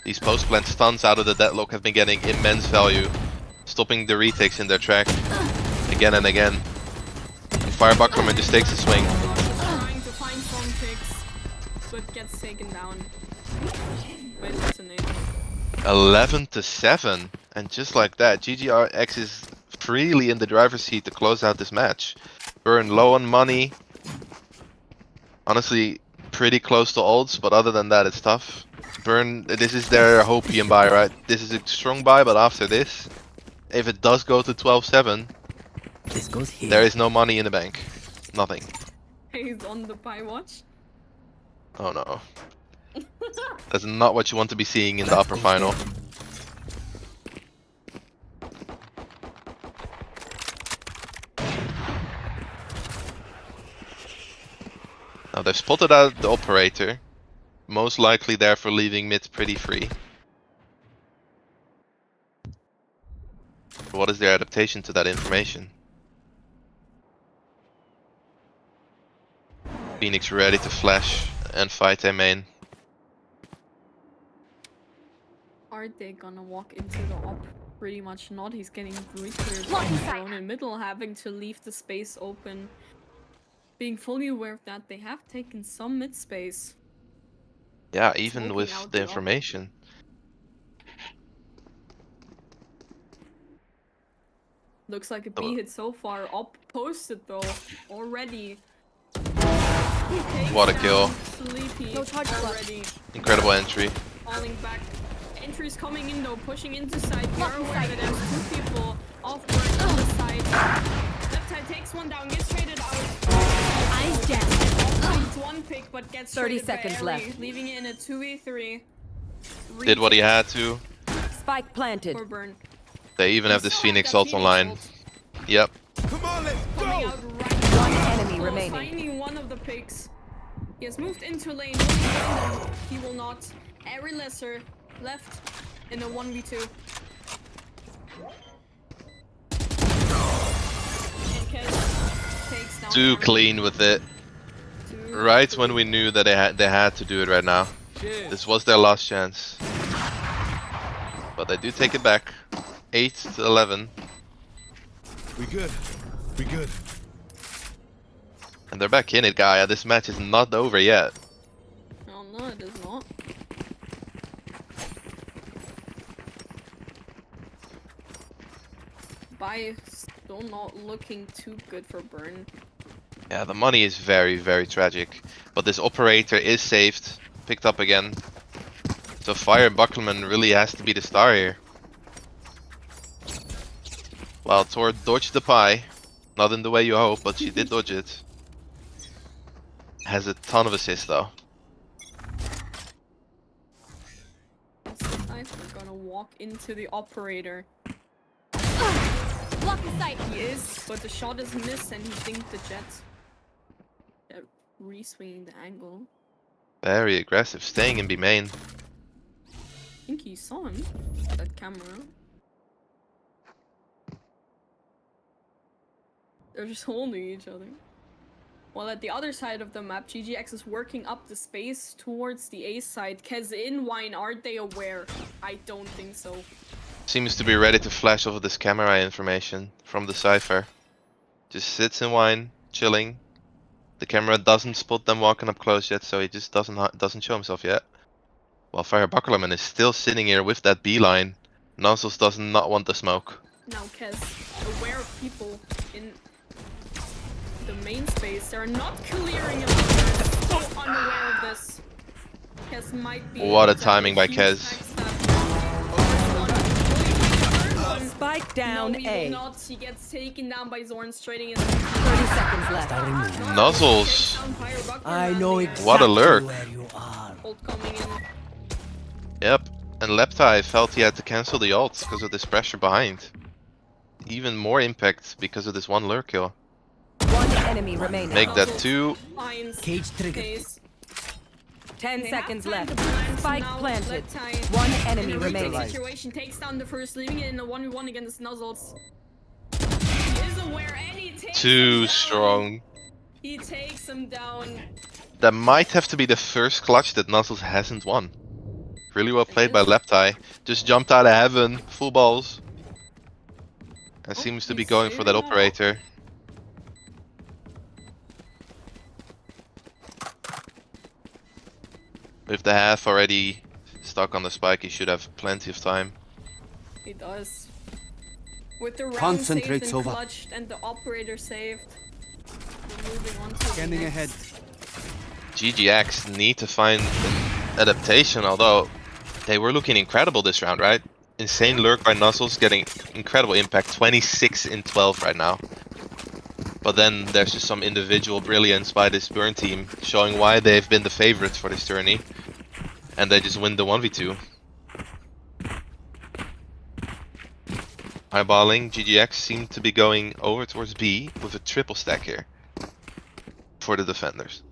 Speaker 1: These post-plant stuns out of the deadlock have been getting immense value, stopping the retakes in their track again and again. And Firebucklerman just takes a swing.
Speaker 2: Trying to find some picks, but gets taken down by Detonator.
Speaker 1: 11-7, and just like that, GGX is freely in the driver's seat to close out this match. Burn low on money. Honestly, pretty close to ults, but other than that, it's tough. Burn, this is their hopium buy, right? This is a strong buy, but after this, if it does go to 12-7,
Speaker 4: This goes here.
Speaker 1: there is no money in the bank. Nothing.
Speaker 2: He's on the buy watch.
Speaker 1: Oh no. That's not what you want to be seeing in the upper final. Now they've spotted out the operator. Most likely therefore leaving mid pretty free. What is their adaptation to that information? Phoenix ready to flash and fight their main.
Speaker 2: Are they gonna walk into the op? Pretty much not. He's getting re-cleared
Speaker 7: Blocking
Speaker 2: from
Speaker 7: sight.
Speaker 2: drone in middle, having to leave the space open. Being fully aware of that, they have taken some mid space.
Speaker 1: Yeah, even
Speaker 2: Smoking
Speaker 1: with
Speaker 2: out
Speaker 1: the
Speaker 2: the op.
Speaker 1: information.
Speaker 2: Looks like a B hit so far. Op posted though already.
Speaker 1: What a
Speaker 2: Takes
Speaker 1: kill.
Speaker 2: down Sleepy
Speaker 7: No charge left.
Speaker 2: already.
Speaker 1: Incredible entry.
Speaker 2: Falling back. Entries coming in though, pushing into side. You're
Speaker 7: Blocking
Speaker 2: aware
Speaker 7: side.
Speaker 2: that there's two people off board on the side. Left side takes one down, gets traded out.
Speaker 7: Eyes down.
Speaker 2: It's one pick, but gets
Speaker 3: 30
Speaker 2: traded by
Speaker 3: seconds
Speaker 2: Ellie,
Speaker 3: left.
Speaker 2: leaving it in a 2v3.
Speaker 1: Did what he had to.
Speaker 3: Spike planted.
Speaker 2: For burn.
Speaker 1: They even have
Speaker 2: They
Speaker 1: this
Speaker 2: still
Speaker 1: Phoenix
Speaker 2: that
Speaker 1: ult online.
Speaker 2: ult
Speaker 1: Yep.
Speaker 6: Come on, let's
Speaker 2: coming
Speaker 6: go!
Speaker 2: out right
Speaker 3: One
Speaker 2: now.
Speaker 3: enemy
Speaker 2: Close,
Speaker 3: remaining.
Speaker 2: finding one of the picks. He has moved into lane. Will he find them? He will not. Every lesser left in a 1v2. And Kez takes down
Speaker 1: Too
Speaker 2: Aaron.
Speaker 1: clean with it.
Speaker 2: Two,
Speaker 1: Right
Speaker 2: three.
Speaker 1: when we knew that they had to do it right now.
Speaker 6: Cheers.
Speaker 1: This was their last chance. But they do take it back. 8 to 11.
Speaker 6: We good. We good.
Speaker 1: And they're back in it, Gaia. This match is not over yet.
Speaker 2: Oh no, it is not. Bai still not looking too good for burn.
Speaker 1: Yeah, the money is very, very tragic. But this operator is saved. Picked up again. So Fire Buckleman really has to be the star here. Well, Tor dodged the pie. Not in the way you hope, but she did dodge it. Has a ton of assists though.
Speaker 2: We're gonna walk into the operator.
Speaker 7: Blocking sight.
Speaker 2: He is, but the shot is missed and he dinked the jet. Re-swinging the angle.
Speaker 1: Very aggressive, staying in B main.
Speaker 2: I think he saw him. That camera. They're just holding each other. While at the other side of the map, GGX is working up the space towards the A side. Kez in wine, aren't they aware? I don't think so.
Speaker 1: Seems to be ready to flash off of this camera information from the Cypher. Just sits in wine, chilling. The camera doesn't spot them walking up close yet, so he just doesn't show himself yet. While Fire Buckleman is still sitting here with that beeline. Nozzles does not want the smoke.
Speaker 2: Now Kez, aware of people in the main space. They're not clearing him. They're so unaware of this. Kez might be.
Speaker 1: What a
Speaker 2: able to have
Speaker 1: timing by
Speaker 2: huge
Speaker 1: Kez.
Speaker 2: backstab.
Speaker 3: Spike down
Speaker 2: No, he
Speaker 3: A.
Speaker 2: will not. He gets taken down by Zorn's trading in.
Speaker 3: 30 seconds left.
Speaker 1: Nozzles.
Speaker 4: I know exactly
Speaker 1: What a lurk.
Speaker 4: where you are.
Speaker 2: Ult coming in.
Speaker 1: Yep. And Leptai felt he had to cancel the ult because of this pressure behind. Even more impact because of this one lurk kill.
Speaker 3: One enemy remaining.
Speaker 1: Make that 2.
Speaker 2: Finds
Speaker 4: Cage trigger.
Speaker 2: space.
Speaker 3: 10
Speaker 2: They
Speaker 3: seconds
Speaker 2: have time
Speaker 3: left.
Speaker 2: to plant
Speaker 3: Spike
Speaker 2: now.
Speaker 3: planted.
Speaker 2: Leptai
Speaker 3: One
Speaker 2: in
Speaker 3: enemy
Speaker 2: a retake
Speaker 3: remaining.
Speaker 2: situation takes down the first, leaving it in a 1v1 against Nuzzles. He is aware and he takes him
Speaker 1: Too
Speaker 2: down.
Speaker 1: strong.
Speaker 2: He takes him down.
Speaker 1: That might have to be the first clutch that Nuzzles hasn't won. Really well played by Leptai. Just jumped out of heaven, full balls. And
Speaker 2: Oh,
Speaker 1: seems to be
Speaker 2: he's
Speaker 1: going for that
Speaker 2: saving that.
Speaker 1: operator. With the half already stuck on the spike, he should have plenty of time.
Speaker 2: He does. With the round
Speaker 5: Concentrate,
Speaker 2: saved and
Speaker 5: Sova.
Speaker 2: clutched and the operator saved. We're moving on to the
Speaker 5: Scanning
Speaker 2: next.
Speaker 5: ahead.
Speaker 1: GGX need to find an adaptation, although they were looking incredible this round, right? Insane lurk by Nuzzles, getting incredible impact, 26 in 12 right now. But then there's just some individual brilliance by this Burn team, showing why they've been the favorites for this tourney. And they just win the 1v2. Eyeballing, GGX seem to be going over towards B with a triple stack here for the defenders.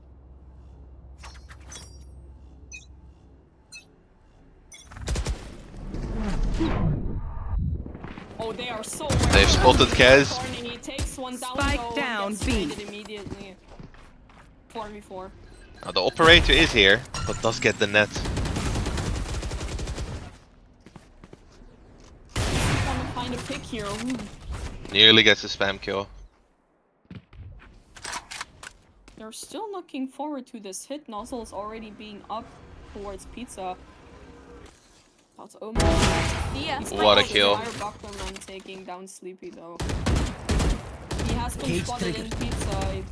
Speaker 2: Oh, they are so.
Speaker 1: They've spotted Kez.
Speaker 2: He takes one down.
Speaker 3: Spike
Speaker 2: though,
Speaker 3: down,
Speaker 2: gets
Speaker 3: B.
Speaker 2: traded immediately. 4v4.
Speaker 1: Now, the operator is here, but does get the net.
Speaker 2: Trying to find a pick here. Ooh.
Speaker 1: Nearly gets a spam kill.
Speaker 2: They're still looking forward to this hit. Nozzle's already being up towards Pizza. That's almost.
Speaker 7: Yeah.
Speaker 1: What a kill.
Speaker 2: Bucklerman taking down Sleepy though. He has been
Speaker 4: Cage
Speaker 2: spotted in
Speaker 4: triggered.
Speaker 2: Pizza.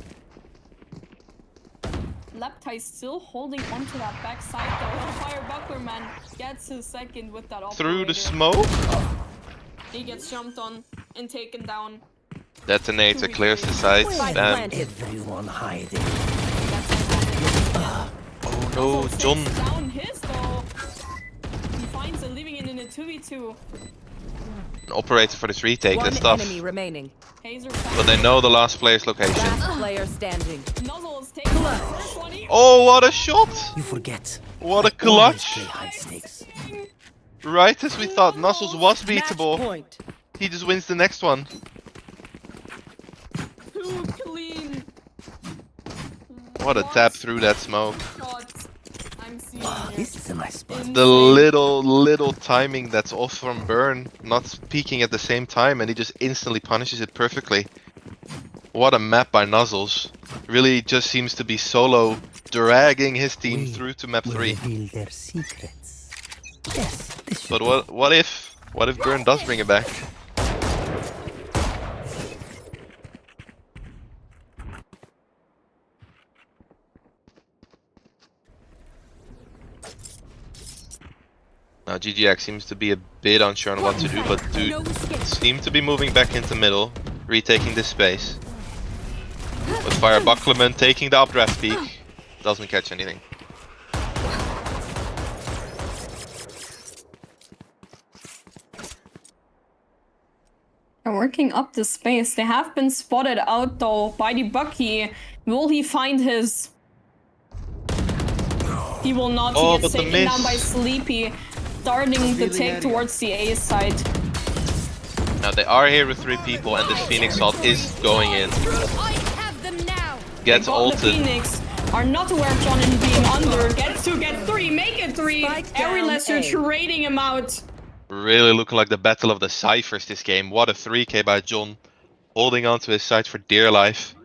Speaker 2: Leptai still holding onto that backside though. Hellfire Bucklerman gets his second with that operator.
Speaker 1: Through the smoke.
Speaker 2: He gets jumped on and taken down.
Speaker 1: Detonator clears the site.
Speaker 3: Spike
Speaker 1: Damn.
Speaker 3: planted.
Speaker 4: Everyone hiding.
Speaker 1: Oh no, John.
Speaker 2: Takes down his though. He finds a living in a 2v2.
Speaker 1: An operator for this retake,
Speaker 3: One
Speaker 1: that's tough.
Speaker 3: enemy remaining.
Speaker 2: Hazer
Speaker 1: But they know the last player's location.
Speaker 3: Last player standing.
Speaker 2: Nozzle is taking the first one.
Speaker 1: Oh, what a shot!
Speaker 4: You forget.
Speaker 1: What a
Speaker 4: I always
Speaker 1: clutch!
Speaker 4: play high stakes.
Speaker 1: Right as we thought Nuzzles was
Speaker 3: Match
Speaker 1: beatable,
Speaker 3: point.
Speaker 1: he just wins the next one.
Speaker 2: Too clean.
Speaker 1: What a tap through that smoke.
Speaker 2: Shot I'm seeing
Speaker 4: Wow,
Speaker 2: here.
Speaker 4: this is a nice spot.
Speaker 2: Insane.
Speaker 1: The little timing that's off from Burn, not peeking at the same time, and he just instantly punishes it perfectly. What a map by Nuzzles. Really just seems to be solo dragging his team
Speaker 4: We
Speaker 1: through to map
Speaker 4: will
Speaker 1: 3.
Speaker 4: reveal their secrets. Yes, this should
Speaker 1: But
Speaker 4: do.
Speaker 1: what if Burn does bring it back? Now GGX seems to be a bit unsure on what to do, but do seem to be moving back into middle, retaking this space. But Fire Bucklerman taking the updraft peak, doesn't catch anything.
Speaker 2: They're working up the space. They have been spotted out though by the Bucky. Will he find his? He will not.
Speaker 1: Oh,
Speaker 2: He
Speaker 1: but
Speaker 2: gets
Speaker 1: the
Speaker 2: taken down
Speaker 1: miss.
Speaker 2: by Sleepy, starting the take towards the A side.
Speaker 1: Now they are here with 3 people, and this Phoenix ult is going in.
Speaker 7: I have them now.
Speaker 1: Gets
Speaker 2: Got the
Speaker 1: ulted.
Speaker 2: Phoenix. Are not aware of John and being under. Gets 2, get 3, make it 3.
Speaker 3: Spike
Speaker 2: Every
Speaker 3: down
Speaker 2: lesser
Speaker 3: A.
Speaker 2: trading him out.
Speaker 1: Really looking like the battle of the ciphers this game. What a 3k by John, holding on to his side for dear life.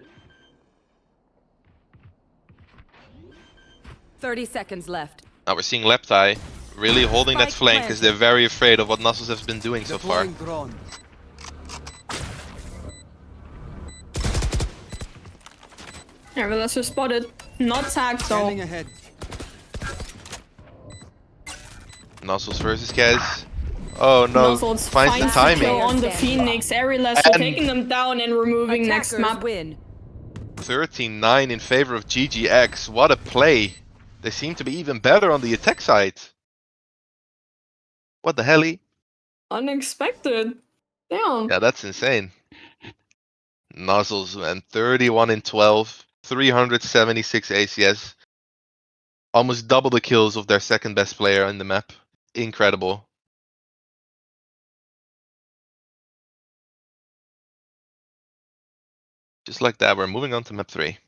Speaker 3: 30 seconds left.
Speaker 1: Now we're seeing Leptai really holding that
Speaker 3: Spike
Speaker 1: flank because they're very afraid of what Nuzzles has been doing so far.
Speaker 5: Deploying drone.
Speaker 2: Every lesser spotted. Not tagged though.
Speaker 5: Scanning ahead.
Speaker 1: Nuzzles versus Kez. Oh no,
Speaker 2: Nuzzles
Speaker 1: finds the
Speaker 2: finds the kill
Speaker 1: timing.
Speaker 2: on the Phoenix. Every lesser
Speaker 1: And-
Speaker 2: taking them down and removing next
Speaker 3: Attackers
Speaker 2: map.
Speaker 3: win.
Speaker 1: 13-9 in favor of GGX. What a play. They seem to be even better on the attack side. What the helly?
Speaker 2: Unexpected. Damn.
Speaker 1: Yeah, that's insane. Nuzzles and 31 in 12, 376 ACS. Almost double the kills of their second best player in the map. Incredible. Just like that, we're moving on to map 3.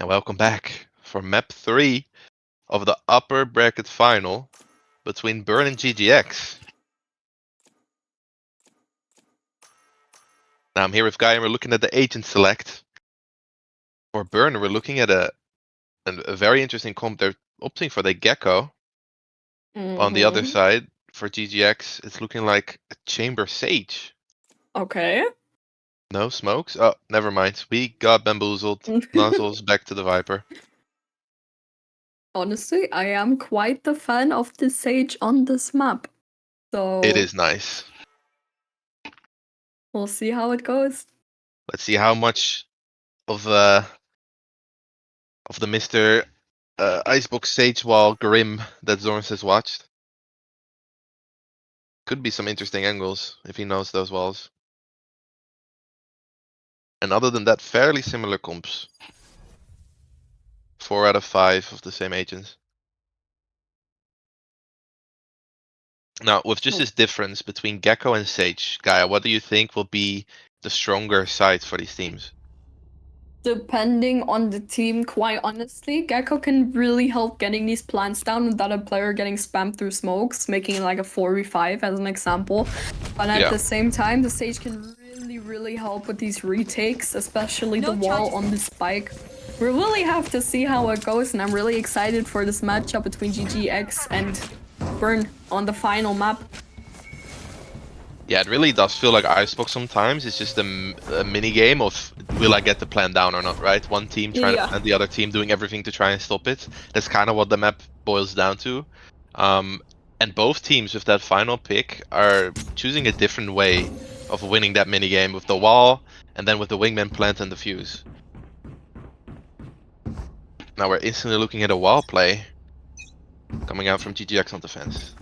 Speaker 1: And welcome back for map 3 of the upper bracket final between Burn and GGX. Now I'm here with Guy and we're looking at the agent select. For Burn, we're looking at a very interesting comp. They're opting for the Gecko. On the other side, for GGX, it's looking like a Chamber Sage.
Speaker 2: Okay.
Speaker 1: No smokes? Oh, never mind. We got bamboozled. Nozzles back to the Viper.
Speaker 2: Honestly, I am quite the fan of the Sage on this map. So
Speaker 1: It is nice.
Speaker 2: we'll see how it goes.
Speaker 1: Let's see how much of the Mr. Icebox Sage Wall Grim that Zorns has watched. Could be some interesting angles if he knows those walls. And other than that, fairly similar comps. 4 out of 5 of the same agents. Now, with just this difference between Gecko and Sage, Gaia, what do you think will be the stronger sides for these teams?
Speaker 2: Depending on the team, quite honestly, Gecko can really help getting these plants down without a player getting spammed through smokes, making like a 4v5 as an example. But at the same time, the Sage can really help with these retakes, especially the wall on the spike. We really have to see how it goes, and I'm really excited for this matchup between GGX and Burn on the final map.
Speaker 1: Yeah, it really does feel like Icebox sometimes. It's just a mini game of will I get the plan down or not, right? One team trying and the other team doing everything to try and stop it. That's kind of what the map boils down to. And both teams with that final pick are choosing a different way of winning that mini game with the wall and then with the wingman plant and the fuse. Now we're instantly looking at a wall play coming out from GGX on defense.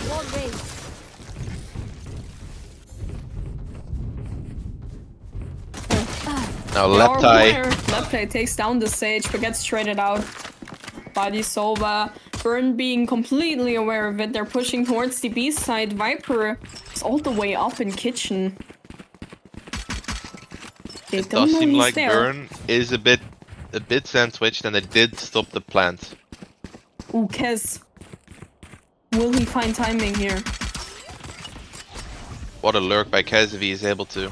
Speaker 7: Wall raised.
Speaker 1: Now
Speaker 2: Leptai takes down the Sage but gets traded out by the Sova. Burn being completely aware of it. They're pushing towards the B side. Viper is all the way up in kitchen.
Speaker 1: It does seem like Burn is a bit sand-switched and they did stop the plant.
Speaker 2: Ooh, Kez. Will he find timing here?
Speaker 1: What a lurk by Kez if he is able to.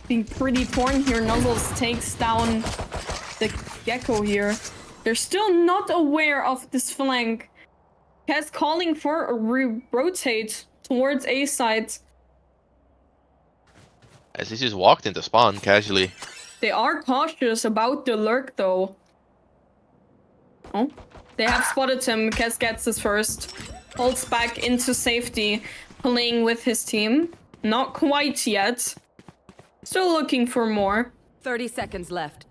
Speaker 2: Being pretty torn here. Nuzzles takes down the Gecko here. They're still not aware of this flank. Kez calling for a rotate towards A side.
Speaker 1: As he just walked into spawn casually.
Speaker 2: They are cautious about the lurk though. Oh, they have spotted him. Kez gets his first. Holds back into safety. Playing with his team. Not quite yet. Still looking for more.
Speaker 3: 30 seconds left.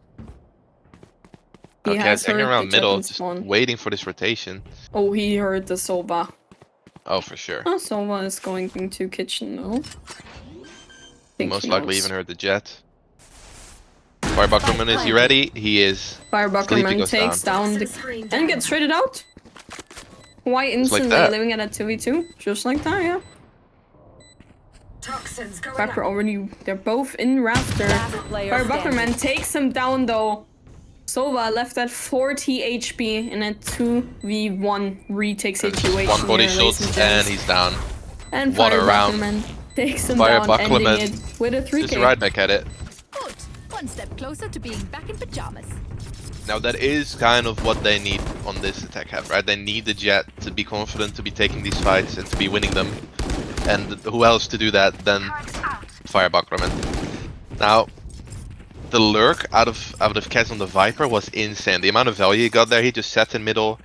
Speaker 1: Okay, it's hanging around middle, just waiting for this rotation.
Speaker 2: Oh, he heard the Sova.
Speaker 1: Oh, for sure.
Speaker 2: Oh, Sova is going into kitchen though.
Speaker 1: Most likely even heard the jet. Firebucklerman, is he ready? He is.
Speaker 2: Firebucklerman takes down the... and gets traded out. Quite instantly,
Speaker 1: like
Speaker 2: living at a 2v2. Just like that, yeah. Viper already... They're both in rafter. Firebucklerman takes him down though. Sova left at 40 HP in a 2v1 retake situation.
Speaker 1: One body shots and he's down.
Speaker 2: And
Speaker 1: what a round.
Speaker 2: Takes him down, ending it with a 3k.
Speaker 1: Just right back at it.
Speaker 7: Good. One step closer to being back in pajamas.
Speaker 1: Now that is kind of what they need on this attack half, right? They need the jet to be confident to be taking these fights and to be winning them. And who else to do that than Firebucklerman? Now, the lurk out of Kez on the Viper was insane. The amount of value he got there, he just sat in middle,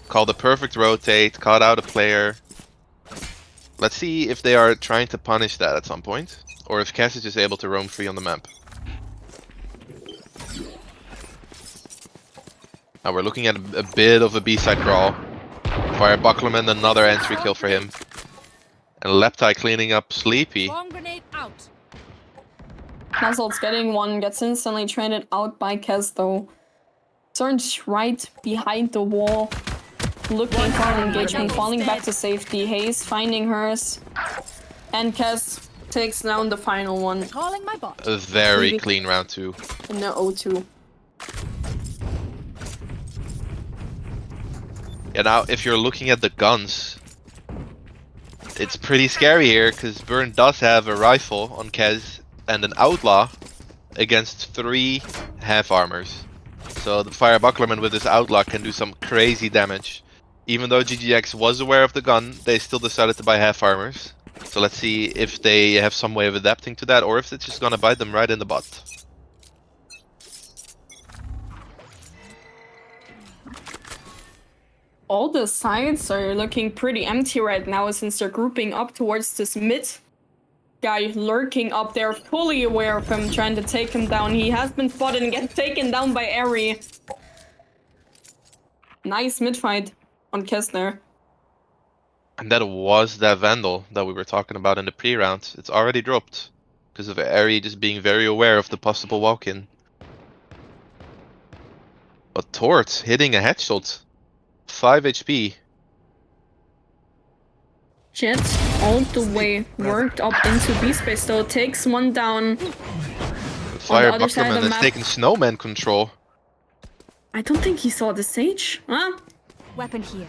Speaker 1: called a perfect rotate, caught out a player. Let's see if they are trying to punish that at some point, or if Kez is just able to roam free on the map. Now we're looking at a bit of a B-side crawl. Firebucklerman, another entry kill for him. And Leptai cleaning up Sleepy.
Speaker 7: Bomb grenade out.
Speaker 2: Nuzzles getting one, gets instantly traded out by Kez though. Zorn's right behind the wall. Looking for an engagement, falling back to safety. Hayes finding hers. And Kez takes down the final one
Speaker 7: Calling my bot.
Speaker 1: A very
Speaker 2: Maybe.
Speaker 1: clean round 2.
Speaker 2: in the O2.
Speaker 1: Yeah, now if you're looking at the guns, it's pretty scary here because Burn does have a rifle on Kez and an outlaw against 3 half armors. So the Fire Bucklerman with his outlaw can do some crazy damage. Even though GGX was aware of the gun, they still decided to buy half armors. So let's see if they have some way of adapting to that or if it's just gonna bite them right in the butt.
Speaker 2: All the sides are looking pretty empty right now since they're grouping up towards this mid guy lurking up there, fully aware of him, trying to take him down. He has been spotted and gets taken down by Ari. Nice mid fight on Kessler.
Speaker 1: And that was that Vandal that we were talking about in the pre-round. It's already dropped because of Ari just being very aware of the possible walk-in. But Tort hitting a headshot. 5 HP.
Speaker 2: Jet all the way worked up into B space though, takes one down.
Speaker 1: Fire
Speaker 2: other side of
Speaker 1: Bucklerman
Speaker 2: the
Speaker 1: has
Speaker 2: map.
Speaker 1: taken Snowman control.
Speaker 2: I don't think he saw the stage. Huh?
Speaker 7: Weapon here.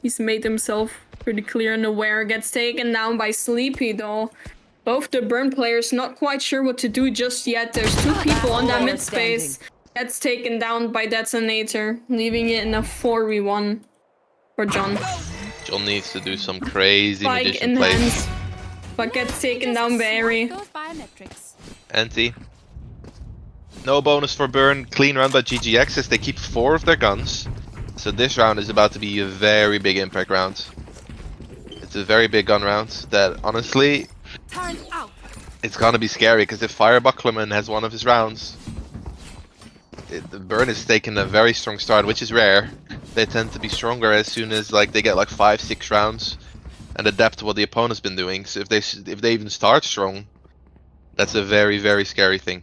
Speaker 2: He's made himself pretty clear and aware. Gets taken down by Sleepy though. Both the Burn players not quite sure what to do just yet. There's 2 people on that
Speaker 3: Player
Speaker 2: mid space. Gets taken down by Detonator, leaving it in a 4v1 for John.
Speaker 1: John needs to do some crazy
Speaker 2: Spike
Speaker 1: magician
Speaker 2: in
Speaker 1: plays.
Speaker 2: hands, but gets taken down by Ari.
Speaker 7: Those biometrics.
Speaker 1: Anti. No bonus for Burn. Clean round by GGX as they keep 4 of their guns. So this round is about to be a very big impact round. It's a very big gun round that honestly,
Speaker 7: Turn out.
Speaker 1: it's gonna be scary because if Fire Bucklerman has one of his rounds, the Burn is taking a very strong start, which is rare. They tend to be stronger as soon as like they get like 5-6 rounds and adapt to what the opponent's been doing. So if they even start strong, that's a very, very scary thing.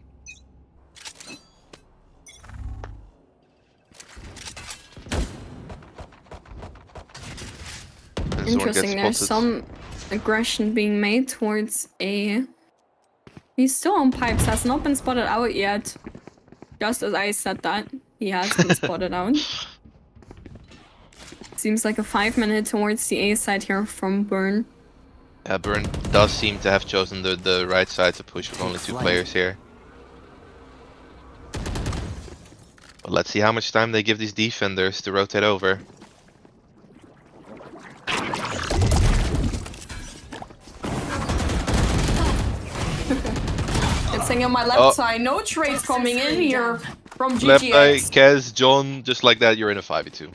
Speaker 1: And Zorn gets
Speaker 2: Interesting, there's
Speaker 1: spotted.
Speaker 2: some aggression being made towards A. He's still on pipes, has not been spotted out yet. Just as I said that, he has been spotted out. Seems like a 5-minute towards the A side here from Burn.
Speaker 1: Yeah, Burn does seem to have chosen the right side to push with only 2 players here. But let's see how much time they give these defenders to rotate over.
Speaker 2: It's saying on my left side, no trades coming in here from
Speaker 1: Left eye,
Speaker 2: GGX.
Speaker 1: Kez, John, just like that, you're in a 5v2.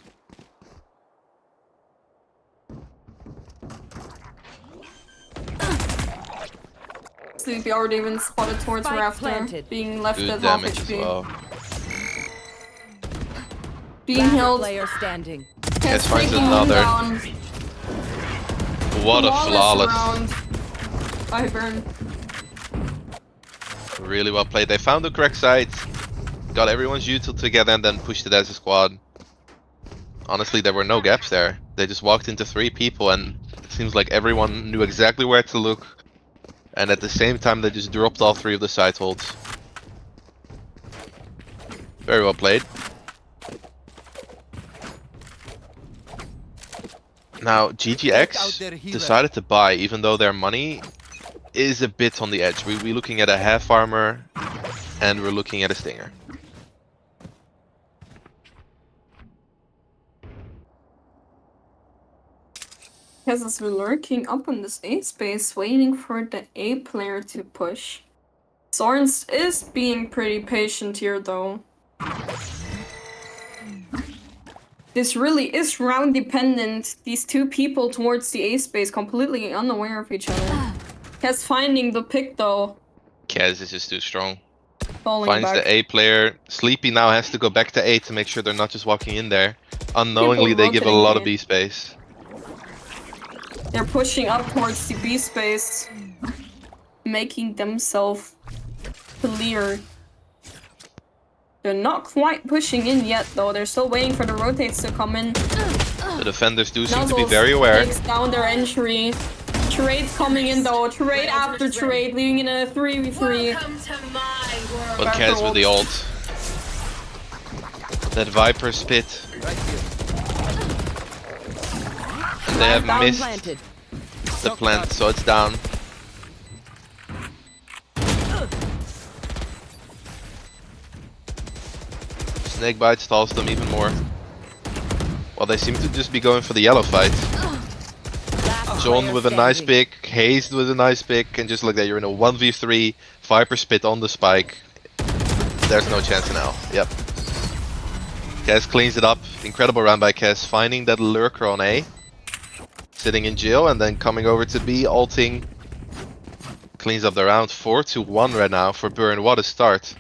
Speaker 2: Sleepy already been spotted towards
Speaker 3: Spike
Speaker 2: Rafter,
Speaker 3: planted.
Speaker 2: being left
Speaker 1: Good
Speaker 2: at half
Speaker 1: damage as
Speaker 2: HP.
Speaker 1: well.
Speaker 2: Being
Speaker 3: Last
Speaker 2: held,
Speaker 3: player standing.
Speaker 1: Kez finds
Speaker 2: taking him
Speaker 1: another.
Speaker 2: down.
Speaker 1: What a flawless.
Speaker 2: round by Burn.
Speaker 1: Really well played. They found the correct side, got everyone's util together and then pushed it as a squad. Honestly, there were no gaps there. They just walked into 3 people and it seems like everyone knew exactly where to look. And at the same time, they just dropped all 3 of the side holds. Very well played. Now, GGX decided to buy, even though their money is a bit on the edge. We're looking at a half armor, and we're looking at a stinger.
Speaker 2: Kez is lurking up on this A space, waiting for the A player to push. Zorns is being pretty patient here, though. This really is round dependent. These 2 people towards the A space, completely unaware of each other. Kez finding the pick, though.
Speaker 1: Kez is just too strong.
Speaker 2: Falling
Speaker 1: Finds
Speaker 2: back.
Speaker 1: the A player. Sleepy now has to go back to A to make sure they're not just walking in there. Unknowingly,
Speaker 2: People
Speaker 1: they give a
Speaker 2: rotating
Speaker 1: lot of
Speaker 2: A.
Speaker 1: B space.
Speaker 2: They're pushing up towards the B space, making themselves clear. They're not quite pushing in yet, though. They're still waiting for the rotates to come in.
Speaker 1: The defenders do seem to be
Speaker 2: Nuzzles
Speaker 1: very aware.
Speaker 2: takes down their entry. Trade coming in though, trade after trade, leaving in a 3v3.
Speaker 1: But Kaz with the ult. That Viper spit. And they have
Speaker 2: Down.
Speaker 1: missed
Speaker 3: Planted.
Speaker 1: the plant, so it's down. Snakebite stalls them even more. Well, they seem to just be going for the yellow fight.
Speaker 3: Last
Speaker 1: John
Speaker 3: player
Speaker 1: with a nice
Speaker 3: standing.
Speaker 1: pick, Hazed with a nice pick, and just like that, you're in a 1v3, Viper spit on the spike. There's no chance now. Yep. Kaz cleans it up. Incredible round by Kaz, finding that lurker on A. Sitting in jail and then coming over to B, ulting. Cleans up the round. 4-1 right now for Burn. What a start.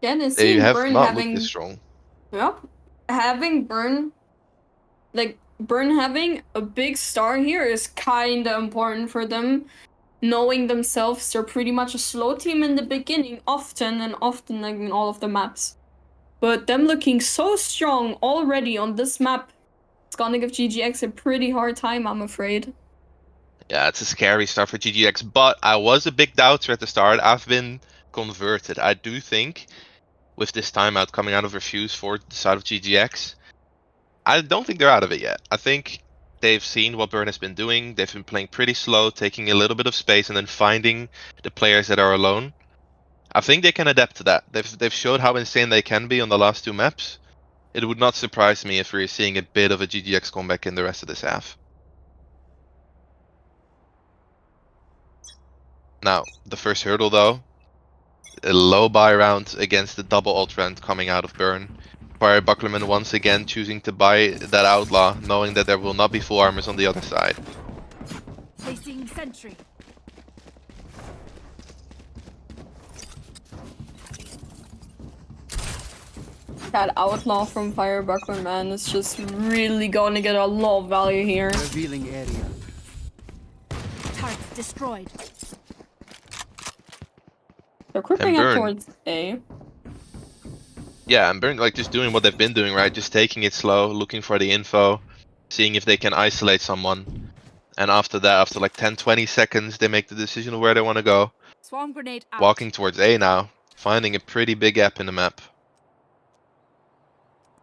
Speaker 2: Yeah, and it
Speaker 1: They
Speaker 2: seemed
Speaker 1: have
Speaker 2: Burn
Speaker 1: not
Speaker 2: having...
Speaker 1: looked this strong.
Speaker 2: Yep. Having Burn... Like, Burn having a big star here is kinda important for them. Knowing themselves, they're pretty much a slow team in the beginning, often like in all of the maps. But them looking so strong already on this map, it's gonna give GGX a pretty hard time, I'm afraid.
Speaker 1: Yeah, it's a scary start for GGX, but I was a big doubter at the start. I've been converted. I do think, with this timeout coming out of Refuse for the side of GGX, I don't think they're out of it yet. I think they've seen what Burn has been doing. They've been playing pretty slow, taking a little bit of space, and then finding the players that are alone. I think they can adapt to that. They've showed how insane they can be on the last two maps. It would not surprise me if we're seeing a bit of a GGX comeback in the rest of this half. Now, the first hurdle though, a low buy round against the double ult round coming out of Burn. Fire Bucklerman once again choosing to buy that Outlaw, knowing that there will not be full armors on the other side.
Speaker 7: Placing sentry.
Speaker 2: That Outlaw from Firebuckler, man, is just really gonna get a lot of value here.
Speaker 4: Revealing area.
Speaker 7: Turret destroyed.
Speaker 2: They're creeping
Speaker 1: And
Speaker 2: up
Speaker 1: Burn.
Speaker 2: towards A.
Speaker 1: Yeah, and Burn like just doing what they've been doing, right? Just taking it slow, looking for the info, seeing if they can isolate someone. And after that, after like 10-20 seconds, they make the decision of where they want to go.
Speaker 7: Swarm grenade out.
Speaker 1: Walking towards A now, finding a pretty big gap in the map.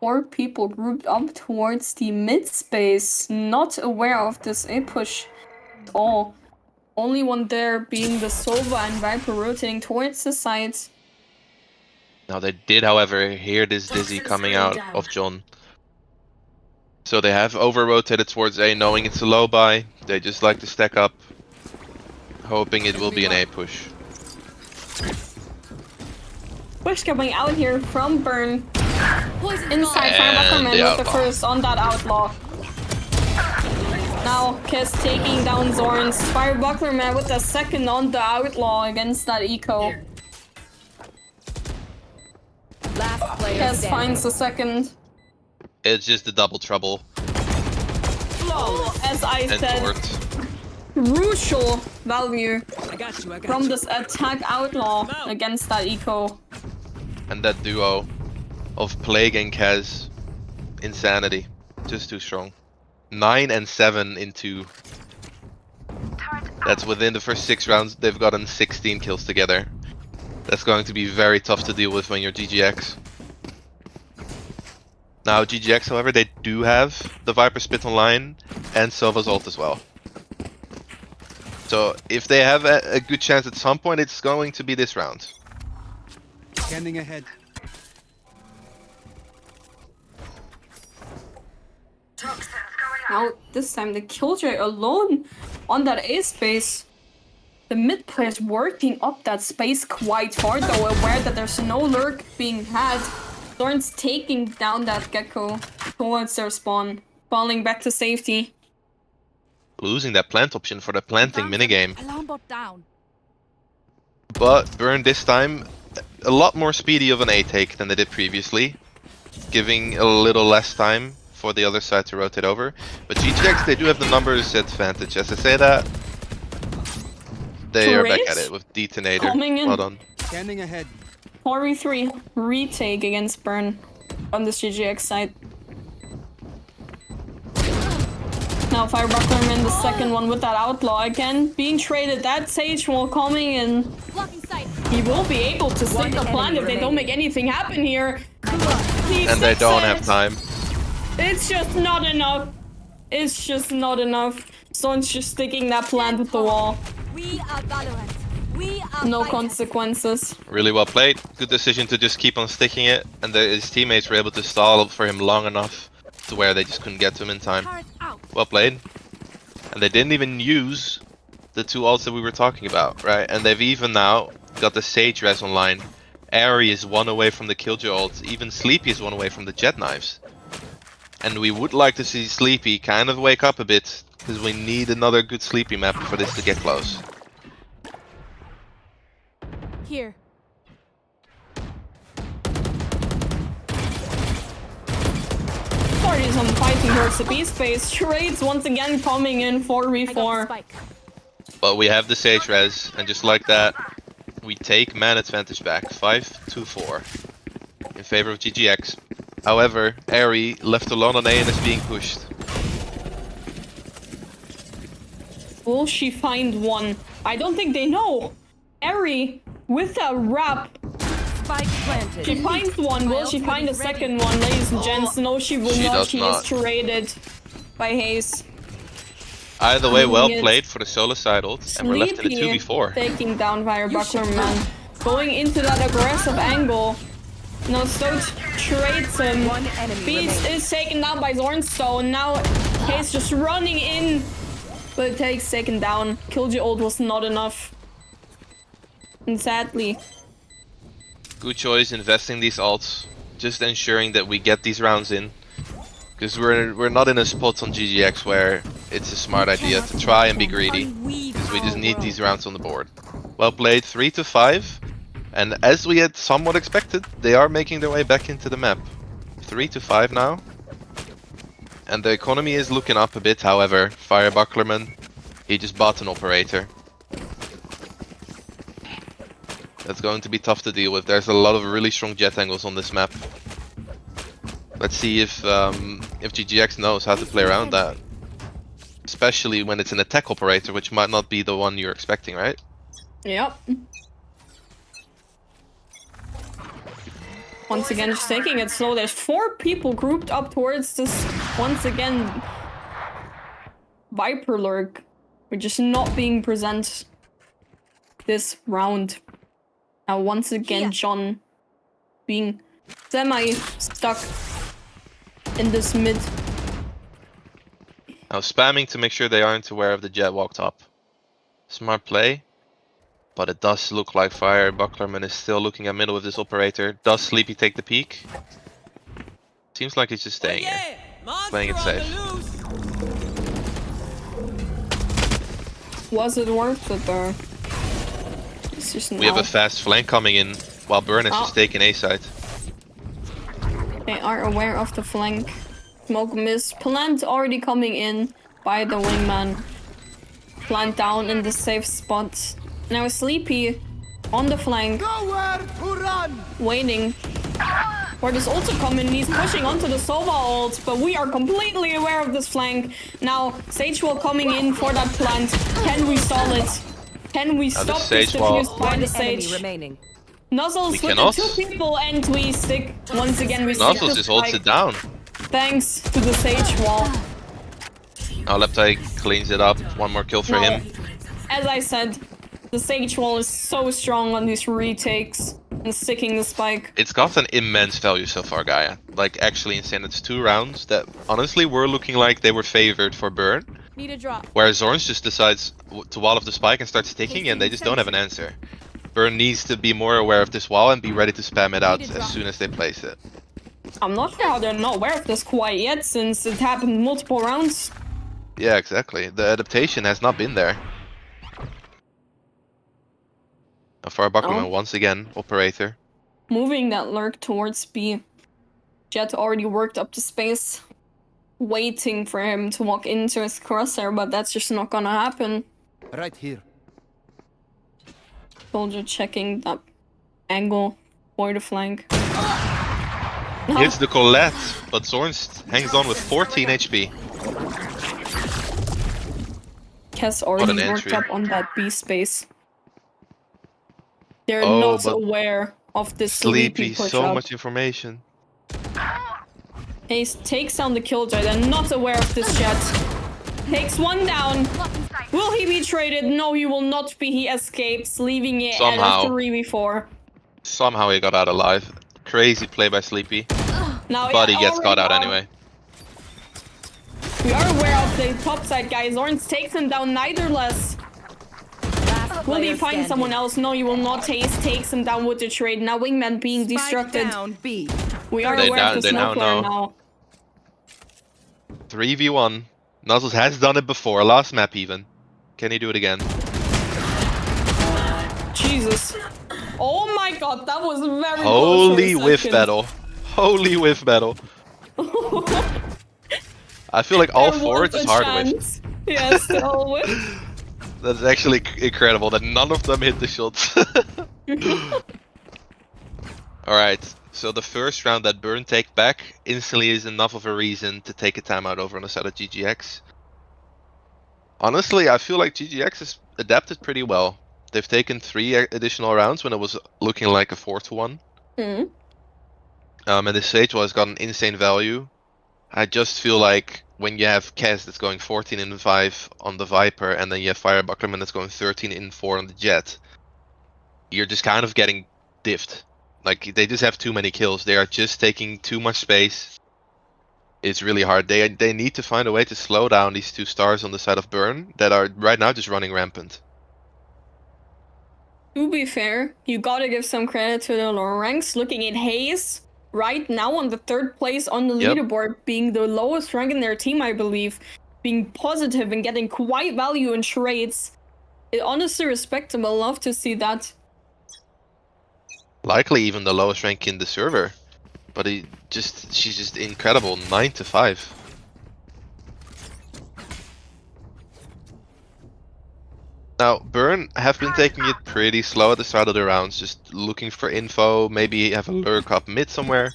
Speaker 2: 4 people grouped up towards the mid space, not aware of this A push at all. Only one there being the Sova and Viper rotating towards the sides.
Speaker 1: Now they did, however, hear this Dizzy coming out of John. So they have over-rotated towards A, knowing it's a low buy. They just like to stack up, hoping it will be an A push.
Speaker 2: Push coming out here from Burn.
Speaker 7: Poison
Speaker 2: Inside
Speaker 1: And
Speaker 2: Firebucklerman
Speaker 1: the
Speaker 2: with the
Speaker 1: Outlaw.
Speaker 2: first on that Outlaw. Now Kiss taking down Zorn's Firebucklerman with the second on the Outlaw against that Eco.
Speaker 3: Last player
Speaker 2: Kiss
Speaker 3: standing.
Speaker 2: finds the second.
Speaker 1: It's just the double trouble
Speaker 2: As I
Speaker 1: and
Speaker 2: said,
Speaker 1: Tort.
Speaker 2: crucial value
Speaker 4: I got you.
Speaker 2: from this attack Outlaw against that Eco.
Speaker 1: And that duo of Plague and Kaz. Insanity. Just too strong. 9 and 7 in 2. That's within the first 6 rounds, they've gotten 16 kills together. That's going to be very tough to deal with when you're GGX. Now GGX, however, they do have the Viper Spit online and Sova's ult as well. So if they have a good chance at some point, it's going to be this round.
Speaker 5: Scanning ahead.
Speaker 2: Now this time the Killjoy alone on that A space. The mid players working up that space quite far though, aware that there's no lurk being had. Zorn's taking down that Gecko towards their spawn, falling back to safety.
Speaker 1: Losing that plant option for the planting minigame.
Speaker 7: Alarm bot down.
Speaker 1: But Burn this time a lot more speedy of an A take than they did previously, giving a little less time for the other side to rotate over. But GGX, they do have the numbers advantage. As I say that, they are back at it with Detonator.
Speaker 2: Coming in.
Speaker 1: Well done.
Speaker 5: Scanning ahead.
Speaker 2: 4v3 retake against Burn on this GGX side. Now Firebucklerman, the second one with that outlaw again. Being traded, that Sage wall coming in.
Speaker 7: Blocking sight.
Speaker 2: He will be able to stick the
Speaker 3: enemy
Speaker 2: plant if they don't make anything happen here. He
Speaker 1: And they
Speaker 2: sticks
Speaker 1: don't
Speaker 2: it.
Speaker 1: have time.
Speaker 2: It's just not enough. It's just not enough. Someone's just sticking that plant with the wall.
Speaker 7: We are Valorant. We are
Speaker 2: No
Speaker 7: fighters.
Speaker 2: consequences.
Speaker 1: Really well played. Good decision to just keep on sticking it, and his teammates were able to stall for him long enough to where they just couldn't get to him in time.
Speaker 7: Turret out.
Speaker 1: Well played. And they didn't even use the 2 ults that we were talking about, right? And they've even now got the Sage res online. Airy is 1 away from the Killjoy ult. Even Sleepy is 1 away from the Jet knives. And we would like to see Sleepy kind of wake up a bit, because we need another good Sleepy map for this to get close.
Speaker 7: Here.
Speaker 2: Parties on fighting towards the B space. Trades once again coming in
Speaker 7: I got the
Speaker 2: 4v4.
Speaker 7: spike.
Speaker 1: But we have the Sage res, and just like that, we take man advantage back, 5-4, in favor of GGX. However, Airy left alone on A and is being pushed.
Speaker 2: Will she find one? I don't think they know. Airy with that wrap.
Speaker 3: Spike planted.
Speaker 2: She finds one. Will she find a second one, ladies and gents? No, she will
Speaker 1: She
Speaker 2: not.
Speaker 1: does
Speaker 2: She
Speaker 1: not.
Speaker 2: is traded by Haze.
Speaker 1: Either way, well
Speaker 2: Yes.
Speaker 1: played for the solo side ult, and we're left in a 2v4.
Speaker 2: Taking down Firebuckler man. Going into that aggressive angle. No, Stoke trades him.
Speaker 3: One enemy
Speaker 2: Beast
Speaker 3: remaining.
Speaker 2: is taken down by Zornstone. Now Haze just running in. But it takes taken down. Killjoy ult was not enough. And sadly.
Speaker 1: Good choice investing these ults, just ensuring that we get these rounds in. Because we're not in a spot on GGX where it's a smart idea to try and be greedy. Because we just need these rounds on the board. Well played, 3-5. And as we had somewhat expected, they are making their way back into the map. 3-5 now. And the economy is looking up a bit, however. Firebucklerman, he just bought an operator. That's going to be tough to deal with. There's a lot of really strong jet angles on this map. Let's see if GGX knows how to play around that. Especially when it's an attack operator, which might not be the one you're expecting, right?
Speaker 2: Yep. Once again, just taking it slow. There's 4 people grouped up towards this, once again, Viper lurk. We're just not being present this round. Now, once again,
Speaker 7: Here.
Speaker 2: John being semi-stuck in this mid.
Speaker 1: Now spamming to make sure they aren't aware of the jet walked up. Smart play. But it does look like Firebucklerman is still looking at middle with this operator. Does Sleepy take the peek? Seems like he's just staying here. Playing it safe.
Speaker 2: Was it worth it though? It's just
Speaker 1: We have
Speaker 2: now.
Speaker 1: a fast flank coming in while Burn is
Speaker 2: Oh.
Speaker 1: just taking A side.
Speaker 2: They are aware of the flank. Smoke miss. Plant already coming in by the wingman. Plant down in the safe spot. Now Sleepy on the flank.
Speaker 6: Nowhere to run!
Speaker 2: Waiting for this ult to come in. He's pushing onto the Sova ult, but we are completely aware of this flank. Now Sage wall coming in for that plant. Can we stall it? Can we
Speaker 1: the
Speaker 2: stop this
Speaker 1: Sage wall.
Speaker 2: diffuse by
Speaker 3: One
Speaker 2: the
Speaker 3: enemy
Speaker 2: Sage?
Speaker 3: remaining.
Speaker 2: Nuzzles
Speaker 1: We
Speaker 2: with
Speaker 1: cannot.
Speaker 2: the 2 people, and we stick once again. We stick
Speaker 1: Nuzzles
Speaker 2: the
Speaker 1: just holds
Speaker 2: spike
Speaker 1: it down.
Speaker 2: thanks to the Sage wall.
Speaker 1: Now Leptai cleans it up. 1 more kill for
Speaker 2: No.
Speaker 1: him.
Speaker 2: As I said, the Sage wall is so strong on these retakes and sticking the spike.
Speaker 1: It's got an immense value so far, Gaia. Like actually insane. It's 2 rounds that honestly were looking like they were favored for Burn.
Speaker 7: Need a drop.
Speaker 1: Whereas Zorns just decides to wall off the spike and start sticking, and they just don't have an answer. Burn needs to be more aware of this wall and be ready to spam it out as soon as they place it.
Speaker 2: I'm not sure how they're not aware of this quite yet, since it happened multiple rounds.
Speaker 1: Yeah, exactly. The adaptation has not been there. Firebucklerman
Speaker 2: Oh.
Speaker 1: once again, operator.
Speaker 2: Moving that lurk towards B. Jet already worked up the space, waiting for him to walk into his crosshair, but that's just not gonna happen.
Speaker 5: Right here.
Speaker 2: Soldier checking that angle for the flank. No.
Speaker 1: Hits the Colette, but Zorns hangs on with 14 HP.
Speaker 2: Kess
Speaker 1: an
Speaker 2: already worked
Speaker 1: entry.
Speaker 2: up on that B space. They're
Speaker 1: Oh,
Speaker 2: not
Speaker 1: but
Speaker 2: aware of this
Speaker 1: Sleepy,
Speaker 2: push
Speaker 1: so
Speaker 2: up.
Speaker 1: much information.
Speaker 2: Hayes takes down the killjoy. They're not aware of this yet. Takes one down. Will he be traded? No, he will not be. He escapes, leaving it
Speaker 1: Somehow.
Speaker 2: at a 3v4.
Speaker 1: Somehow he got out alive. Crazy play by Sleepy.
Speaker 2: Now,
Speaker 1: But he gets
Speaker 2: already
Speaker 1: caught out
Speaker 2: up.
Speaker 1: anyway.
Speaker 2: We are aware of the top side, guys. Zorns takes him down neitherless.
Speaker 3: Last
Speaker 2: Will he
Speaker 3: player
Speaker 2: find
Speaker 3: standing.
Speaker 2: someone else? No, he will not. Hayes takes him down with the trade. Now Wingman being
Speaker 3: Spike
Speaker 2: destructed.
Speaker 3: down B.
Speaker 2: We are
Speaker 1: They
Speaker 2: aware
Speaker 1: now-
Speaker 2: of the
Speaker 1: they now
Speaker 2: snow flare
Speaker 1: know.
Speaker 2: now.
Speaker 1: 3v1. Nuzzles has done it before, last map even. Can he do it again?
Speaker 2: Jesus. Oh my god, that was very
Speaker 1: Holy
Speaker 2: close for a
Speaker 1: whiff
Speaker 2: second.
Speaker 1: battle. Holy whiff battle. I feel like all
Speaker 2: There
Speaker 1: four
Speaker 2: was
Speaker 1: just
Speaker 2: a
Speaker 1: hard whiffed.
Speaker 2: chance. Yes, they all whiffed.
Speaker 1: That's actually incredible that none of them hit the shots. Alright, so the first round that Burn take back instantly is enough of a reason to take a timeout over on the side of GGX. Honestly, I feel like GGX has adapted pretty well. They've taken 3 additional rounds when it was looking like a 4-1.
Speaker 2: Mhm.
Speaker 1: And the Sage has got an insane value. I just feel like when you have Kez that's going 14 in 5 on the Viper, and then you have Firebucklerman that's going 13 in 4 on the Jet, you're just kind of getting diffed. Like, they just have too many kills. They are just taking too much space. It's really hard. They need to find a way to slow down these 2 stars on the side of Burn that are right now just running rampant.
Speaker 2: To be fair, you gotta give some credit to the lower ranks. Looking at Hayes, right now on the 3rd place on the
Speaker 1: Yep.
Speaker 2: leaderboard, being the lowest rank in their team, I believe, being positive and getting quite value in trades. It honestly respectable. Love to see that.
Speaker 1: Likely even the lowest rank in the server. But she's just incredible. 9 to 5. Now, Burn have been taking it pretty slow at the start of the rounds, just looking for info, maybe have a lurk up mid somewhere.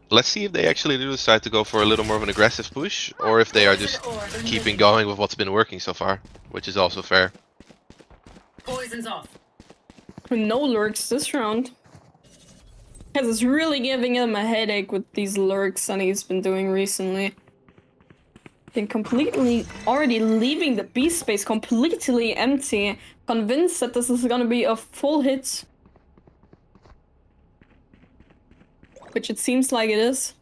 Speaker 1: Let's see if they actually do decide to go for a little more of an aggressive push, or if they are just keeping going with what's been working so far, which is also fair.
Speaker 3: Poison's off.
Speaker 2: No lurks this round. Because it's really giving him a headache with these lurks that he's been doing recently. Been completely already leaving the B space completely empty, convinced that this is gonna be a full hit. Which it seems like it is.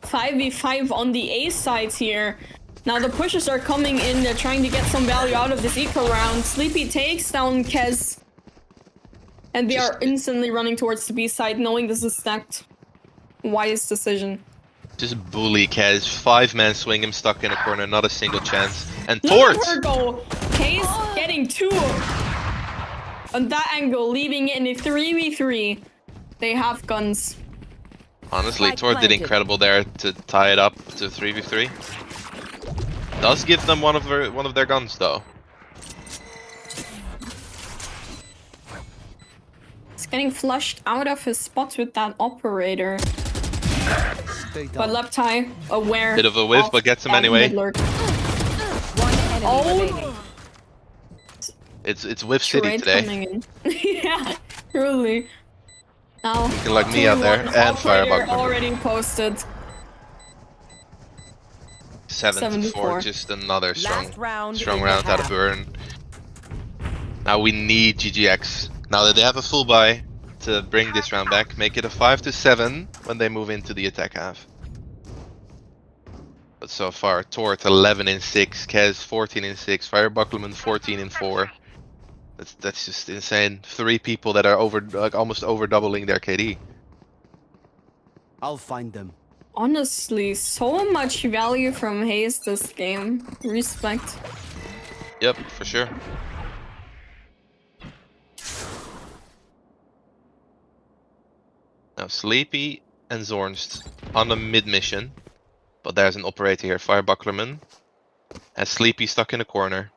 Speaker 2: 5v5 on the A side here. Now the pushes are coming in, they're trying to get some value out of this eco round. Sleepy takes down Kez. And they are instantly running towards the B side, knowing this is stacked. Wise decision.
Speaker 1: Just bully Kez, 5-man swing him stuck in a corner, not a single chance. And
Speaker 2: Look
Speaker 1: Tort!
Speaker 2: at her go! Case getting 2 on that angle, leaving it in a 3v3. They have guns.
Speaker 1: Honestly,
Speaker 3: Spike
Speaker 1: Tort did
Speaker 3: planted.
Speaker 1: incredible there to tie it up to 3v3. Does give them one of their guns though.
Speaker 2: He's getting flushed out of his spots with that operator.
Speaker 5: Stay
Speaker 2: But
Speaker 5: down.
Speaker 2: Leptai, aware.
Speaker 1: Bit of a whiff, but gets him
Speaker 2: that
Speaker 1: anyway.
Speaker 2: mid-lurk.
Speaker 3: One enemy
Speaker 2: Oh.
Speaker 3: remaining.
Speaker 1: It's Whiff City
Speaker 2: Trade
Speaker 1: today.
Speaker 2: coming in. Yeah, truly. Now,
Speaker 1: Looking like me out there,
Speaker 2: 2v1
Speaker 1: and
Speaker 2: operator
Speaker 1: Firebuckler.
Speaker 2: already posted.
Speaker 1: 7 to 4,
Speaker 2: 74.
Speaker 1: just another strong
Speaker 3: round
Speaker 1: strong
Speaker 3: in
Speaker 1: round
Speaker 3: the
Speaker 1: out of
Speaker 3: half.
Speaker 1: Burn. Now we need GGX. Now that they have a full buy to bring this round back, make it a 5 to 7 when they move into the attack half. But so far, Tort 11 in 6, Kez 14 in 6, Firebucklerman 14 in 4. That's just insane. 3 people that are almost over doubling their KD.
Speaker 4: I'll find them.
Speaker 2: Honestly, so much value from Hayes this game. Respect.
Speaker 1: Yep, for sure. Now Sleepy and Zornst on a mid mission, but there's an operator here, Firebucklerman, has Sleepy stuck in a corner.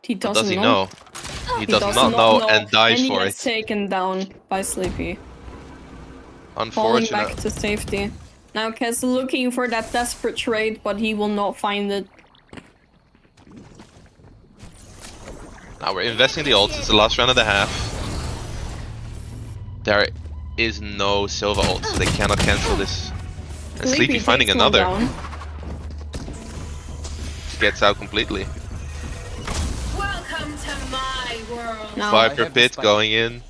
Speaker 2: He
Speaker 1: But
Speaker 2: doesn't
Speaker 1: does he
Speaker 2: know.
Speaker 1: know? He does not know and dies
Speaker 2: and he
Speaker 1: for
Speaker 2: gets
Speaker 1: it.
Speaker 2: taken down by Sleepy. Falling
Speaker 1: Unfortunate.
Speaker 2: back to safety. Now Kez looking for that desperate trade, but he will not find it.
Speaker 1: Now we're investing the ults. It's the last round and a half. There is no Silva ult, so they cannot cancel this. And Sleepy finding
Speaker 2: takes one
Speaker 1: another.
Speaker 2: down.
Speaker 1: Gets out completely.
Speaker 3: Welcome to my world.
Speaker 2: Now,
Speaker 1: Viper
Speaker 4: have the
Speaker 1: pit
Speaker 4: spike.
Speaker 1: going in.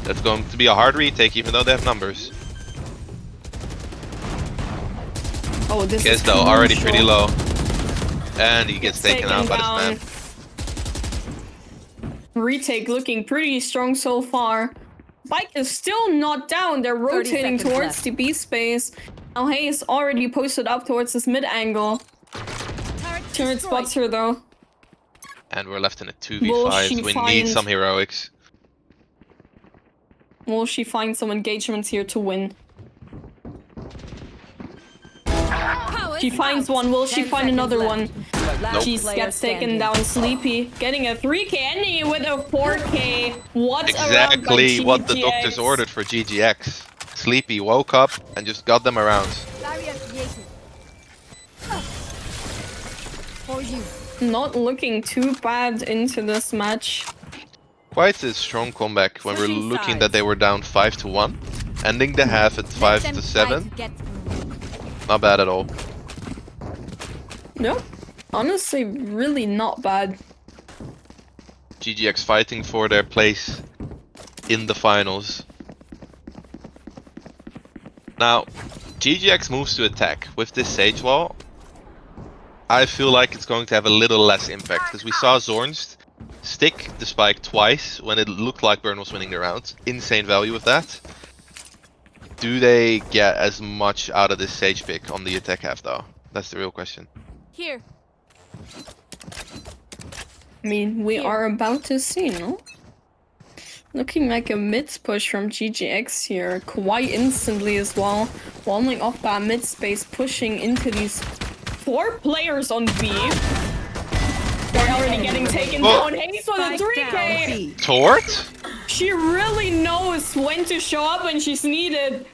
Speaker 1: That's going to be a hard retake, even though they have numbers.
Speaker 2: oh, this
Speaker 1: Kez
Speaker 2: is
Speaker 1: though already
Speaker 2: crucial.
Speaker 1: pretty low. And he gets taken out by
Speaker 2: down.
Speaker 1: this man.
Speaker 2: Retake looking pretty strong so far. Bike is still not down. They're rotating
Speaker 3: seconds
Speaker 2: towards
Speaker 3: left.
Speaker 2: the B space. Now Hayes already posted up towards this mid angle. Turret spots her though.
Speaker 1: And we're left in a
Speaker 2: Will
Speaker 1: 2v5.
Speaker 2: she
Speaker 1: We
Speaker 2: find-
Speaker 1: need some heroics.
Speaker 2: Will she find some engagements here to win? She finds one. Will she
Speaker 3: 10
Speaker 2: find another
Speaker 3: seconds
Speaker 2: one?
Speaker 3: Last
Speaker 2: She
Speaker 3: player
Speaker 2: gets taken
Speaker 3: standing.
Speaker 2: down. Sleepy getting a 3k, ending it with a 4k. What
Speaker 1: Exactly
Speaker 2: around by
Speaker 1: what the
Speaker 2: GGX.
Speaker 1: doctors ordered for GGX. Sleepy woke up and just got them around.
Speaker 7: Barrier created. For you.
Speaker 2: Not looking too bad into this match.
Speaker 1: Quite a strong comeback when we're
Speaker 3: Switching
Speaker 1: looking
Speaker 3: sides.
Speaker 1: that they were down 5-1. Ending the half at
Speaker 7: Let them
Speaker 1: 5-7.
Speaker 7: try to get through.
Speaker 1: Not bad at all.
Speaker 2: Nope. Honestly, really not bad.
Speaker 1: GGX fighting for their place in the finals. Now, GGX moves to attack. With this Sage Wall, I feel like it's going to have a little less impact. Because we saw Zornst stick the spike twice when it looked like Burn was winning the round. Insane value with that. Do they get as much out of this Sage pick on the attack half though? That's the real question.
Speaker 7: Here.
Speaker 2: I mean, we
Speaker 7: Here.
Speaker 2: are about to see, no? Looking like a mid push from GGX here, quite instantly as well. Walling off that mid space, pushing into these 4 players on B. They're already getting taken
Speaker 1: Oh.
Speaker 2: down. Hayes with a
Speaker 3: Spike
Speaker 2: 3k!
Speaker 3: down B.
Speaker 1: Tort?
Speaker 2: She really knows when to show up when she's needed.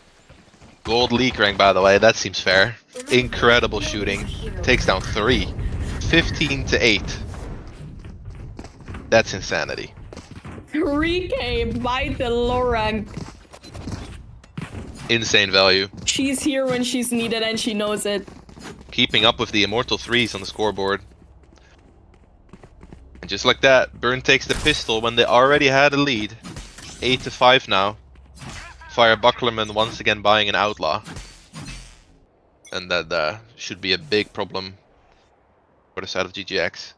Speaker 1: Gold leak rank, by the way, that seems fair. Incredible shooting. Takes down 3. 15-8. That's insanity.
Speaker 2: 3k by the low rank.
Speaker 1: Insane value.
Speaker 2: She's here when she's needed and she knows it.
Speaker 1: Keeping up with the immortal 3s on the scoreboard. And just like that, Burn takes the pistol when they already had a lead. 8-5 now. Fire Bucklerman once again buying an outlaw. And that should be a big problem for the side of GGX.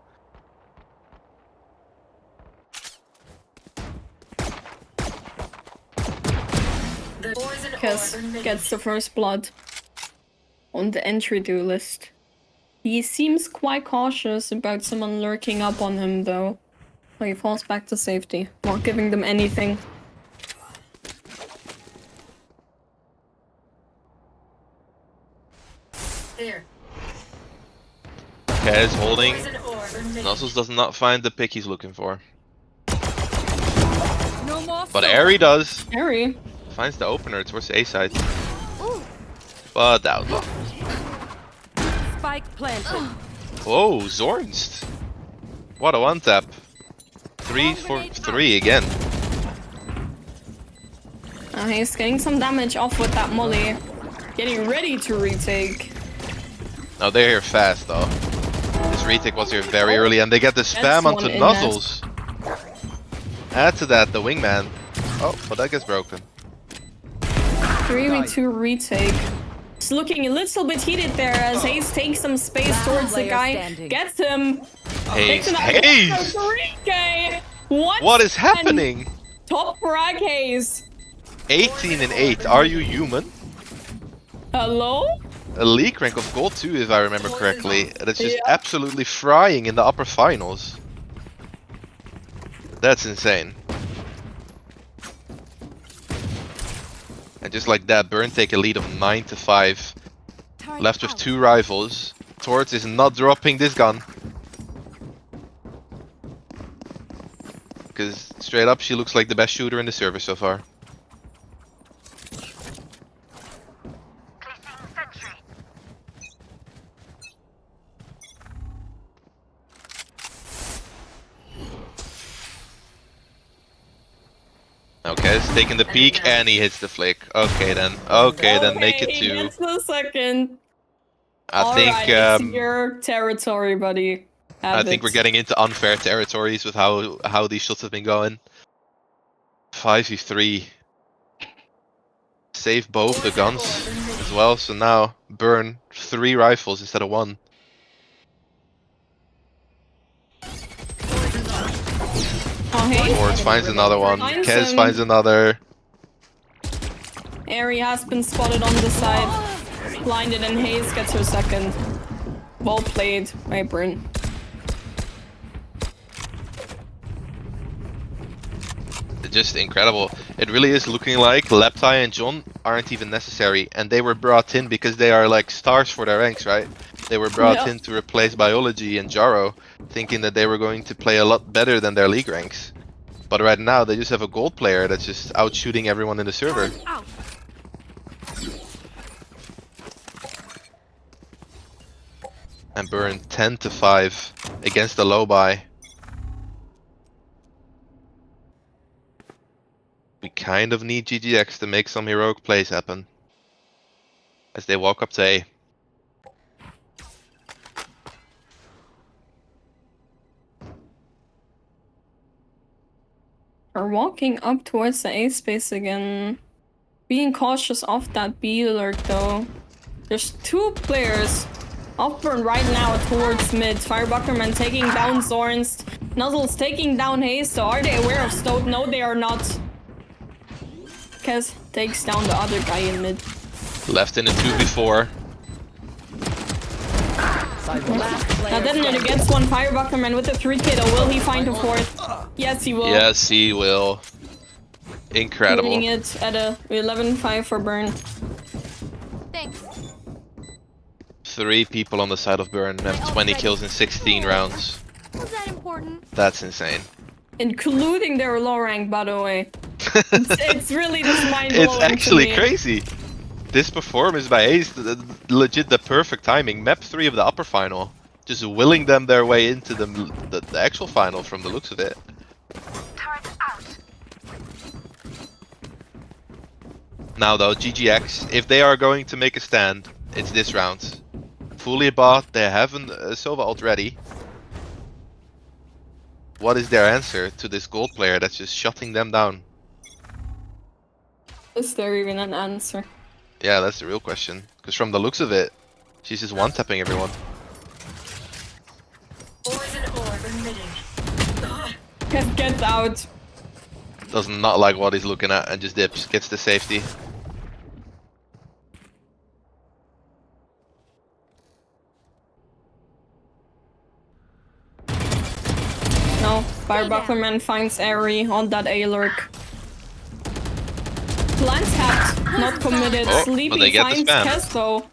Speaker 3: The poison
Speaker 2: Kez
Speaker 3: orb
Speaker 2: gets the first blood on the entry do list. He seems quite cautious about someone lurking up on him though. So he falls back to safety, not giving them anything.
Speaker 3: there.
Speaker 1: Kez holding.
Speaker 3: Poison orb remaining.
Speaker 1: Nuzzles does not find the pick he's looking for.
Speaker 7: No more.
Speaker 1: But Airy does.
Speaker 2: Harry,
Speaker 1: Finds the opener towards the A side.
Speaker 7: Ooh.
Speaker 1: But outlaw.
Speaker 3: Spike planted.
Speaker 1: Whoa, Zornst. What a one tap. 3 for 3 again.
Speaker 2: he's getting some damage off with that molly. Getting ready to retake.
Speaker 1: Now they're here fast though. This retake was here very early and they get the spam
Speaker 2: That's
Speaker 1: onto
Speaker 2: one in
Speaker 1: Nuzzles. Add to that the wingman. Oh, but that gets broken.
Speaker 2: 3v2 retake. It's looking a little bit heated there as Hayes takes some space
Speaker 3: Last
Speaker 2: towards the
Speaker 3: player
Speaker 2: guy.
Speaker 3: standing.
Speaker 2: Gets him.
Speaker 1: Hayes,
Speaker 2: Takes him out.
Speaker 1: Hayes!
Speaker 2: 3k!
Speaker 1: What is happening?
Speaker 2: Top frag Hayes.
Speaker 1: 18-8. Are you human?
Speaker 2: Hello?
Speaker 1: A league rank of gold 2 if I remember correctly. That's just
Speaker 2: Yeah.
Speaker 1: absolutely frying in the upper finals. That's insane. And just like that, Burn take a lead of 9-5.
Speaker 7: Turret
Speaker 1: Left with
Speaker 7: out.
Speaker 1: 2 rivals. Torts is not dropping this gun. Because straight up, she looks like the best shooter in the server so far. Okay, he's taking the peek and he hits the flick. Okay then. Okay then, make it
Speaker 2: he
Speaker 1: 2.
Speaker 2: gets the second.
Speaker 1: I think
Speaker 2: Alright, it's your territory, buddy.
Speaker 1: I think we're getting into unfair territories with how these shots have been going. 5v3. Save both the guns as well, so now burn 3 rifles instead of 1.
Speaker 2: Oh, hey.
Speaker 1: Lord finds another one.
Speaker 2: Finds
Speaker 1: Kez
Speaker 2: him.
Speaker 1: finds another.
Speaker 2: Airy has been spotted on the side. Blinded and Hayes gets her second. Well played, by Bryn.
Speaker 1: Just incredible. It really is looking like Leptai and John aren't even necessary, and they were brought in because they are like stars for their ranks, right? They were brought in to replace Biology and Jaro, thinking that they were going to play a lot better than their league ranks. But right now they just have a gold player that's just out shooting everyone in the server.
Speaker 7: Out.
Speaker 1: And burn 10-5 against the low buy. We kind of need GGX to make some heroic plays happen. As they walk up to A.
Speaker 2: We're walking up towards the A space again. Being cautious of that B alert though. There's 2 players. Offburn right now towards mid. Firebuckerman taking down Zornst. Nuzzle's taking down Hayes. So are they aware of Stoat? No, they are not. Kez takes down the other guy in mid.
Speaker 1: Left in a 2v4.
Speaker 2: Now Detonator gets one Firebuckerman with a 3K though. Will he find a 4th? Yes, he will.
Speaker 1: Yes, he will. Incredible.
Speaker 2: Leading it at a 11-5 for Burn.
Speaker 7: Thanks.
Speaker 1: 3 people on the side of Burn have 20 kills in 16 rounds.
Speaker 7: Was that important?
Speaker 1: That's insane.
Speaker 2: Including their low rank, by the way. It's really just mind-blowing.
Speaker 1: It's actually
Speaker 2: to me.
Speaker 1: crazy. This performance by Ace, legit the perfect timing. Map 3 of the upper final. Just willing them their way into the actual final from the looks of it. Now though, GGX, if they are going to make a stand, it's this round. Fully bought, they haven't Sova ult ready. What is their answer to this gold player that's just shutting them down?
Speaker 2: Is there even an answer?
Speaker 1: Yeah, that's the real question. Because from the looks of it, she's just one-tapping everyone.
Speaker 3: Poison orb emitting.
Speaker 2: Get out.
Speaker 1: Does not like what he's looking at and just dips, gets the safety.
Speaker 2: No, Firebucklerman finds Airy on that A lurk. Plants hacked, not committed.
Speaker 1: Oh, but
Speaker 2: Sleepy
Speaker 1: they get the
Speaker 2: finds
Speaker 1: spam.
Speaker 2: Kez though.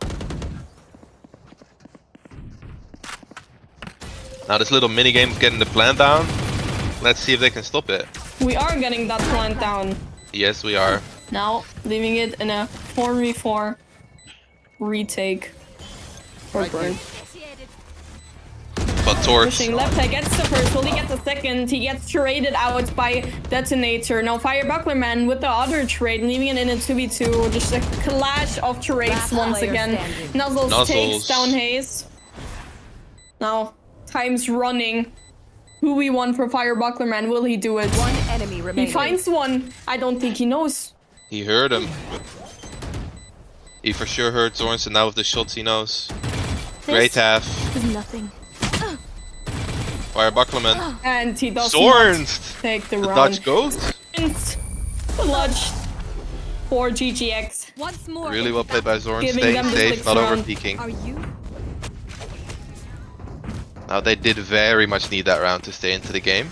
Speaker 1: Now this little minigame of getting the plant down. Let's see if they can stop it.
Speaker 2: We are getting that plant down.
Speaker 1: Yes, we are.
Speaker 2: Now, leaving it in a 4v4 retake for Burn.
Speaker 1: But Torch,
Speaker 2: Pushing left, he gets the first, will he get the second? He gets traded out by Detonator. Now Firebucklerman with the other trade, leaving it in a 2v2. Just a clash of trades
Speaker 7: Last
Speaker 2: once
Speaker 7: player
Speaker 2: again.
Speaker 7: standing.
Speaker 2: Nuzzles takes
Speaker 1: Nuzzles.
Speaker 2: down Hayes. Now, time's running. Who we want for Firebucklerman? Will he do it?
Speaker 7: One enemy
Speaker 2: He
Speaker 7: remaining.
Speaker 2: finds one. I don't think he knows.
Speaker 1: he heard him. He for sure heard Zorns, and now with the shots he knows. Great half.
Speaker 7: This is nothing.
Speaker 1: Firebucklerman.
Speaker 2: And he does
Speaker 1: Zorns!
Speaker 2: not take the
Speaker 1: The
Speaker 2: round.
Speaker 1: Dutch goat.
Speaker 2: Clutch for GGX.
Speaker 7: Once more.
Speaker 1: Really well played by Zorn,
Speaker 2: Giving
Speaker 1: staying
Speaker 2: them the
Speaker 1: safe,
Speaker 2: sixth
Speaker 1: not over
Speaker 2: round.
Speaker 1: peeking.
Speaker 7: Are you?
Speaker 1: Now they did very much need that round to stay into the game.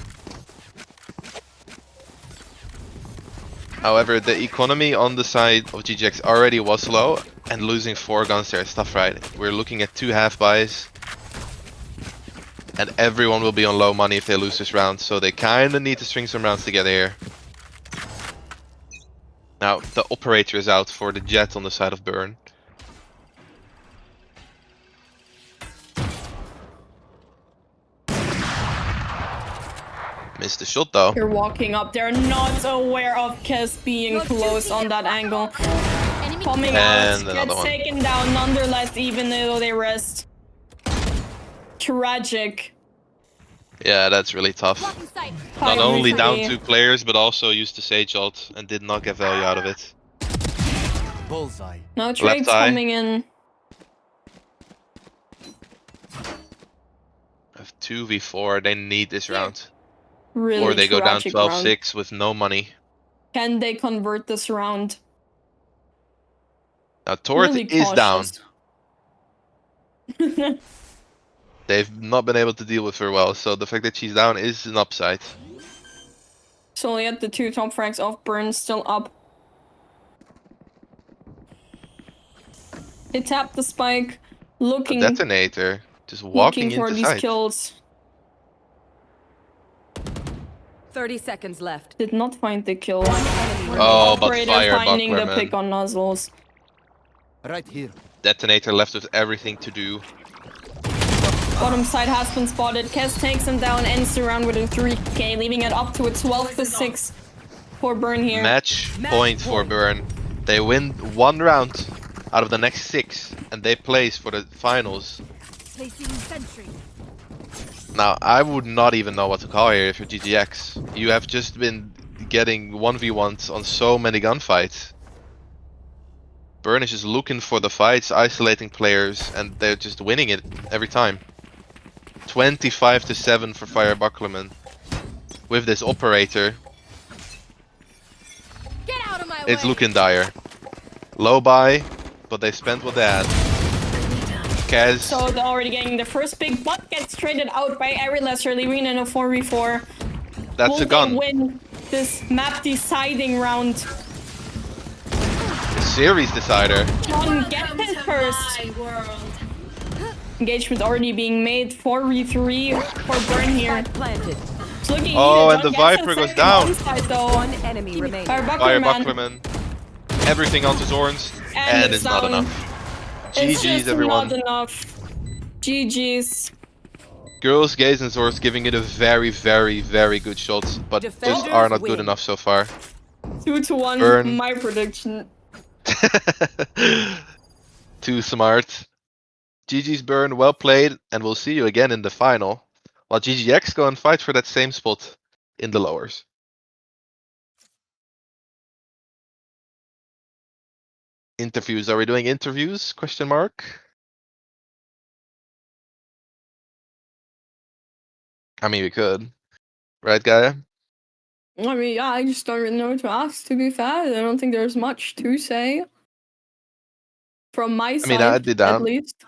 Speaker 1: However, the economy on the side of GGX already was low, and losing 4 guns there is tough, right? We're looking at 2 half buys. And everyone will be on low money if they lose this round, so they kinda need to string some rounds together here. Now, the operator is out for the jet on the side of Burn. Missed the shot though.
Speaker 2: They're walking up. They're not aware of Kes being
Speaker 7: Your
Speaker 2: close
Speaker 7: duty
Speaker 2: on
Speaker 7: is
Speaker 2: that
Speaker 7: not
Speaker 2: angle.
Speaker 7: over. Enemy
Speaker 2: Coming
Speaker 7: killed.
Speaker 2: out,
Speaker 1: And another
Speaker 2: gets
Speaker 1: one.
Speaker 2: taken down nonetheless, even though they rest. Tragic.
Speaker 1: Yeah, that's really tough.
Speaker 7: Blocking sight.
Speaker 1: Not only down
Speaker 2: 5v3.
Speaker 1: 2 players, but also used the Sage ult and did not get value out of it.
Speaker 5: Bullseye.
Speaker 2: No
Speaker 1: Left
Speaker 2: trades
Speaker 1: eye.
Speaker 2: coming in.
Speaker 1: Have 2v4, they need this round.
Speaker 2: Really
Speaker 1: Or they go down
Speaker 2: tragic round.
Speaker 1: 12-6 with no money.
Speaker 2: Can they convert this round?
Speaker 1: Now Torret
Speaker 2: Really
Speaker 1: is down.
Speaker 2: cautious.
Speaker 1: They've not been able to deal with her well, so the fact that she's down is an upside.
Speaker 2: So yet the 2 top frags of Burn still up. They tap the spike,
Speaker 1: A
Speaker 2: looking
Speaker 1: detonator, just walking
Speaker 2: for
Speaker 1: into
Speaker 2: these
Speaker 1: sight.
Speaker 2: kills.
Speaker 3: 30 seconds left.
Speaker 2: Did not find the kill.
Speaker 1: Oh, but
Speaker 2: Operator
Speaker 1: fire
Speaker 2: finding
Speaker 1: buckler,
Speaker 2: the pick
Speaker 1: man.
Speaker 2: on Nuzzles.
Speaker 5: Right here.
Speaker 1: Detonator left with everything to do.
Speaker 2: Bottom side has been spotted. Kes takes him down, ends the round with a 3k, leaving it up to a 12-6 for Burn here.
Speaker 1: Match point for Burn. They win 1 round out of the next 6, and they place for the finals.
Speaker 7: Placing sentry.
Speaker 1: Now, I would not even know what to call here if you're GGX. You have just been getting 1v1s on so many gunfights. Burn is just looking for the fights, isolating players, and they're just winning it every time. 25-7 for Fire Bucklerman. With this operator,
Speaker 7: Get out of my way.
Speaker 1: it's looking dire. Low buy, but they spent what they had. Kaz,
Speaker 2: So they're already getting the first pick, but gets traded out by Ari Lesser, leaving in a 4v4.
Speaker 1: that's
Speaker 2: Will
Speaker 1: a gun.
Speaker 2: they win this map deciding round?
Speaker 1: Series decider.
Speaker 2: John gets it first.
Speaker 3: My world.
Speaker 2: Engagement already being made. 4v3 for Burn here.
Speaker 3: Spike planted.
Speaker 2: It's looking
Speaker 1: Oh,
Speaker 2: heated.
Speaker 1: and
Speaker 2: John
Speaker 1: the
Speaker 2: gets
Speaker 1: Viper
Speaker 2: a
Speaker 1: goes
Speaker 2: second
Speaker 1: down.
Speaker 2: onside, though.
Speaker 3: One enemy remaining.
Speaker 2: Fire
Speaker 1: Fire
Speaker 2: Bucklerman.
Speaker 1: Bucklerman. Everything onto Zorns. And it's not
Speaker 2: down.
Speaker 1: enough.
Speaker 2: It's
Speaker 1: GG's
Speaker 2: just
Speaker 1: everyone.
Speaker 2: not enough. GG's.
Speaker 1: Girls, gays, and Zords giving it a very, very, very good shot, but just
Speaker 3: Defenders
Speaker 1: are not good
Speaker 3: win.
Speaker 1: enough so far.
Speaker 2: 2-1.
Speaker 1: Burn.
Speaker 2: My prediction.
Speaker 1: Too smart. GG's Burn, well played, and we'll see you again in the final. While GGX go and fight for that same spot in the lowers. Interviews. Are we doing interviews? Question mark. I mean, we could. Right, Gaia?
Speaker 2: I mean, yeah, I just don't really know what to ask, to be fair. I don't think there's much to say. From my side,
Speaker 1: I'd be
Speaker 2: at
Speaker 1: down.
Speaker 2: least.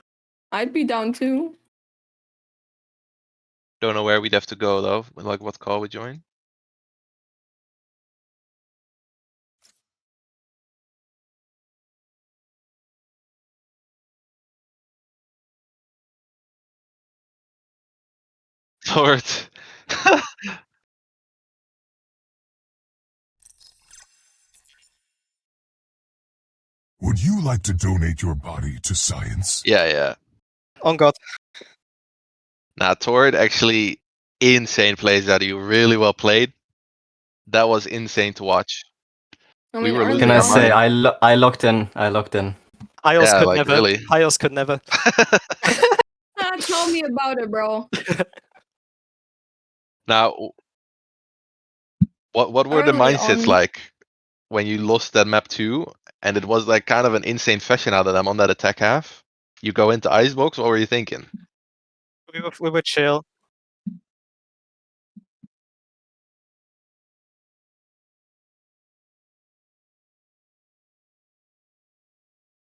Speaker 2: I'd be down too.
Speaker 1: Don't know where we'd have to go, though. Like, what call we join? Sword.
Speaker 8: Would you like to donate your body to science?
Speaker 1: Yeah.
Speaker 9: On God.
Speaker 1: Nah, Tord actually insane plays that you really well played. That was insane to watch.
Speaker 2: I
Speaker 1: We
Speaker 2: mean,
Speaker 1: were
Speaker 2: early
Speaker 1: losing
Speaker 10: Can I
Speaker 1: our
Speaker 2: on-
Speaker 10: say
Speaker 1: mind.
Speaker 10: I locked in? I locked in.
Speaker 9: IOS
Speaker 1: Yeah,
Speaker 9: could
Speaker 1: like,
Speaker 9: never.
Speaker 1: really.
Speaker 9: IOS could never.
Speaker 2: Tell me about it, bro.
Speaker 1: Now, what were the
Speaker 2: Early
Speaker 1: mindsets
Speaker 2: on.
Speaker 1: like when you lost that map 2 and it was like kind of an insane fashion out of them on that attack half? You go into Icebox, what were you thinking?
Speaker 9: We were chill.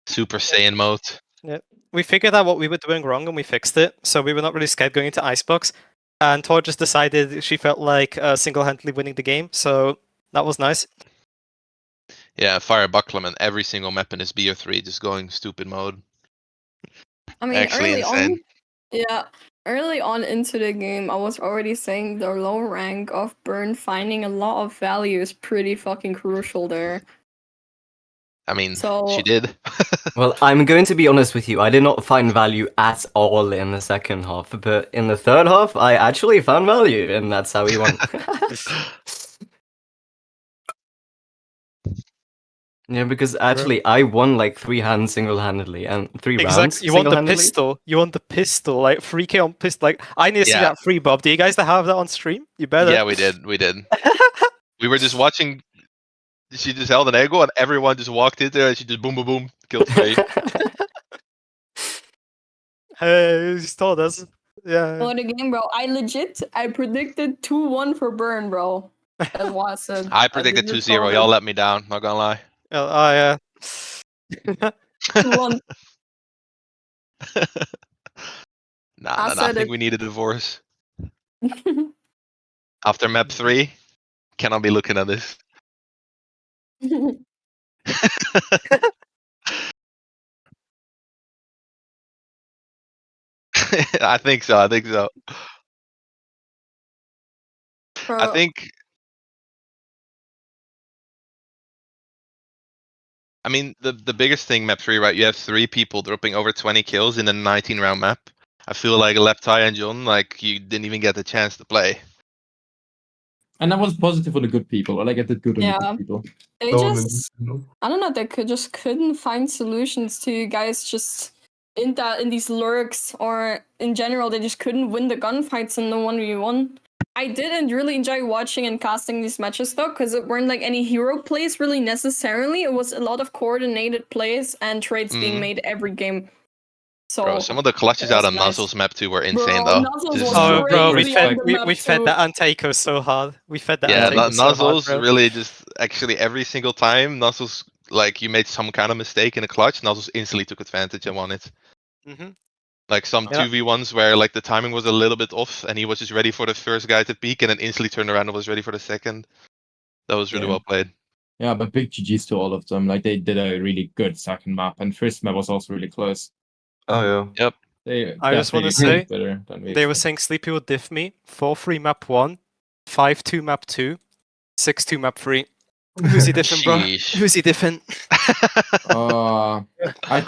Speaker 1: Super Saiyan mode.
Speaker 9: We figured out what we were doing wrong and we fixed it. So we were not really scared going into Icebox. And Tor just decided she felt like single-handedly winning the game. So that was nice.
Speaker 1: Yeah, Fire Bucklerman, every single map in his BO3 just going stupid mode.
Speaker 2: I mean,
Speaker 1: Actually
Speaker 2: early
Speaker 1: insane.
Speaker 2: on. Yeah. Early on into the game, I was already saying the low rank of Burn finding a lot of value is pretty fucking crucial there.
Speaker 1: I mean,
Speaker 2: So-
Speaker 1: she did.
Speaker 10: Well, I'm going to be honest with you. I did not find value at all in the second half, but in the third half, I actually found value, and that's how we won. Yeah, because actually, I won like 3 hands single-handedly and 3 rounds
Speaker 9: Exactly. You want the
Speaker 10: single-handedly.
Speaker 9: pistol. You want the pistol. Like 3k on pistol. Like I need to see
Speaker 1: Yeah.
Speaker 9: that free, Bob. Do you guys have that on stream? You better.
Speaker 1: Yeah, we did. We did. We were just watching. She just held an ego, and everyone just walked in there, and she just boom, boom, boom, killed Faye.
Speaker 9: Hey, you just told us. Yeah.
Speaker 2: What a game, bro. I predicted 2-1 for Burn, bro. That's what I said.
Speaker 1: I predicted
Speaker 2: legit
Speaker 1: 2-0.
Speaker 2: called
Speaker 1: Y'all
Speaker 2: it.
Speaker 1: let me down. Not gonna lie.
Speaker 9: Yeah.
Speaker 2: 2-1.
Speaker 1: Nah,
Speaker 2: I
Speaker 1: I
Speaker 2: said
Speaker 1: think
Speaker 2: it.
Speaker 1: we need a divorce. After map 3, cannot be looking at this. I think so. I think so. I
Speaker 2: Bro,
Speaker 1: think. I mean, the biggest thing, map 3, right? You have 3 people dropping over 20 kills in a 19-round map. I feel like Leptai and John, like, you didn't even get the chance to play.
Speaker 11: And that was positive for the good people. I like it did good on the
Speaker 2: Yeah.
Speaker 11: good people.
Speaker 2: they just, I don't know, they couldn't find solutions to you guys just in these lurks, or in general, they just couldn't win the gunfights in the 1v1. I didn't really enjoy watching and casting these matches though, because it weren't like any hero plays really necessarily. It was a lot of coordinated plays and trades being made every game. So
Speaker 1: Bro, some of the clutches
Speaker 2: it
Speaker 1: out
Speaker 2: was
Speaker 1: of
Speaker 2: nice.
Speaker 1: Nuzzle's map 2 were
Speaker 2: Bro,
Speaker 1: insane, though.
Speaker 2: Nuzzles
Speaker 1: Just-
Speaker 2: was
Speaker 9: Oh, bro,
Speaker 2: crazy on the map
Speaker 9: we fed
Speaker 2: too.
Speaker 9: that Antaiko so hard. We fed that
Speaker 1: Yeah,
Speaker 9: Antaiko so hard,
Speaker 1: Nuzzles
Speaker 9: bro.
Speaker 1: really just actually every single time Nuzzles, like, you made some kind of mistake in a clutch, Nuzzles instantly took advantage and won it.
Speaker 9: Mm-hmm.
Speaker 1: Like some
Speaker 9: Yeah.
Speaker 1: 2v1s where like the timing was a little bit off and he was just ready for the first guy to peek and then instantly turned around and was ready for the second. That was really
Speaker 11: Yeah.
Speaker 1: well played.
Speaker 11: Yeah, but big GGs to all of them. Like they did a really good second map, and first map was also really close.
Speaker 10: Oh yeah.
Speaker 1: Yep.
Speaker 11: They
Speaker 9: I just wanna
Speaker 11: definitely
Speaker 9: say,
Speaker 11: played better than we
Speaker 9: They were
Speaker 11: expected.
Speaker 9: saying Sleepy would diff me. 4-3 map 1, 5-2 map 2, 6-2 map 3. Who's he diffing, bro?
Speaker 1: Sheesh.
Speaker 9: Who's he diffing?
Speaker 11: I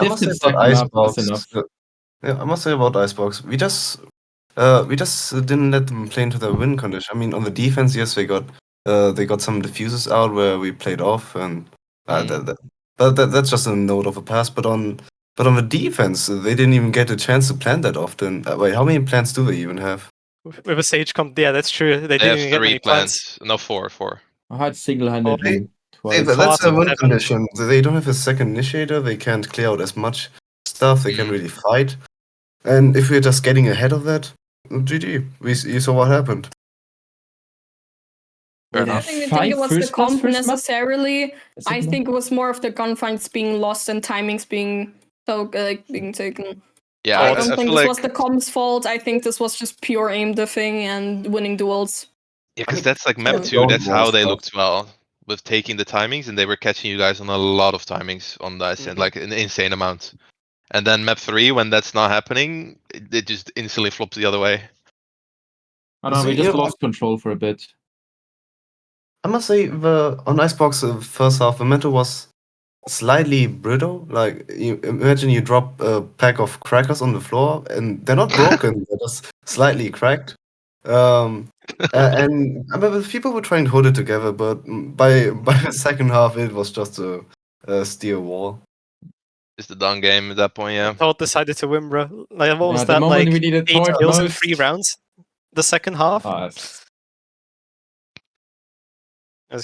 Speaker 12: must
Speaker 11: diffed
Speaker 12: say
Speaker 11: the
Speaker 12: about
Speaker 11: second map. That's
Speaker 12: Icebox.
Speaker 11: enough.
Speaker 12: Yeah, I must say about Icebox. We just didn't let them play into their win condition. I mean, on the defense, yes, they got some diffusers out where we played off, and that's just a note of the past. But on the defense, they didn't even get a chance to plan that often. Wait, how many plans do they even have?
Speaker 9: With a Sage comp, yeah, that's true. They
Speaker 1: They
Speaker 9: didn't
Speaker 1: have
Speaker 9: even get
Speaker 1: 3
Speaker 9: many plans.
Speaker 1: plans. No, 4.
Speaker 11: I had single-handedly
Speaker 12: Hey,
Speaker 11: twice.
Speaker 12: but that's a
Speaker 9: Fast
Speaker 12: win
Speaker 9: seven.
Speaker 12: condition. They don't have a second initiator. They can't clear out as much stuff. They can't really fight. And if we're just getting ahead of that, GG. You saw what happened.
Speaker 1: Fair
Speaker 2: I
Speaker 1: enough.
Speaker 2: don't even think it was the comp necessarily. I
Speaker 11: Second
Speaker 2: think it was more of the gunfights being lost and timings being being taken.
Speaker 1: Yeah,
Speaker 2: I
Speaker 1: I
Speaker 2: don't think
Speaker 1: feel
Speaker 2: this
Speaker 1: like
Speaker 2: was the comp's fault. I think this was just pure aim diffing and winning duels.
Speaker 1: yeah, because that's like map
Speaker 2: Yeah.
Speaker 1: 2. That's how they
Speaker 12: Stuff.
Speaker 1: looked well with taking the timings, and they were catching you guys on a lot of timings on the ascent, like an insane amount. And then map 3, when that's not happening, it just instantly flops the other way.
Speaker 11: I don't know, we
Speaker 12: So,
Speaker 11: just
Speaker 12: yeah,
Speaker 11: lost control for a bit.
Speaker 12: I must say, on Icebox, first half, the meta was slightly brittle. Like, you imagine you drop a pack of crackers on the floor, and they're not broken, they're just slightly cracked. And I mean, people were trying to hold it together, but by the second half, it was just a steel wall.
Speaker 1: It's the done game at that point, yeah.
Speaker 9: Todd decided to win, bro. Like, what was
Speaker 11: Yeah, the
Speaker 9: that,
Speaker 11: moment
Speaker 9: like,
Speaker 11: we needed
Speaker 9: 8
Speaker 11: Todd
Speaker 9: kills in
Speaker 11: most.
Speaker 9: 3 rounds? The second half? That's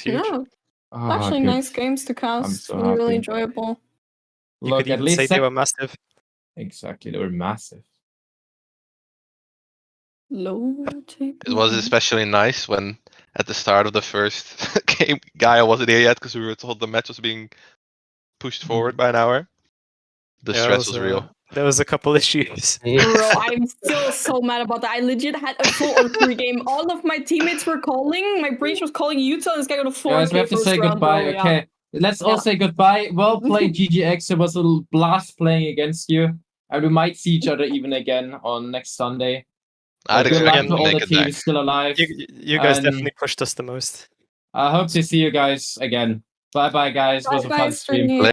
Speaker 9: huge.
Speaker 2: Yeah, actually
Speaker 11: good.
Speaker 2: nice games to cast.
Speaker 11: so
Speaker 2: Really, really
Speaker 11: happy.
Speaker 2: enjoyable.
Speaker 9: You
Speaker 11: Look,
Speaker 9: could
Speaker 11: at
Speaker 9: even
Speaker 11: least
Speaker 9: say they were massive.
Speaker 11: Exactly, they were massive.
Speaker 2: Low
Speaker 1: It was especially nice when at the start of the first game, Gaia wasn't here yet because we were told the match was being pushed forward by an hour. The
Speaker 9: Yeah,
Speaker 1: stress was real.
Speaker 9: There was a couple issues.
Speaker 2: Bro, I'm still so mad about that. I legit had a full or 3 game. All of my teammates were calling. My breach was calling Utah, and this guy got a 4K
Speaker 11: Guys, we have to
Speaker 2: first
Speaker 11: say
Speaker 2: round,
Speaker 11: goodbye.
Speaker 2: bro, yeah.
Speaker 11: Okay, let's all say goodbye. Well played, GGX. It was a blast playing against you. And we might see each other even again on next Sunday.
Speaker 1: I'd
Speaker 11: Good
Speaker 1: expect
Speaker 11: luck
Speaker 1: him
Speaker 11: to
Speaker 1: to
Speaker 11: all
Speaker 1: make
Speaker 11: the
Speaker 1: it back.
Speaker 11: teams still alive.
Speaker 9: You guys
Speaker 11: And
Speaker 9: definitely pushed us the most.
Speaker 11: I hope to see you guys again. Bye bye, guys. It was a
Speaker 2: Bye,
Speaker 11: fun
Speaker 2: guys,
Speaker 11: stream.
Speaker 2: Trini.